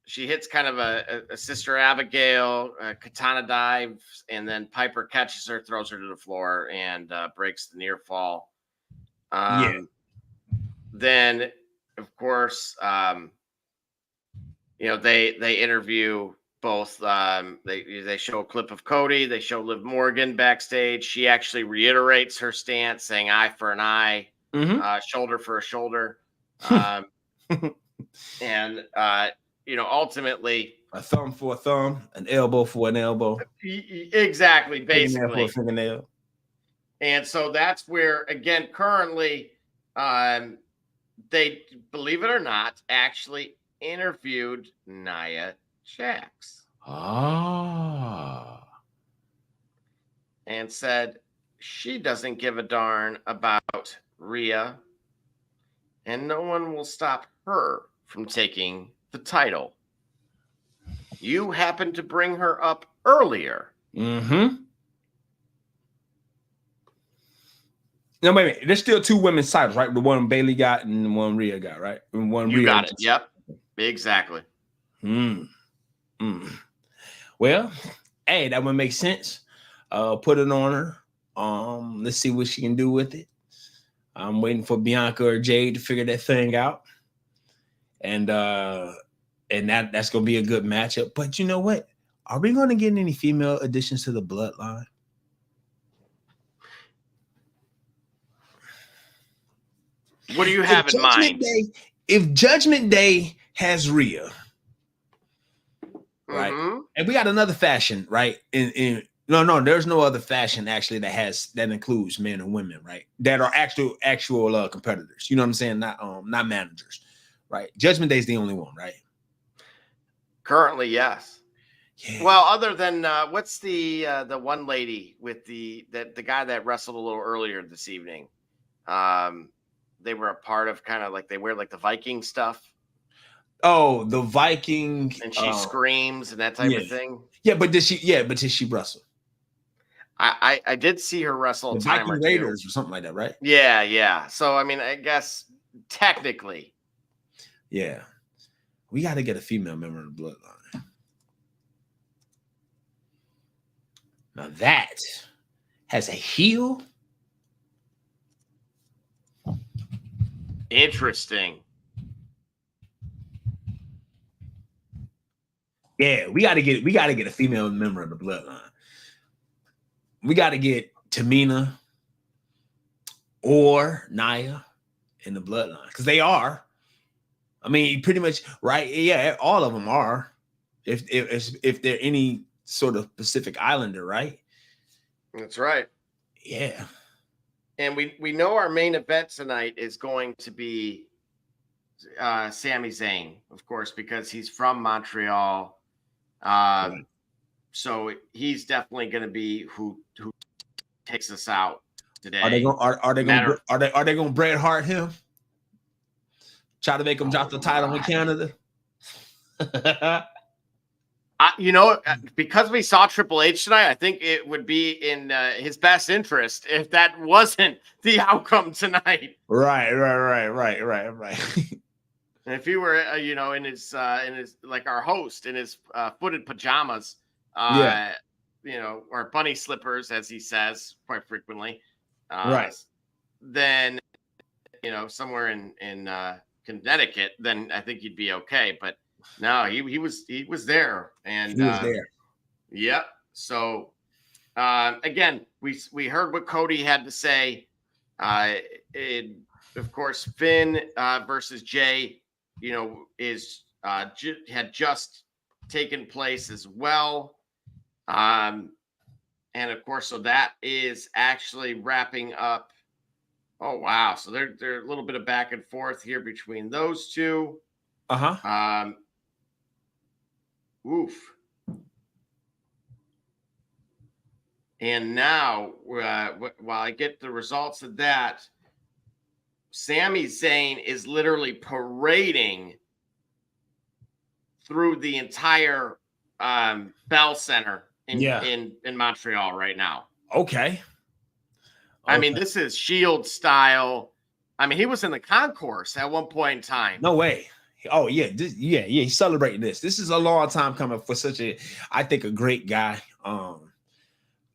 she hits kind of a Sister Abigail, katana dives, and then Piper catches her, throws her to the floor, and breaks the near fall. Then, of course, they interview both. They show a clip of Cody. They show Liv Morgan backstage. She actually reiterates her stance, saying eye for an eye, shoulder for a shoulder. And ultimately, a thumb for a thumb, an elbow for an elbow. Exactly, basically. Fingernail. And so that's where, again, currently, they, believe it or not, actually interviewed Nia Jax. And said she doesn't give a darn about Rhea, and no one will stop her from taking the title. You happened to bring her up earlier. Mm-hmm. No, wait a minute. There's still 2 women's titles, right? The one Bailey got and the one Rhea got, right? And one You Rhea got it. Yep. Exactly. Well, hey, that one makes sense. Put it on her. Let's see what she can do with it. I'm waiting for Bianca or Jade to figure that thing out. And that's gonna be a good matchup. But you know what? Are we gonna get any female additions to the Bloodline? What do you have in mind? If Judgment Day has Rhea, right? Mm-hmm. And we got another fashion, right? No, there's no other fashion actually that includes men and women, right? That are actual competitors. You know what I'm saying? Not managers, right? Judgment Day is the only one, right? Currently, yes. Yeah. Well, other than what's the one lady with the guy that wrestled a little earlier this evening? They were a part of kind of like they wear like the Viking stuff. Oh, the Viking, and she screams and that type of thing. Yeah, but did she wrestle? I did see her wrestle The a time Viking or Raiders two. or something like that, right? Yeah. So I mean, I guess technically, yeah, we got to get a female member of the Bloodline. Now that has a heel. Interesting. Yeah, we gotta get a female member of the Bloodline. We gotta get Tamina or Nia in the Bloodline because they are. I mean, pretty much, right? Yeah, all of them are. If they're any sort of Pacific Islander, right? That's right. Yeah. And we know our main event tonight is going to be Sami Zayn, of course, because he's from Montreal. So he's definitely going to be who takes us out today. Are they going to Bret Hart him? Try to make him drop the title in Canada? Because we saw Triple H tonight, I think it would be in his best interest if that wasn't the outcome tonight. Right. And if he were, in his like our host in his footed pajamas, or bunny slippers, as he says quite frequently, right? Then, somewhere in Connecticut, then I think he'd be okay. But no, he was there, and he was there. Yep. So again, we heard what Cody had to say. Of course, Finn versus Jay, had just taken place as well. And of course, so that is actually wrapping up. Oh wow! So they're a little bit of back and forth here between those two. Oof. And now, while I get the results of that, Sami Zayn is literally parading through the entire Bell Center in Montreal right now. Okay. I mean, this is Shield style. I mean, he was in the concourse at one point in time. No way. Oh yeah, he's celebrating this. This is a long time coming for such I think a great guy.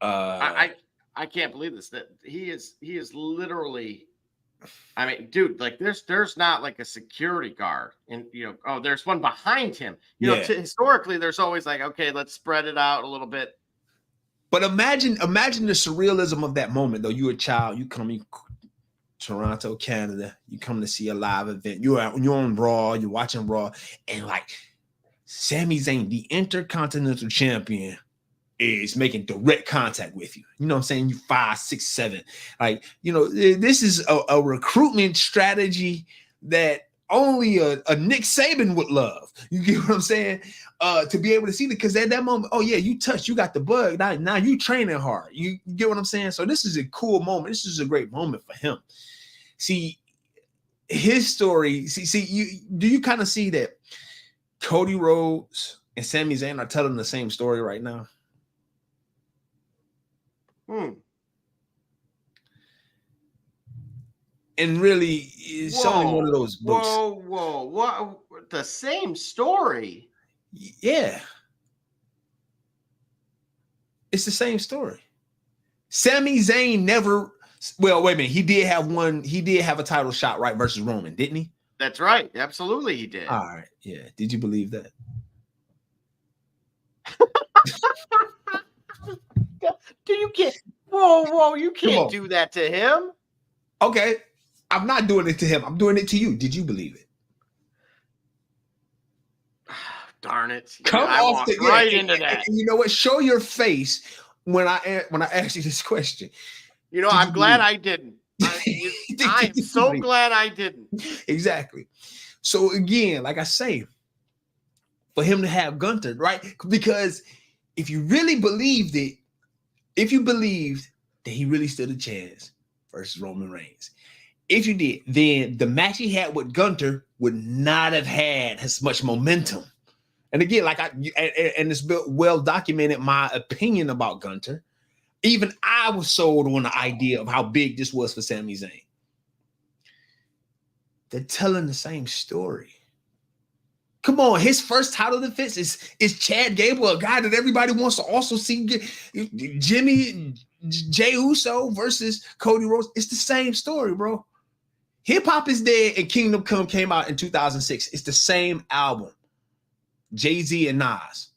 I can't believe this. That he is literally. I mean, dude, like there's not like a security guard, and there's one behind him. Historically, there's always like, okay, let's spread it out a little bit. But imagine the surrealism of that moment, though. You're a child, you come Toronto, Canada, you come to see a live event. You're on Raw, you're watching Raw, and like Sami Zayn, the Intercontinental Champion, is making direct contact with you. You know what I'm saying? You 5, 6, 7. Like, this is a recruitment strategy that only a Nick Saban would love. You get what I'm saying? To be able to see it, because at that moment, oh yeah, you got the bug. Now you training hard. You get what I'm saying? So this is a cool moment. This is a great moment for him. See, his story, do you kind of see that Cody Rhodes and Sami Zayn are telling the same story right now? And really, it's only one of those books. Whoa. What? The same story? Yeah. It's the same story. Sami Zayn never. Well, wait a minute. He did have one. He did have a title shot, right, versus Roman, didn't he? That's right. Absolutely, he did. All right. Yeah. Did you believe that? Do you get? Whoa! You can't do that to him. Okay. I'm not doing it to him. I'm doing it to you. Did you believe it? Darn it! I walked right into that. And you know what? Show your face when I ask you this question. You know, I'm glad I didn't. I'm so glad I didn't. Exactly. So again, like I say, for him to have Gunther, right? Because if you really believed it, if you believed that he really stood a chance versus Roman Reigns, if you did, then the match he had with Gunther would not have had as much momentum. And again, and it's well documented my opinion about Gunther. Even I was sold on the idea of how big this was for Sami Zayn. They're telling the same story. Come on, his first title defense is Chad Gable, a guy that everybody wants to also see. Jey Uso versus Cody Rhodes. It's the same story, bro. Hip Hop is Dead and Kingdom Come came out in 2006. It's the same album. Jay-Z and Nas.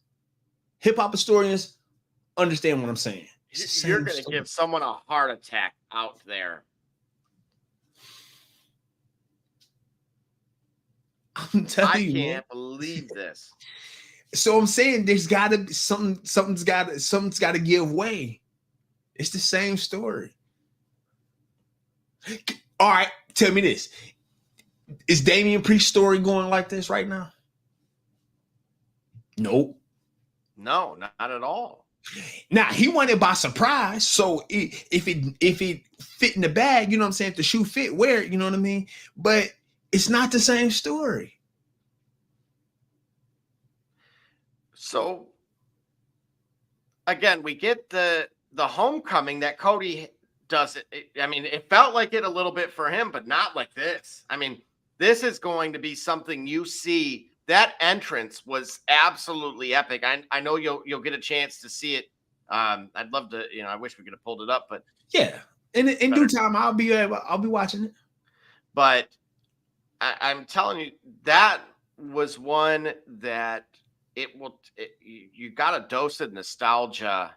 Hip hop historians understand what I'm saying. You're going to give someone a heart attack out there. I'm telling you, I can't believe this. So I'm saying there's got to be something's got to give way. It's the same story. All right, tell me this: is Damian Priest's story going like this right now? Nope. No, not at all. Now he won it by surprise. So if it fit in the bag, you know what I'm saying? If the shoe fit, wear it, you know what I mean? But it's not the same story. So again, we get the homecoming that Cody does it. I mean, it felt like it a little bit for him, but not like this. I mean, this is going to be something you see. That entrance was absolutely epic. I know you'll get a chance to see it. I'd love to, I wish we could have pulled it up, but yeah, in due time, I'll be watching it. But I'm telling you, that was one that you got a dose of nostalgia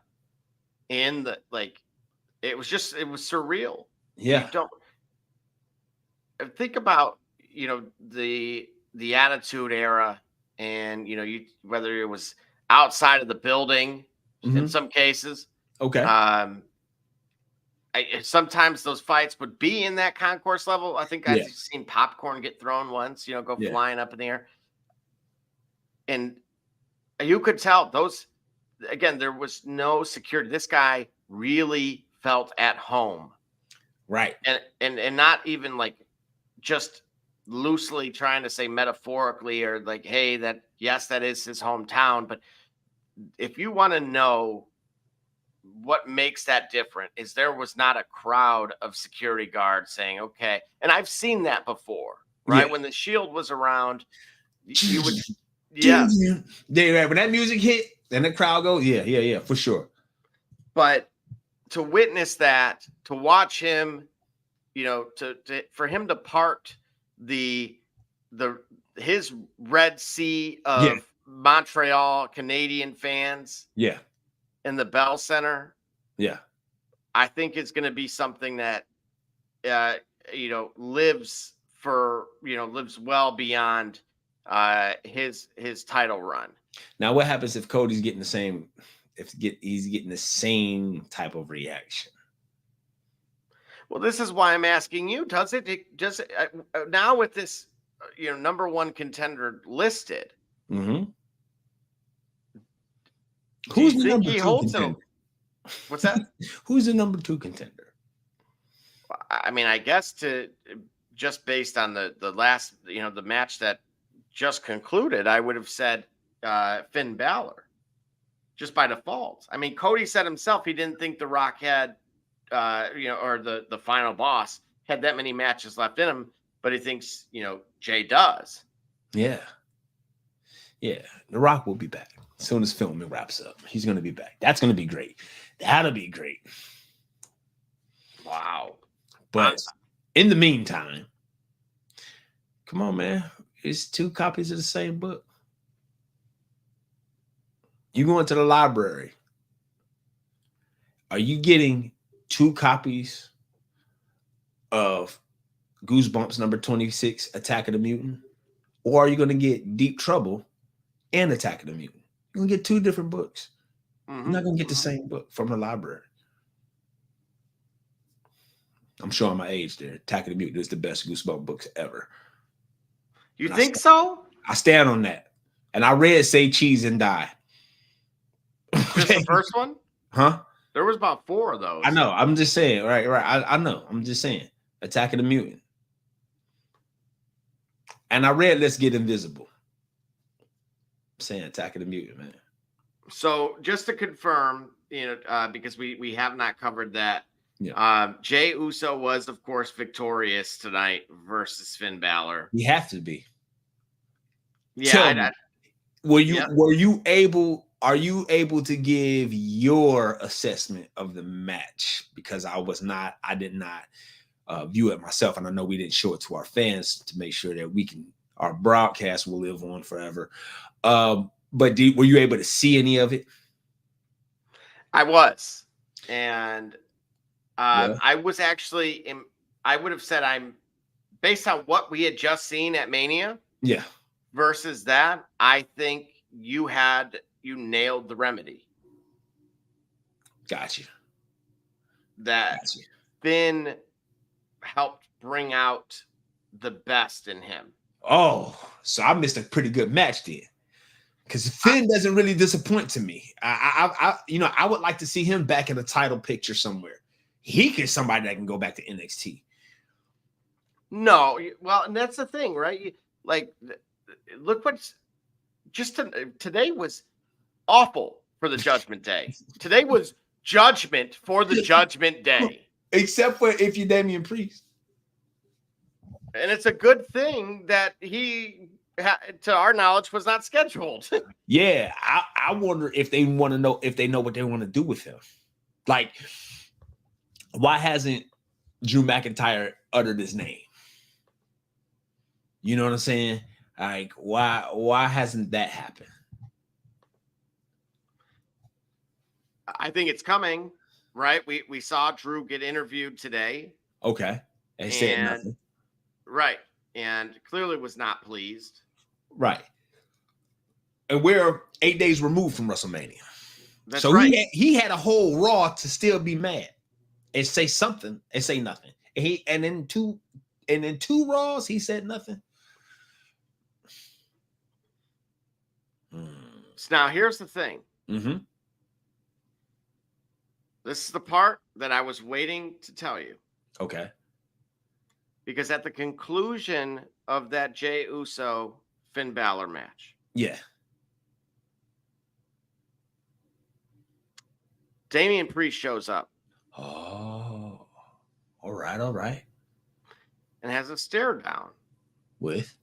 in the, like, it was surreal. Yeah. You don't think about, the Attitude Era, and whether it was outside of the building in some cases. Okay. Sometimes those fights would be in that concourse level. I think I've seen popcorn get thrown once, go flying up in the air. And you could tell there was no security. This guy really felt at home. Right. And not even like just loosely trying to say metaphorically or like, hey, that is his hometown. But if you want to know what makes that different, is there was not a crowd of security guards saying, okay. And I've seen that before, right? When the Shield was around, you would, when that music hit, then the crowd goes, yeah, for sure. But to witness that, to watch him, for him to part his Red Sea of Montreal Canadian fans in the Bell Center, I think it's going to be something that lives well beyond his title run. Now what happens if Cody's getting he's getting the same type of reaction? Well, this is why I'm asking you. Does it now with this, number one contender listed? Mm-hmm. Who's the number two contender? What's that? Who's the number two contender? I mean, I guess just based on the last, the match that just concluded, I would have said Finn Balor. just by default. I mean, Cody said himself he didn't think The Rock had, or the final boss had that many matches left in him, but he thinks, Jay does. Yeah. Yeah. The Rock will be back as soon as filming wraps up. He's going to be back. That's going to be great. That'll be great. Wow. But in the meantime, come on, man. It's 2 copies of the same book. You go into the library. Are you getting 2 copies of Goosebumps number 26, Attack of the Mutant? Or are you going to get Deep Trouble and Attack of the Mutant? You're going to get 2 different books. You're not going to get the same book from the library. I'm showing my age there. Attack of the Mutant is the best Goosebumps books ever. You think so? I stand on that. And I read Say Cheese and Die. Just the first one? Huh? There was about 4 of those. I know. I'm just saying. Right. I know. I'm just saying. Attack of the Mutant. And I read Let's Get Invisible. I'm saying Attack of the Mutant, man. So just to confirm, because we have not covered that. Yeah. Jey Uso was, of course, victorious tonight versus Finn Balor. You have to be. Yeah. Are you able to give your assessment of the match? Because I did not view it myself, and I know we didn't show it to our fans to make sure that our broadcast will live on forever. But were you able to see any of it? I was, and I was actually. I would have said I'm based on what we had just seen at Mania. Yeah. Versus that, I think you nailed the remedy. Got you. Finn helped bring out the best in him. Oh, so I missed a pretty good match then. Because Finn doesn't really disappoint to me. I would like to see him back in a title picture somewhere. He is somebody that can go back to NXT. No, well, and that's the thing, right? Look today was awful for the Judgment Day. Today was judgment for the Judgment Day. Except for if you're Damian Priest. And it's a good thing that he, to our knowledge, was not scheduled. Yeah, I wonder if they want to know if they know what they want to do with him. Like, why hasn't Drew McIntyre uttered his name? You know what I'm saying? Like, why hasn't that happened? I think it's coming, right? We saw Drew get interviewed today. Okay. And said nothing. Right. And clearly was not pleased. Right. And we're 8 days removed from WrestleMania. That's so right. he had a whole Raw to still be mad and say something and say nothing. And in two Raws, he said nothing. So now here's the thing. Mm-hmm. This is the part that I was waiting to tell you. Okay. Because at the conclusion of that Jey Uso Finn Balor match. Yeah. Damian Priest shows up. Oh. All right. And has a stare down. With?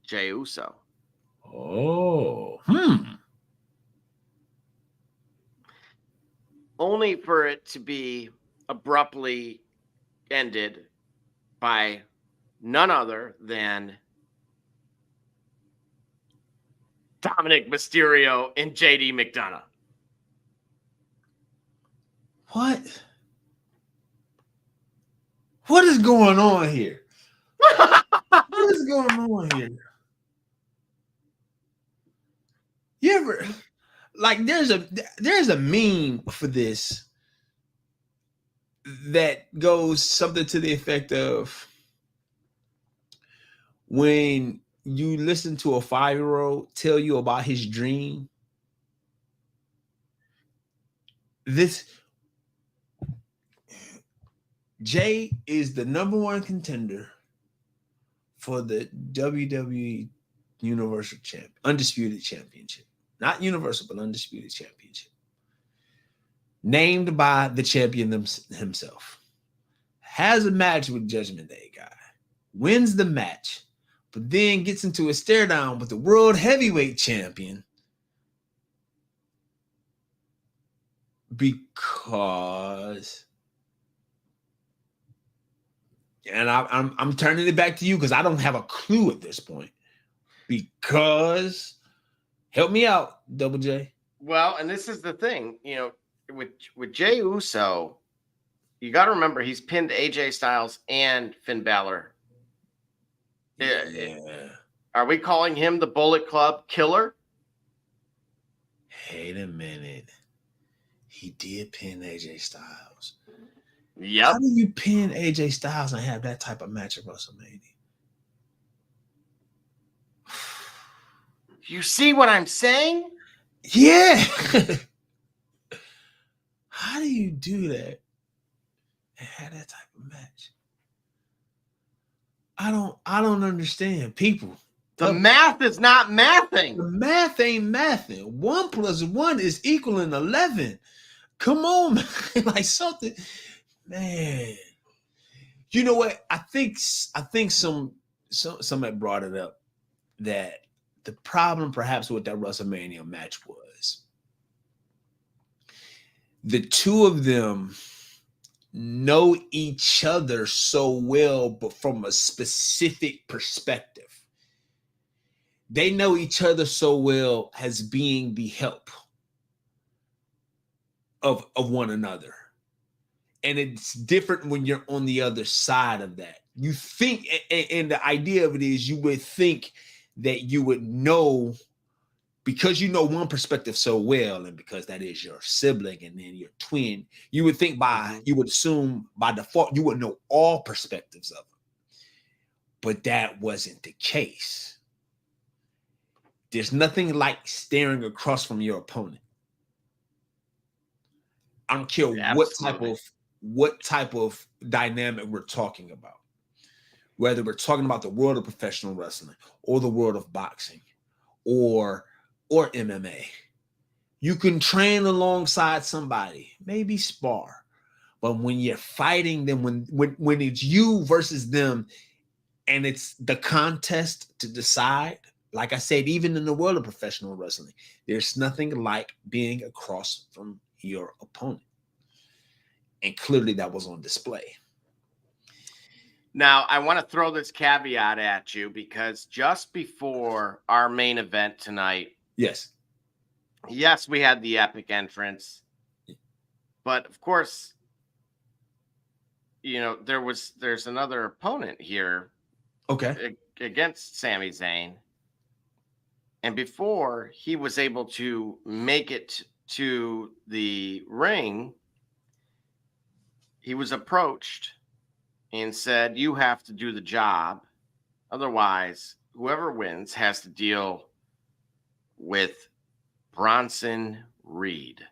Jey Uso. Oh. Only for it to be abruptly ended by none other than Dominic Mysterio and JD McDonough. What? What is going on here? What is going on here? You ever like there's a meme for this that goes something to the effect of when you listen to a 5-year-old tell you about his dream. Jay is the #1 contender for the WWE Universal Undisputed Championship. not Universal, but Undisputed Championship, named by the champion himself, has a match with Judgment Day guy, wins the match, but then gets into a stare down with the World Heavyweight Champion because, and I'm turning it back to you because I don't have a clue at this point. Because, help me out, Double J. Well, and this is the thing, with Jey Uso, you got to remember he's pinned AJ Styles and Finn Balor. Yeah. Are we calling him the Bullet Club killer? Wait a minute. He did pin AJ Styles. Yep. How do you pin AJ Styles and have that type of match at WrestleMania? You see what I'm saying? Yeah. How do you do that and have that type of match? I don't understand, people. The math is not mathing. The math ain't mathing. 1 + 1 is equaling 11. Come on, man. Like something, man. You know what? I think somebody brought it up that the problem perhaps with that WrestleMania match was the two of them know each other so well, but from a specific perspective. They know each other so well as being the help of one another. And it's different when you're on the other side of that. You think, and the idea of it is you would think that you would know, because you know one perspective so well, and because that is your sibling and then your twin, you would think you would assume by default, you would know all perspectives of them. But that wasn't the case. There's nothing like staring across from your opponent. I don't care what type of dynamic we're talking about. Whether we're talking about the world of professional wrestling or the world of boxing or MMA. You can train alongside somebody, maybe spar. But when you're fighting them, when it's you versus them, and it's the contest to decide, like I said, even in the world of professional wrestling, there's nothing like being across from your opponent. And clearly that was on display. Now, I want to throw this caveat at you because just before our main event tonight, yes, we had the epic entrance, but of course, there's another opponent here, against Sami Zayn, and before he was able to make it to the ring, he was approached and said, "You have to do the job. Otherwise, whoever wins has to deal with Bronson Reed."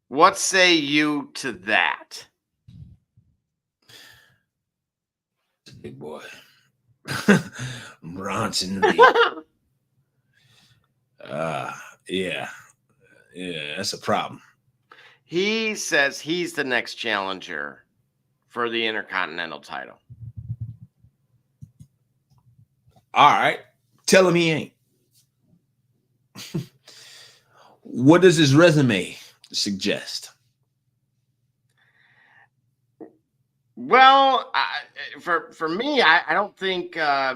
What say you to that? Big boy. Bronson Reed. Yeah, that's a problem. He says he's the next challenger for the Intercontinental title. All right. Tell him he ain't. What does his resume suggest? Well, for me, I don't think I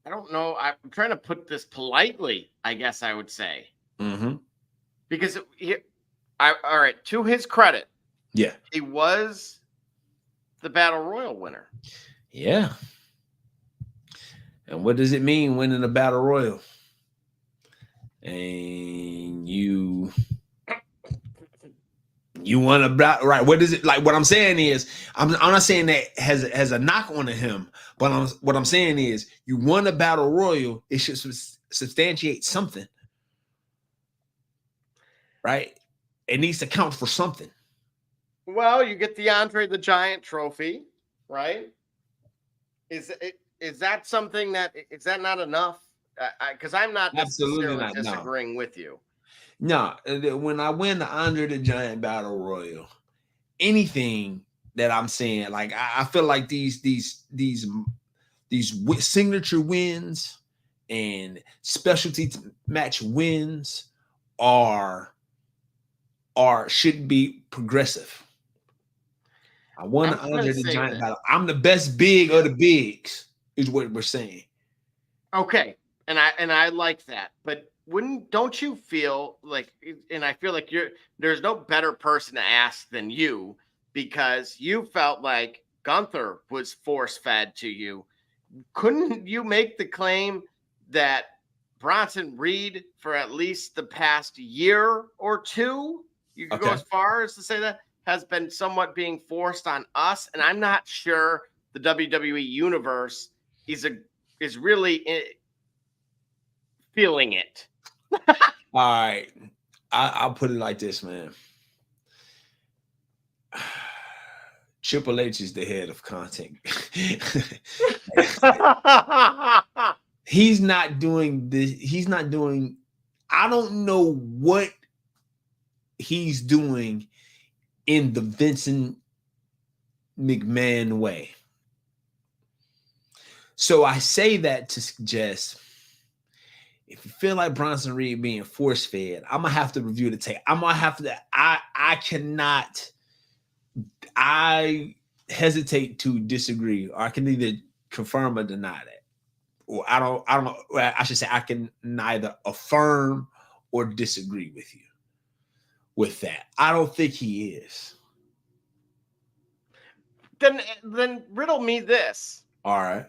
don't know. I'm trying to put this politely, I guess I would say, because all right. To his credit, he was the Battle Royal winner. Yeah. And what does it mean winning a Battle Royal? And you want to right? What is it like? What I'm saying is, I'm not saying that has a knock on him, but what I'm saying is, you won a Battle Royal. It should substantiate something, right? it needs to count for something. Well, you get the Andre the Giant trophy, right? Is that something is that not enough? Because I'm not Absolutely necessarily not. disagreeing with you. No, when I win the Andre the Giant Battle Royal, anything that I'm saying, like I feel like these signature wins and specialty match wins should be progressive. I won the Andre the Giant battle. I'm the best big of the bigs, is what we're saying. Okay, and I like that, but don't you feel like, and I feel like there's no better person to ask than you, because you felt like Gunther was force-fed to you. Couldn't you make the claim that Bronson Reed, for at least the past year or two, you could go as far as to say that, has been somewhat being forced on us? And I'm not sure the WWE universe is really feeling it. All right. I'll put it like this, man. Triple H is the head of content. He's not doing this. I don't know what he's doing in the Vincent McMahon way. So I say that to suggest, if you feel like Bronson Reed being force fed, I'm gonna have to review the tape. I'm gonna have to. I hesitate to disagree, or I can either confirm or deny that, or I don't know. I should say I can neither affirm or disagree with you with that. I don't think he is. Then riddle me this. All right.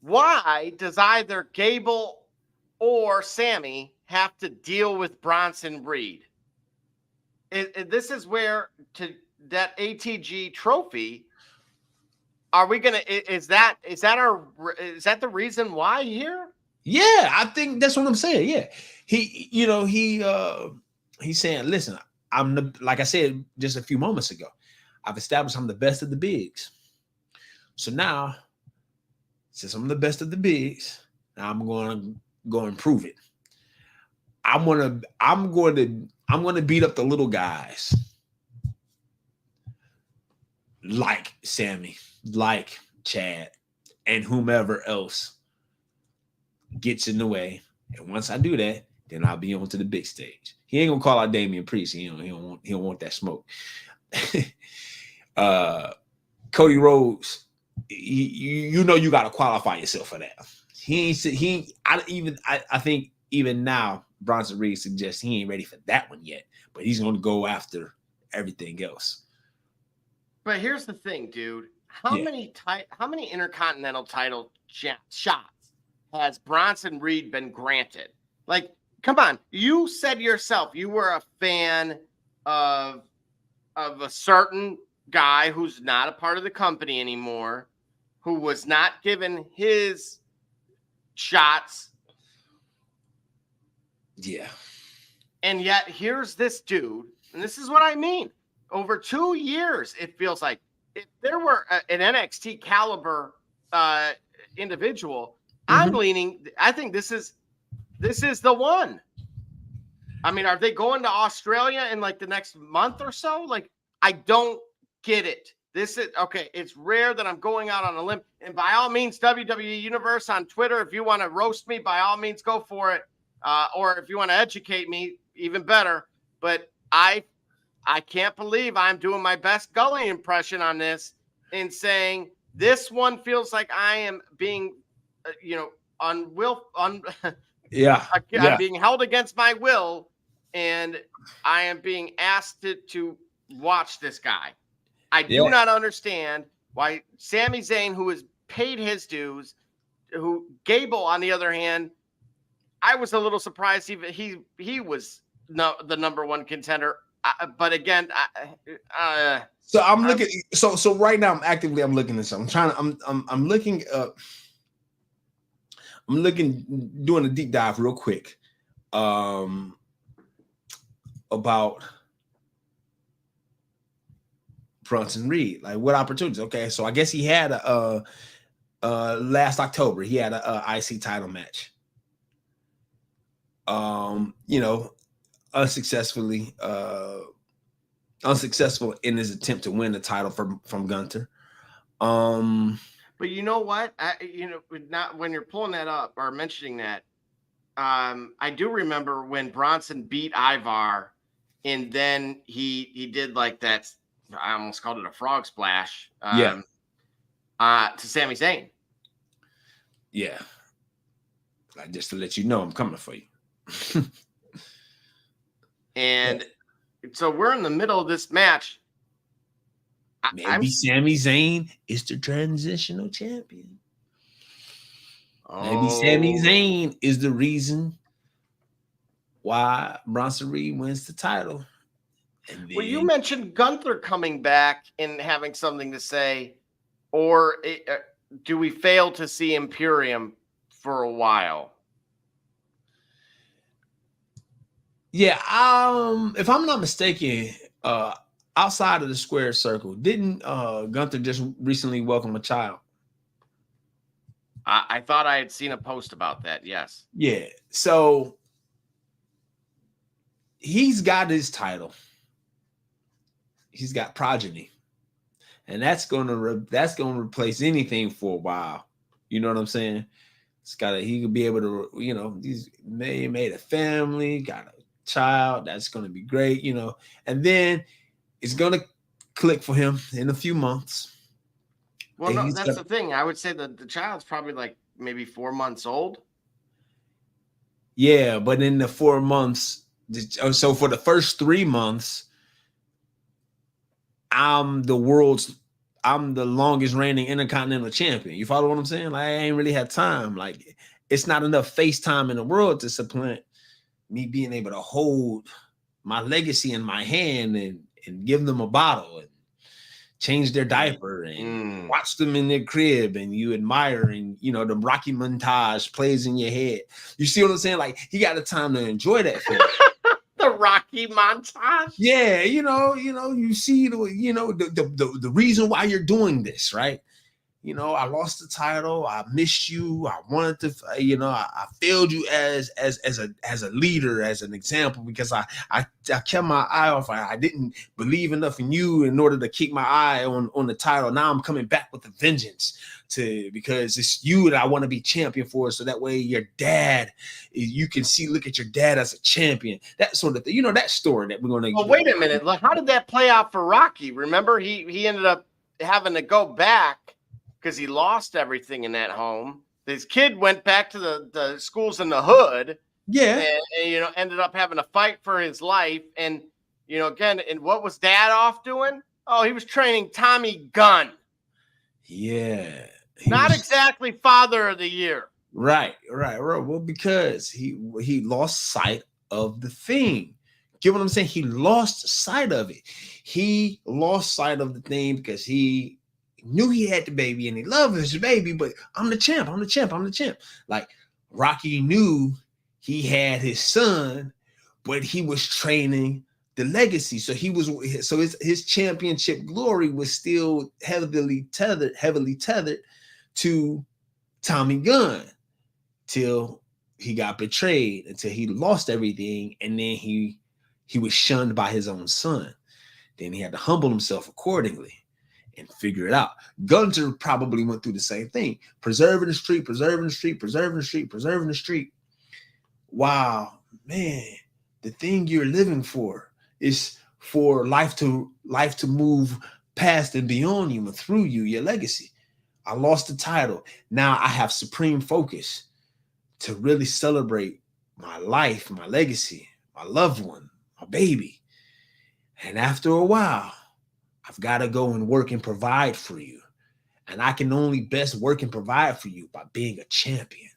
Why does either Gable or Sammy have to deal with Bronson Reed? This is where, to that ATG trophy, are we gonna? Is that the reason why here? Yeah, I think that's what I'm saying. Yeah, he's saying, listen, like I said just a few moments ago, I've established I'm the best of the bigs. So now, since I'm the best of the bigs, now I'm going to go and prove it. I'm going to beat up the little guys, like Sammy, like Chad, and whomever else gets in the way. And once I do that, then I'll be on to the big stage. He ain't gonna call out Damian Priest. He don't want that smoke. Cody Rhodes, you know you got to qualify yourself for that. I think even now Bronson Reed suggests he ain't ready for that one yet, but he's going to go after everything else. But here's the thing, dude. How many Intercontinental title shots has Bronson Reed been granted? Like, come on. You said yourself you were a fan of a certain guy who's not a part of the company anymore, who was not given his shots. Yeah. And yet here's this dude, and this is what I mean. Over 2 years, it feels like, if there were an NXT caliber individual, I'm leaning. I think this is the one. I mean, are they going to Australia in like the next month or so? Like, I don't get it. This is okay. It's rare that I'm going out on a limb. And by all means, WWE Universe on Twitter, if you want to roast me, by all means, go for it. Or if you want to educate me, even better. But I can't believe I'm doing my best Gully impression on this and saying this one feels like I am being, I'm being held against my will, and I am being asked to watch this guy. I do not understand why Sami Zayn, who has paid his dues, who Gable, on the other hand, I was a little surprised he was the number one contender. But again, so I'm looking. So right now, I'm looking at something. I'm looking up. I'm doing a deep dive real quick. about Bronson Reed? Like, what opportunities? Okay, so I guess he had a last October he had a IC title match. Unsuccessful in his attempt to win the title from Gunther. But you know what? Not when you're pulling that up or mentioning that, I do remember when Bronson beat Ivar, and then he did like that. I almost called it a frog splash. To Sami Zayn. Yeah. Like, just to let you know, I'm coming for you. And so we're in the middle of this match. Maybe Sami Zayn is the transitional champion. Maybe Sami Zayn is the reason why Bronson Reed wins the title. Well, you mentioned Gunther coming back and having something to say, or do we fail to see Imperium for a while? Yeah, if I'm not mistaken, outside of the square circle, didn't Gunther just recently welcome a child? I thought I had seen a post about that. Yes. Yeah. So he's got his title. He's got progeny, and that's gonna replace anything for a while. You know what I'm saying? He could be able to, he's made a family, got a child. That's gonna be great, and then it's gonna click for him in a few months. Well, no, that's the thing. I would say that the child's probably like maybe 4 months old. Yeah, but in the 4 months, so for the first 3 months, I'm the longest reigning Intercontinental Champion. You follow what I'm saying? Like, I ain't really had time. Like, it's not enough face time in the world to supplant me being able to hold my legacy in my hand and give them a bottle and change their diaper and watch them in their crib, and you admire, and the Rocky montage plays in your head. You see what I'm saying? Like, he got the time to enjoy that film. The Rocky montage. Yeah, you see the reason why you're doing this, right? I lost the title. I missed you. I wanted to, I failed you as a leader, as an example, because I kept my eye off. I didn't believe enough in you in order to keep my eye on the title. Now I'm coming back with a vengeance because it's you that I want to be champion for. So that way your dad, you can look at your dad as a champion. That sort of thing. That story that we're going to. Well, wait a minute. How did that play out for Rocky? Remember, he ended up having to go back because he lost everything in that home. His kid went back to the schools in the hood. Yeah. And ended up having to fight for his life. And, again, and what was dad off doing? Oh, he was training Tommy Gunn. Yeah. Not exactly father of the year. Right. Well, because he lost sight of the thing. Get what I'm saying? He lost sight of it. He lost sight of the thing because he knew he had the baby and he loved his baby, but I'm the champ. Like, Rocky knew he had his son, but he was training the legacy. So his championship glory was still heavily tethered to Tommy Gunn till he got betrayed, until he lost everything, and then he was shunned by his own son. Then he had to humble himself accordingly and figure it out. Gunther probably went through the same thing, preserving the streak. Wow, man, the thing you're living for is for life to move past and beyond you and through you, your legacy. I lost the title. Now I have supreme focus to really celebrate my life, my legacy, my loved one, my baby. And after a while, I've got to go and work and provide for you. And I can only best work and provide for you by being a champion.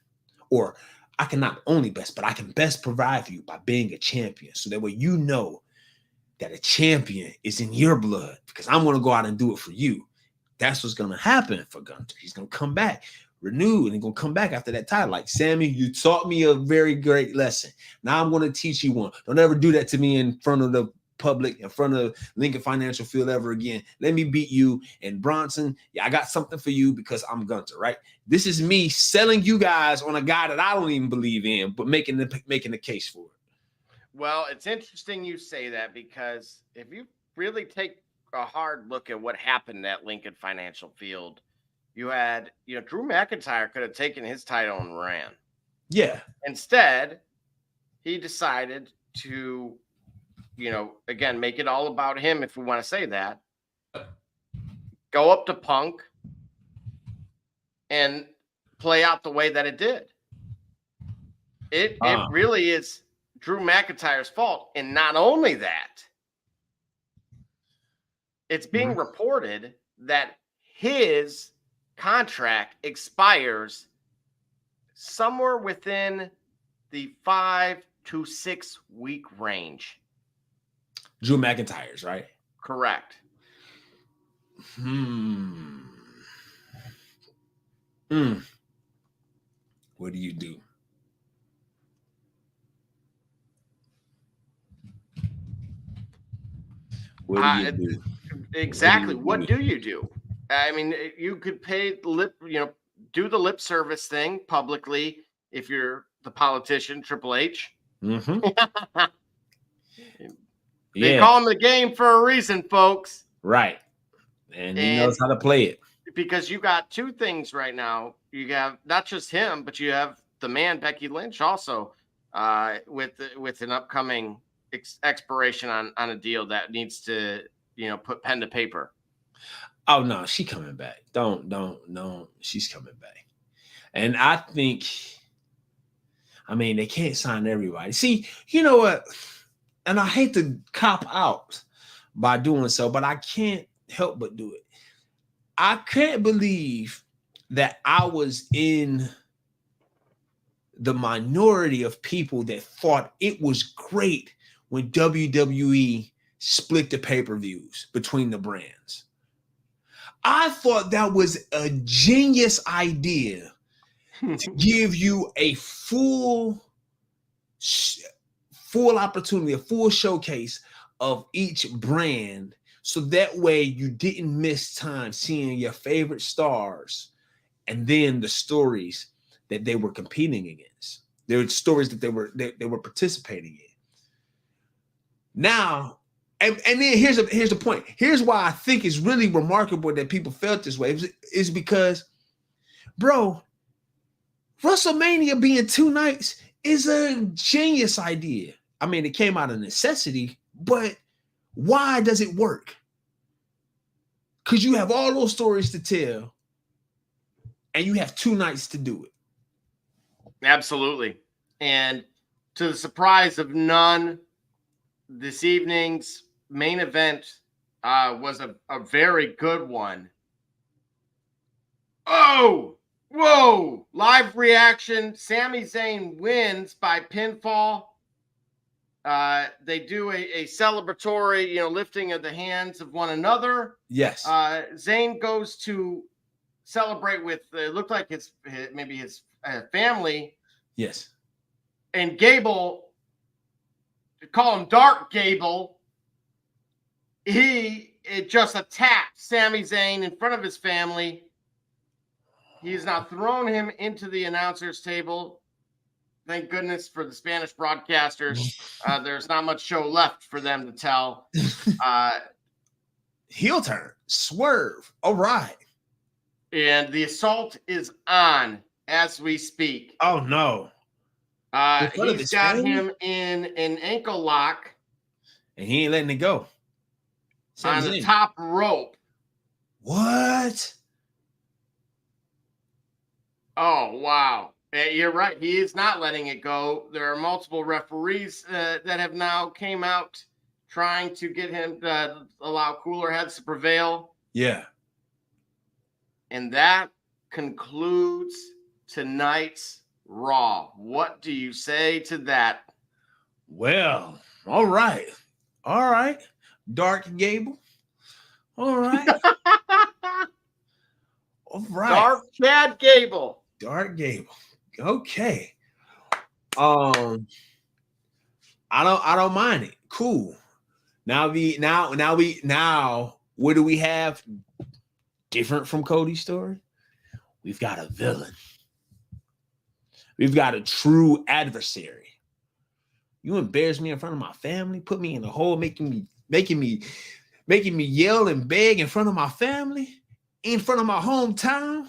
Or I can not only best, but I can best provide for you by being a champion. So that way you know that a champion is in your blood, because I'm going to go out and do it for you. That's what's going to happen for Gunther. He's going to come back renewed and gonna come back after that title. Like, Sammy, you taught me a very great lesson. Now I'm gonna teach you one. Don't ever do that to me in front of the public, in front of Lincoln Financial Field ever again. Let me beat you. And Bronson, yeah, I got something for you because I'm Gunter, right? This is me selling you guys on a guy that I don't even believe in, but making the case for it. Well, it's interesting you say that, because if you really take a hard look at what happened at Lincoln Financial Field, you had, Drew McIntyre could have taken his title and ran. Yeah. Instead, he decided to, again, make it all about him, if we want to say that. Go up to Punk and play out the way that it did. It really is Drew McIntyre's fault. And not only that, it's being reported that his contract expires somewhere within the 5 to 6 week range. Drew McIntyre's, right? Correct. What do you do? What do you do? Exactly. What do you do? I mean, you could pay do the lip service thing publicly if you're the politician, Triple H. Mm-hmm. They call him the game for a reason, folks. Right. And he knows how to play it. Because you got two things right now. You have not just him, but you have the man, Becky Lynch, also with an upcoming expiration on a deal that needs to, put pen to paper. Oh, no, she's coming back. Don't. She's coming back. And I think, they can't sign everybody. See, you know what? And I hate to cop out by doing so, but I can't help but do it. I can't believe that I was in the minority of people that thought it was great when WWE split the pay-per-views between the brands. I thought that was a genius idea to give you a full opportunity, a full showcase of each brand, so that way you didn't miss time seeing your favorite stars and then the stories that they were competing against. There were stories that they were participating in. Now, and then here's the point. Here's why I think it's really remarkable that people felt this way is because, bro, WrestleMania being 2 nights is a genius idea. It came out of necessity, but why does it work? Because you have all those stories to tell, and you have 2 nights to do it. Absolutely. And to the surprise of none, this evening's main event was a very good one. Oh, whoa. Live reaction. Sami Zayn wins by pinfall. They do a celebratory, lifting of the hands of one another. Yes. Zayn goes to celebrate with, it looked like his family. Yes. And Gable, call him Dark Gable, it just attacked Sami Zayn in front of his family. He's now thrown him into the announcer's table. Thank goodness for the Spanish broadcasters. There's not much show left for them to tell. Heel turn, swerve. All right. And the assault is on as we speak. Oh, no. He's got him in an ankle lock. And he ain't letting it go. On the top rope. What? Oh, wow. You're right. He is not letting it go. There are multiple referees that have now came out trying to get him to allow cooler heads to prevail. Yeah. And that concludes tonight's Raw. What do you say to that? Well, all right. All right. Dark Gable. All right. All right. Dark Chad Gable. Dark Gable. Okay. I don't mind it. Cool. Now what do we have different from Cody's story? We've got a villain. We've got a true adversary. You embarrass me in front of my family, put me in a hole, making me yell and beg in front of my family, in front of my hometown,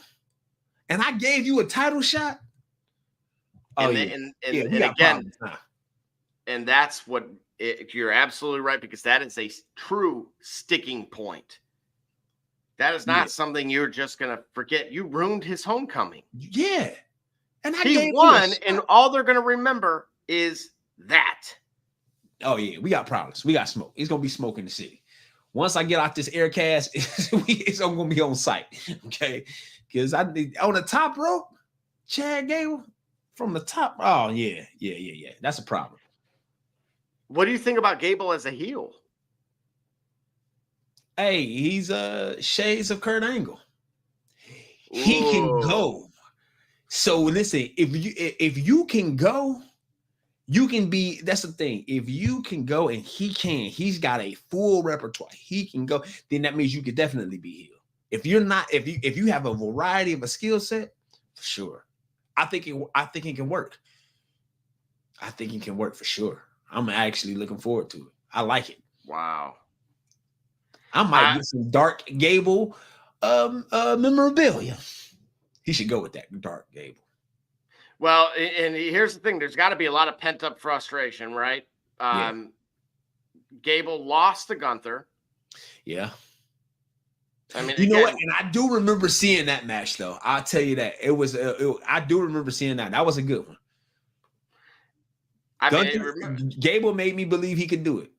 and I gave you a title shot. Oh, And again, and that's what you're absolutely right, because that is a true sticking point. That is not something you're just gonna forget. You ruined his homecoming. Yeah, and he won, and all they're gonna remember is that. Oh yeah, we got problems. We got smoke. It's gonna be smoke in the city. Once I get out this air cast, it's gonna be on site. Okay, because on the top rope, Chad Gable from the top. Oh yeah. That's a problem. What do you think about Gable as a heel? Hey, he's shades of Kurt Angle. He can go. So listen, if you can go, you can be. That's the thing. If you can go and he's got a full repertoire. He can go. Then that means you could definitely be heel. If you're not, if you have a variety of a skill set, for sure. I think it can work. I think it can work for sure. I'm actually looking forward to it. I like it. Wow. I might get some Dark Gable memorabilia. He should go with that Dark Gable. Well, and here's the thing. There's got to be a lot of pent-up frustration, right? Gable lost to Gunther. Yeah. I mean, you know what? And I do remember seeing that match, though. I'll tell you that. I do remember seeing that. That was a good one. Gable made me believe he could do it.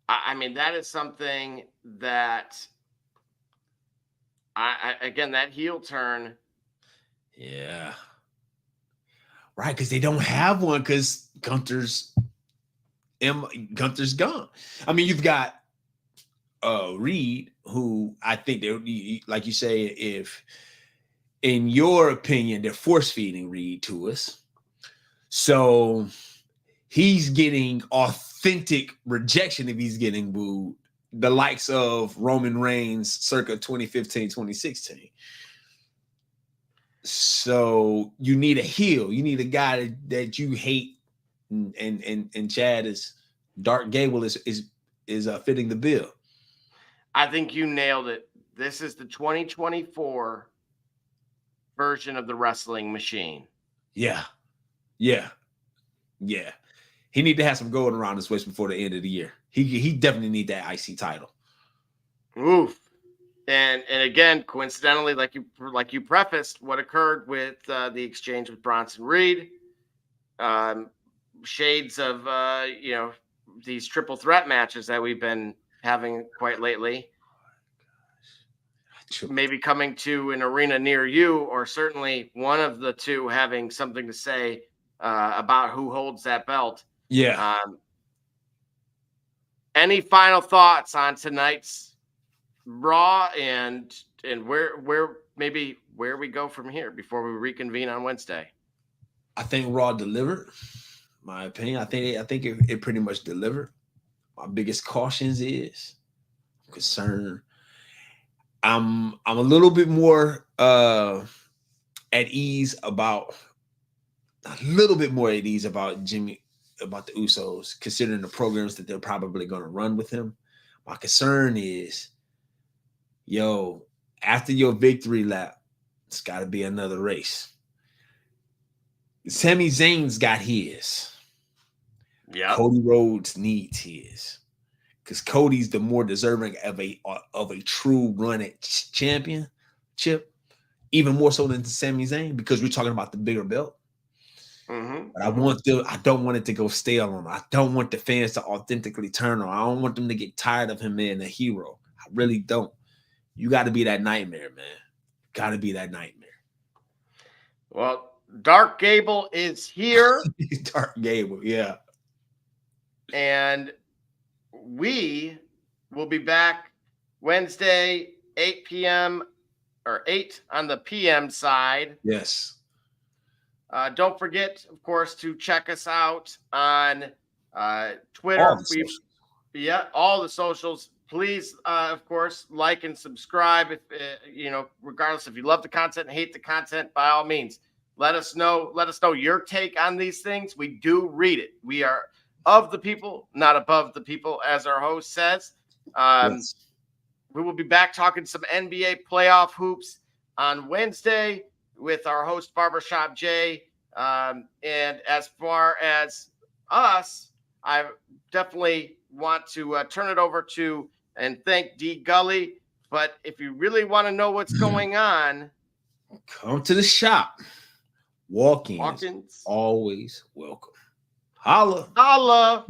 I mean, that is something that again, that heel turn. Yeah. Right, because they don't have one because Gunther's gone. I mean, you've got Reed, who I think they, like you say, if in your opinion, they're force feeding Reed to us. So he's getting authentic rejection if he's getting booed, the likes of Roman Reigns circa 2015, 2016. So you need a heel. You need a guy that you hate, and Chad is Dark Gable is fitting the bill. I think you nailed it. This is the 2024 version of the Wrestling Machine. Yeah. He need to have some gold around his waist before the end of the year. He definitely need that IC title. Oof. And again, coincidentally, like you prefaced, what occurred with the exchange with Bronson Reed, shades of these triple threat matches that we've been having quite lately. Maybe coming to an arena near you, or certainly one of the two having something to say about who holds that belt. Yeah. Any final thoughts on tonight's Raw and where we go from here before we reconvene on Wednesday? I think Raw delivered. My opinion. I think it pretty much delivered. My biggest cautions is I'm concerned. I'm a little bit more at ease about Jimmy, about the Usos, considering the programs that they're probably going to run with him. My concern is, after your victory lap, it's got to be another race. Sami Zayn's got his. Yeah. Cody Rhodes needs his, because Cody's the more deserving of a true run at championship, even more so than Sami Zayn, because we're talking about the bigger belt. Mm-hmm. But I don't want it to go stale on him. I don't want the fans to authentically turn on. I don't want them to get tired of him being a hero. I really don't. You got to be that nightmare, man. Got to be that nightmare. Well, Dark Gable is here. Dark Gable, yeah. And we will be back Wednesday 8 p.m. or 8 on the p.m. side. Yes. Don't forget, of course, to check us out on Twitter. All the socials. Please, of course, like and subscribe. If regardless if you love the content, hate the content, by all means, let us know. Let us know your take on these things. We do read it. We are of the people, not above the people, as our host says. Yes. We will be back talking some NBA playoff hoops on Wednesday with our host Barbershop Jay. And as far as us, I definitely want to turn it over to and thank D Gully. But if you really want to know what's going on, come to the shop. Walk-ins always welcome. Holla. Holla.